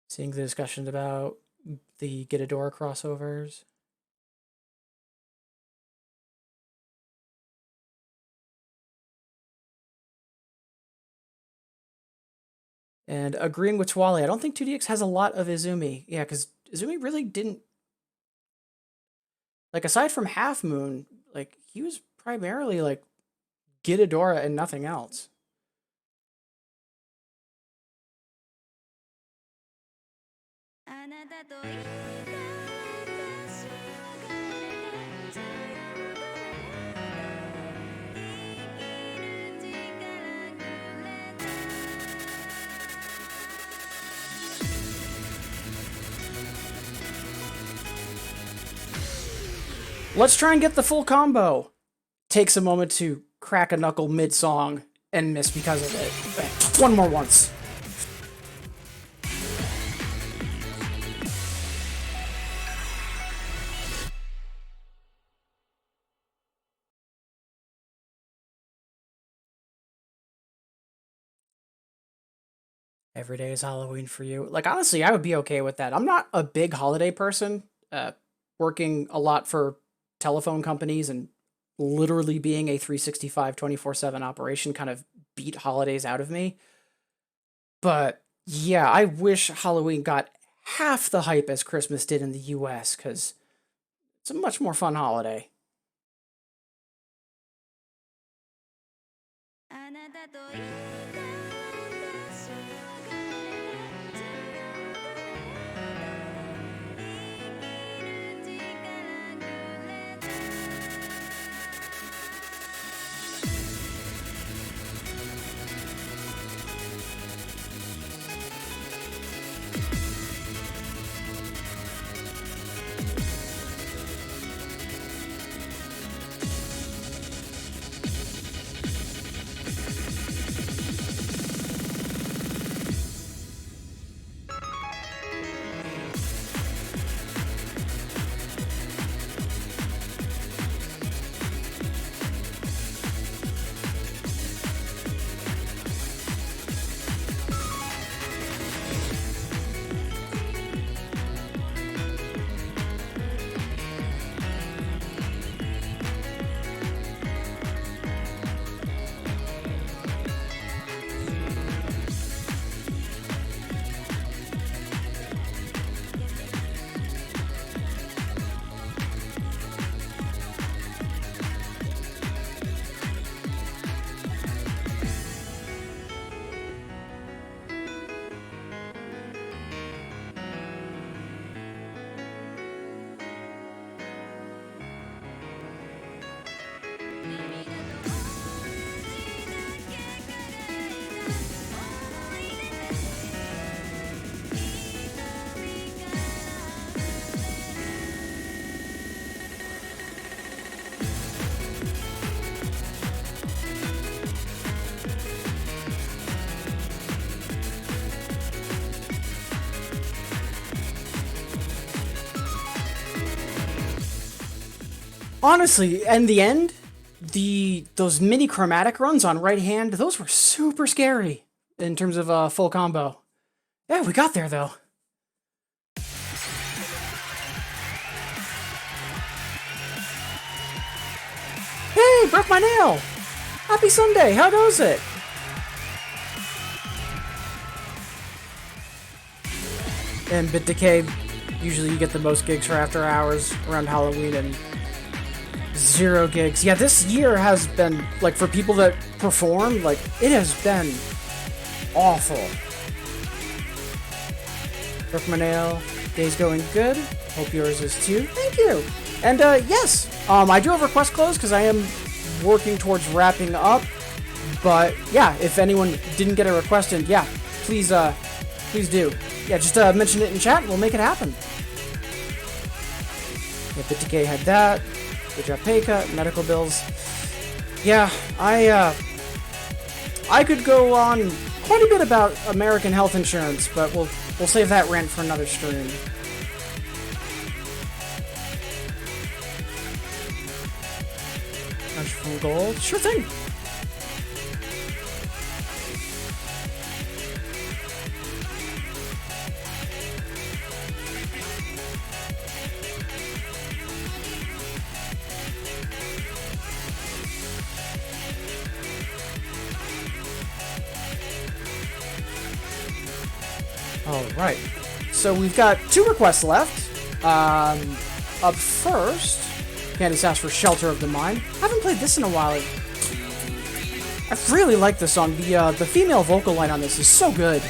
Seeing the discussions about the Gitadora crossovers. And agreeing with Twali, I don't think 2DX has a lot of Izumi. Yeah, because Izumi really didn't... Like, aside from Half Moon, like, he was primarily, like, Gitadora and nothing else. Let's try and get the full combo. Takes a moment to crack a knuckle mid-song and miss because of it. One more once. Every day is Halloween for you. Like, honestly, I would be okay with that. I'm not a big holiday person. Working a lot for telephone companies and literally being a 365 24/7 operation kind of beat holidays out of me. But yeah, I wish Halloween got half the hype as Christmas did in the US because it's a much more fun holiday.
あなたといた私は変えちゃう生きる力くれた
Honestly, in the end, those mini chromatic runs on right hand, those were super scary in terms of full combo. Yeah, we got there though. Hey, broke my nail! Happy Sunday, how goes it? And Bit Decay, usually you get the most gigs for after hours around Halloween and 0 gigs. Yeah, this year has been, like, for people that perform, like, it has been awful. Broke my nail. Day's going good. Hope yours is too. Thank you. And, yes, I do have request closed because I am working towards wrapping up. But, yeah, if anyone didn't get a request in, yeah, please do. Yeah, just mention it in chat and we'll make it happen. Yeah, Bit Decay had that. Good job, pay cut, medical bills. Yeah, I could go on quite a bit about American health insurance, but we'll save that rant for another stream. Punch from gold, sure thing. Alright, so we've got 2 requests left. Up first, Candy's asked for Shelter of the Mind. Haven't played this in a while. I really like this song. The female vocal line on this is so good.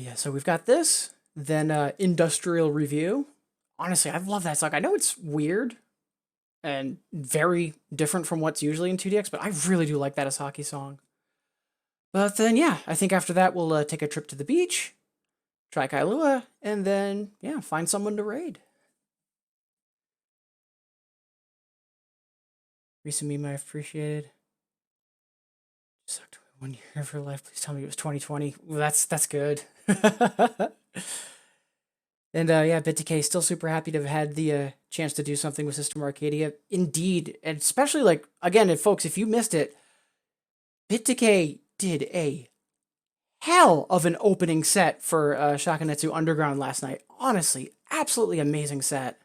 Yeah, so we've got this, then Industrial Review. Honestly, I love that song. I know it's weird and very different from what's usually in 2DX, but I really do like that as hockey song. But then, yeah, I think after that we'll take a trip to the beach, try Kailua, and then, yeah, find someone to raid. Recent meme I appreciated. Sucked 1 year of her life. Please tell me it was 2020. Well, that's good. And yeah, BitDecay still super happy to have had the chance to do something with System Arcadia. Indeed, and especially like again, folks, if you missed it, BitDecay did a hell of an opening set for Shakanetsu Underground last night. Honestly, absolutely amazing set.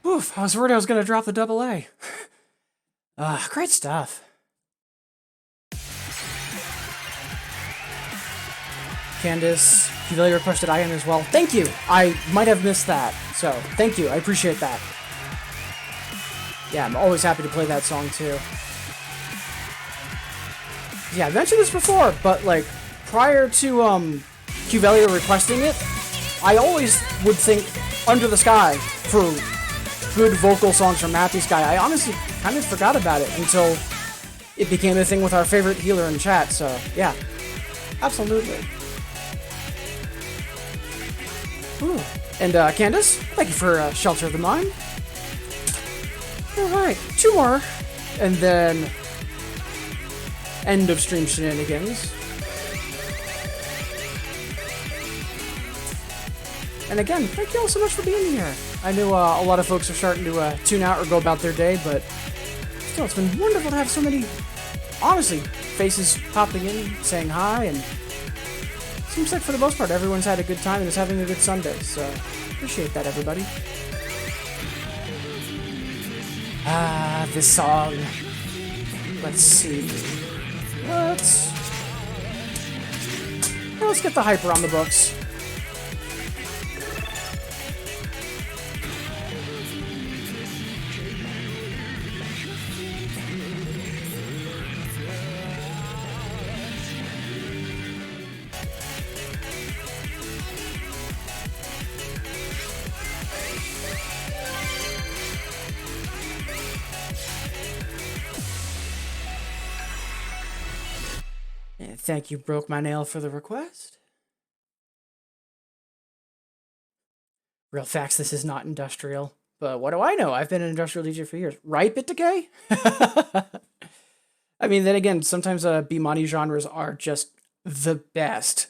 Oof, I was worried I was going to drop the double A. Great stuff. Candace, you really requested I am as well. Thank you. I might have missed that. So, thank you. I appreciate that. Yeah, I'm always happy to play that song too. Yeah, I mentioned this before, but like prior to Cuvellia requesting it, I always would think Under the Sky for good vocal songs from Happy Sky. I honestly kind of forgot about it until it became a thing with our favorite healer in chat, so yeah. Absolutely. Ooh. And Candace, thank you for Shelter of the Mind. Alright, 2 more. And then end of stream shenanigans. And again, thank you all so much for being here. I know a lot of folks are starting to tune out or go about their day, but still, it's been wonderful to have so many, honestly, faces popping in, saying hi, and seems like for the most part everyone's had a good time and is having a good Sunday, so appreciate that, everybody. This song. Let's see. Let's get the hyper on the books. Thank you, Broke My Nail, for the request. Real facts, this is not industrial. But what do I know? I've been an industrial DJ for years. Right, Bit Decay? I mean, then again, sometimes B-Money genres are just the best.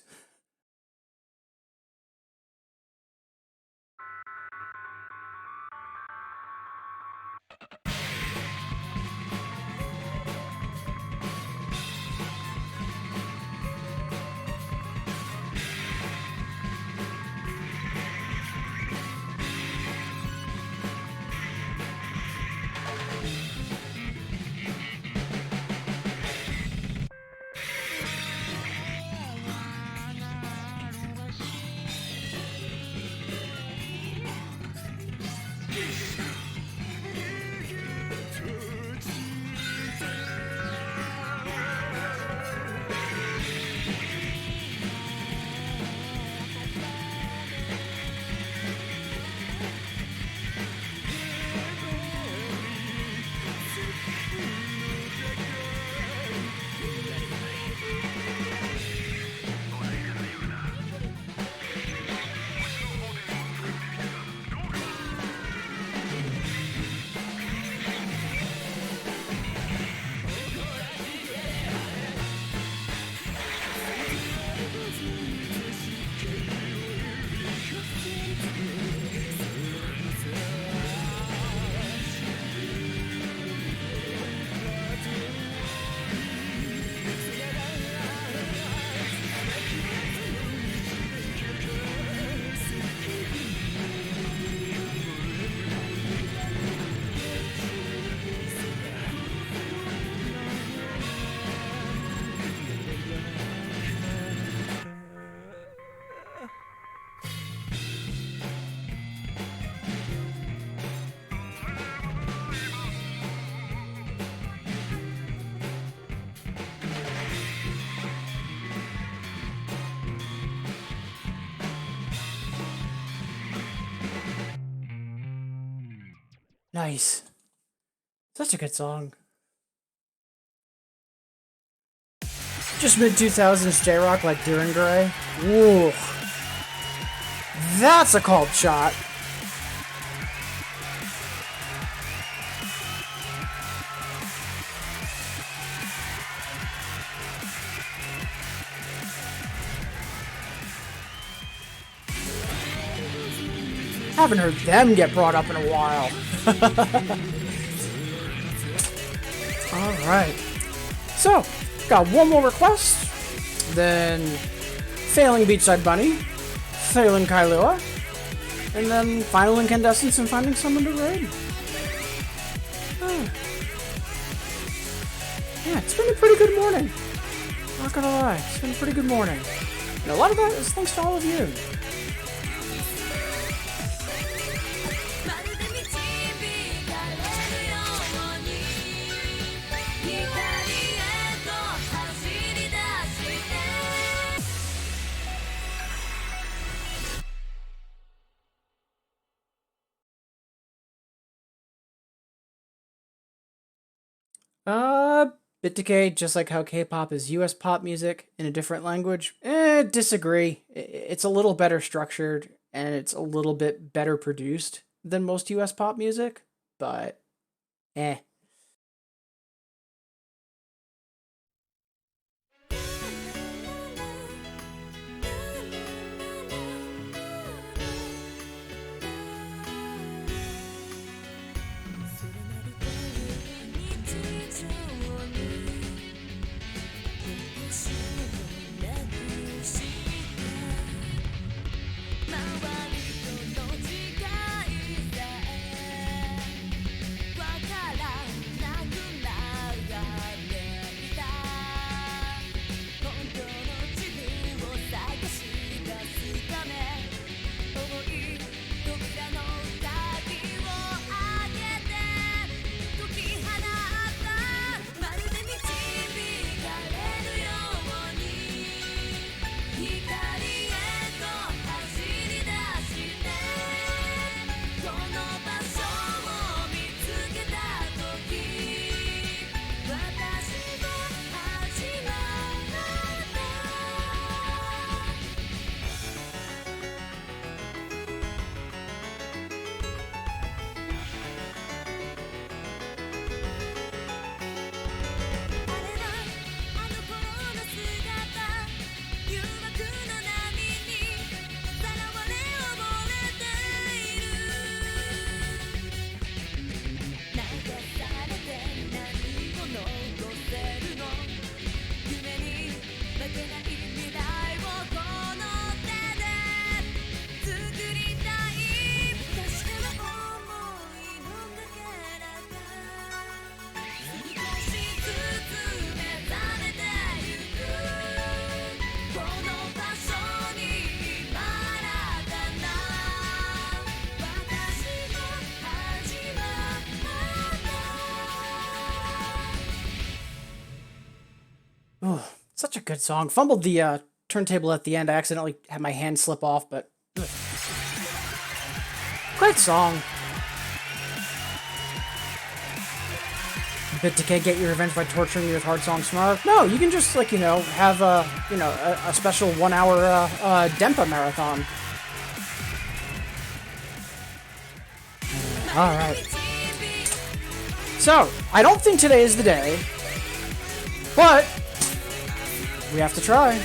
Nice. Such a good song. Just mid-2000s J-Rock like Duran Gray. Whoa. That's a called shot. Haven't heard them get brought up in a while. Alright. So, got one more request. Then, failing Beachside Bunny. Failing Kailua. And then, final Incandescence and finding someone to raid. Oh. Yeah, it's been a pretty good morning. Not gonna lie, it's been a pretty good morning. And a lot of that is thanks to all of you.
まるで導かれるように光へと走り出して
Bit Decay, just like how K-pop is US pop music in a different language. Disagree. It's a little better structured and it's a little bit better produced than most US pop music, but eh. Oh, such a good song. Fumbled the turntable at the end. I accidentally had my hand slip off, but great song. Bit to get your revenge by torturing you with hard song smart. No, you can just like have a special 1 hour Dempa marathon. All right. So I don't think today is the day, but we have to try.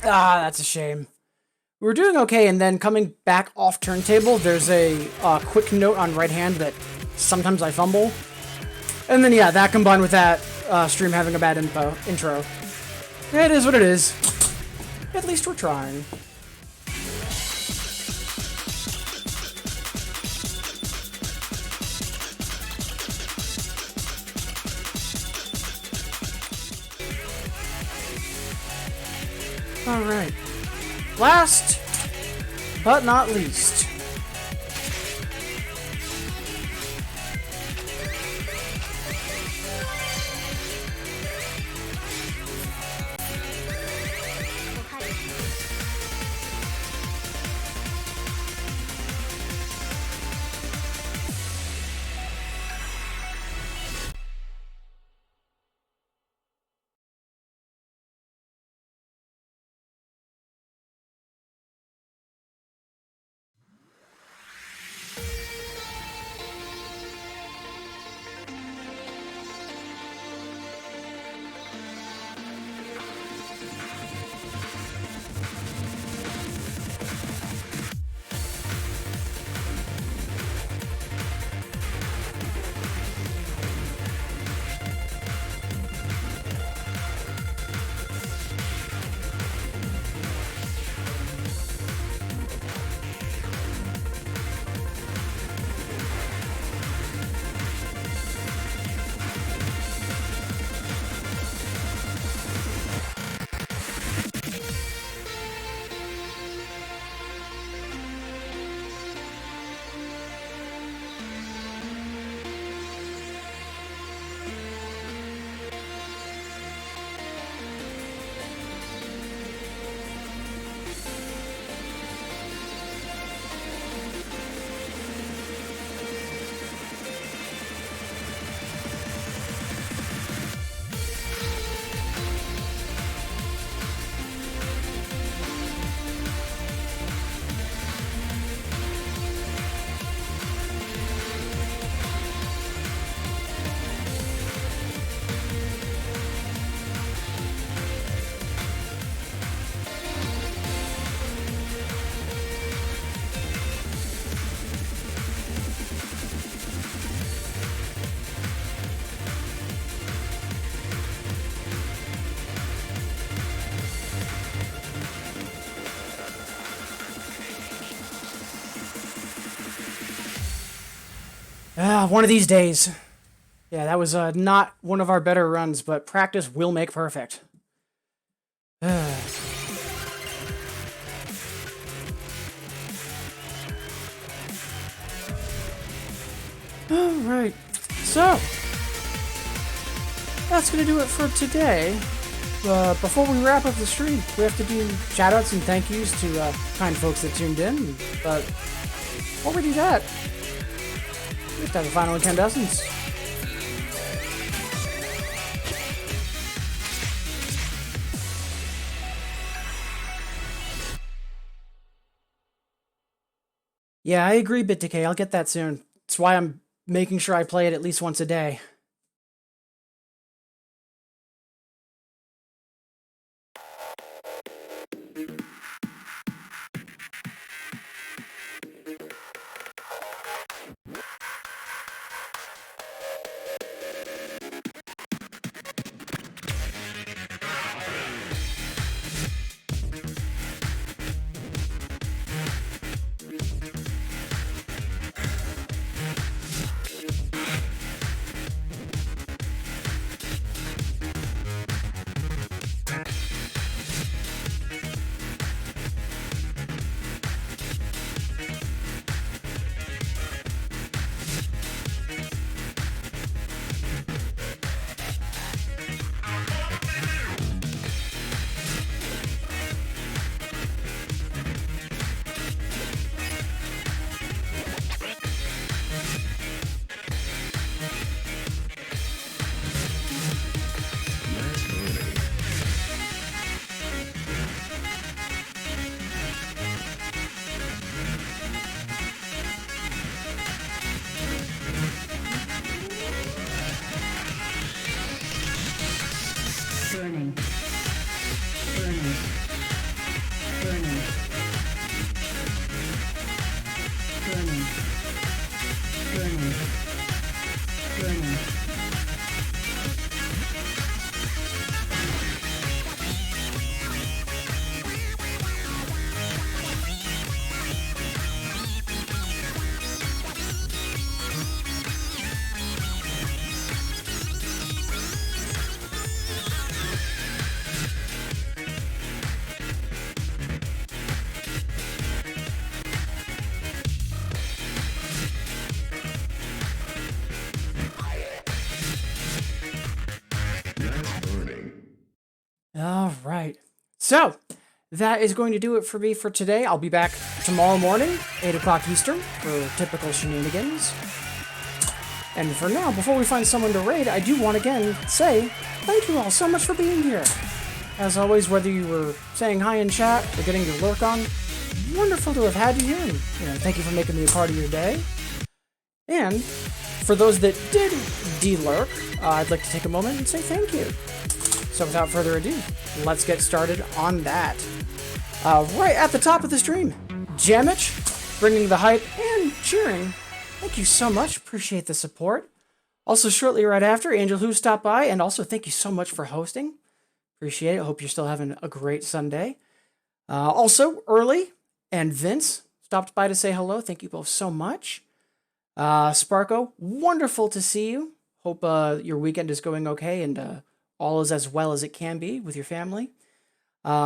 Ah, that's a shame. We were doing okay, and then coming back off turntable, there's a quick note on right hand that sometimes I fumble. And then, yeah, that combined with that stream having a bad intro. It is what it is. At least we're trying. Alright. Last, but not least. One of these days. Yeah, that was not one of our better runs, but practice will make perfect. Alright, so that's going to do it for today. Before we wrap up the stream, we have to do shoutouts and thank yous to kind folks that tuned in. But before we do that, we have to have a final incandescence. Yeah, I agree, BitDecay. I'll get that soon. That's why I'm making sure I play it at least once a day.
Burning. Burning. Burning. Burning. Burning. Burning.
All right. So, that is going to do it for me for today. I'll be back tomorrow morning, 8 o'clock Eastern, for typical shenanigans. And for now, before we find someone to raid, I do want to again say thank you all so much for being here. As always, whether you were saying hi in chat or getting your lurk on, wonderful to have had you here. And, thank you for making me a part of your day. And for those that did de-lurk, I'd like to take a moment and say thank you. So without further ado, let's get started on that. Right at the top of the stream, Jamich, bringing the hype and cheering. Thank you so much. Appreciate the support. Also, shortly right after, Angel Who stopped by, and also thank you so much for hosting. Appreciate it. Hope you're still having a great Sunday. Also, Early and Vince stopped by to say hello. Thank you both so much. Sparko, wonderful to see you. Hope your weekend is going okay and all is as well as it can be with your family.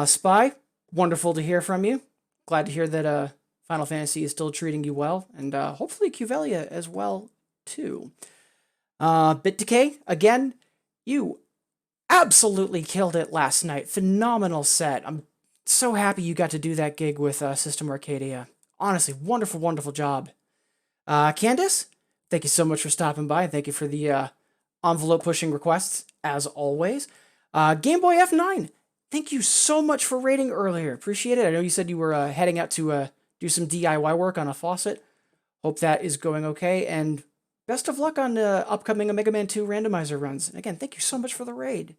Spy, wonderful to hear from you. Glad to hear that Final Fantasy is still treating you well, and hopefully Cuvelia as well, too. BitDecay, again, you absolutely killed it last night. Phenomenal set. I'm so happy you got to do that gig with System Arcadia. Honestly, wonderful, wonderful job. Candace, thank you so much for stopping by, and thank you for the envelope pushing requests, as always. Game Boy F9, thank you so much for raiding earlier. Appreciate it. I know you said you were heading out to do some DIY work on a faucet. Hope that is going okay, and best of luck on the upcoming Mega Man 2 randomizer runs. And again, thank you so much for the raid.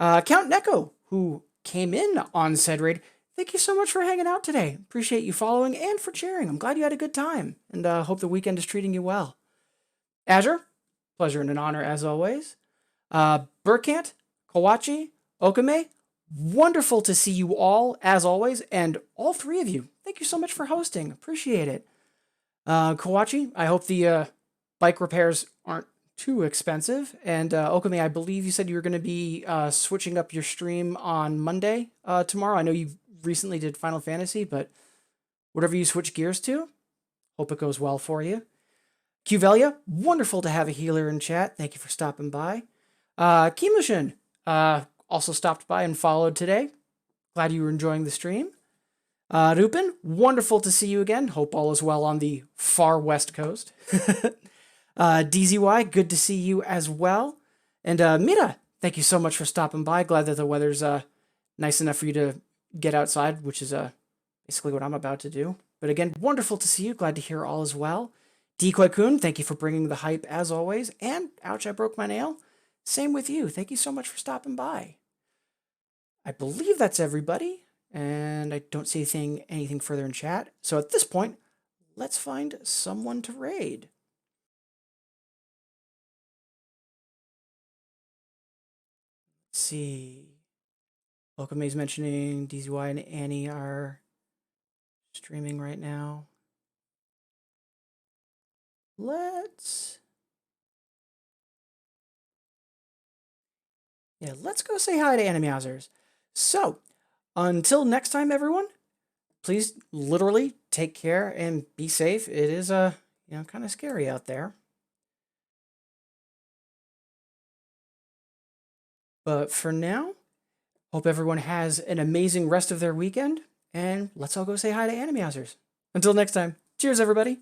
Count Neko, who came in on said raid, thank you so much for hanging out today. Appreciate you following and for cheering. I'm glad you had a good time, and hope the weekend is treating you well. Azure, pleasure and an honor as always. Burkant, Kawachi, Okame, wonderful to see you all as always, and all three of you, thank you so much for hosting. Appreciate it. Kawachi, I hope the bike repairs aren't too expensive. And Okami, I believe you said you were going to be switching up your stream on Monday tomorrow. I know you recently did Final Fantasy, but whatever you switch gears to, hope it goes well for you. Qvelia, wonderful to have a healer in chat. Thank you for stopping by. Kimushin also stopped by and followed today. Glad you were enjoying the stream. Rupin, wonderful to see you again. Hope all is well on the far west coast. DZY, good to see you as well. And Mira, thank you so much for stopping by. Glad that the weather's nice enough for you to get outside, which is basically what I'm about to do. But again, wonderful to see you. Glad to hear all is well. Decoy-kun, thank you for bringing the hype as always. And ouch, I broke my nail. Same with you. Thank you so much for stopping by. I believe that's everybody. And I don't see anything further in chat. So at this point, let's find someone to raid. Let's see. Okame's mentioning DZY and Annie are streaming right now. Let's go say hi to Animeousers. So, until next time, everyone, please literally take care and be safe. It is kind of scary out there. But for now, hope everyone has an amazing rest of their weekend, and let's all go say hi to Animeousers. Until next time, cheers, everybody.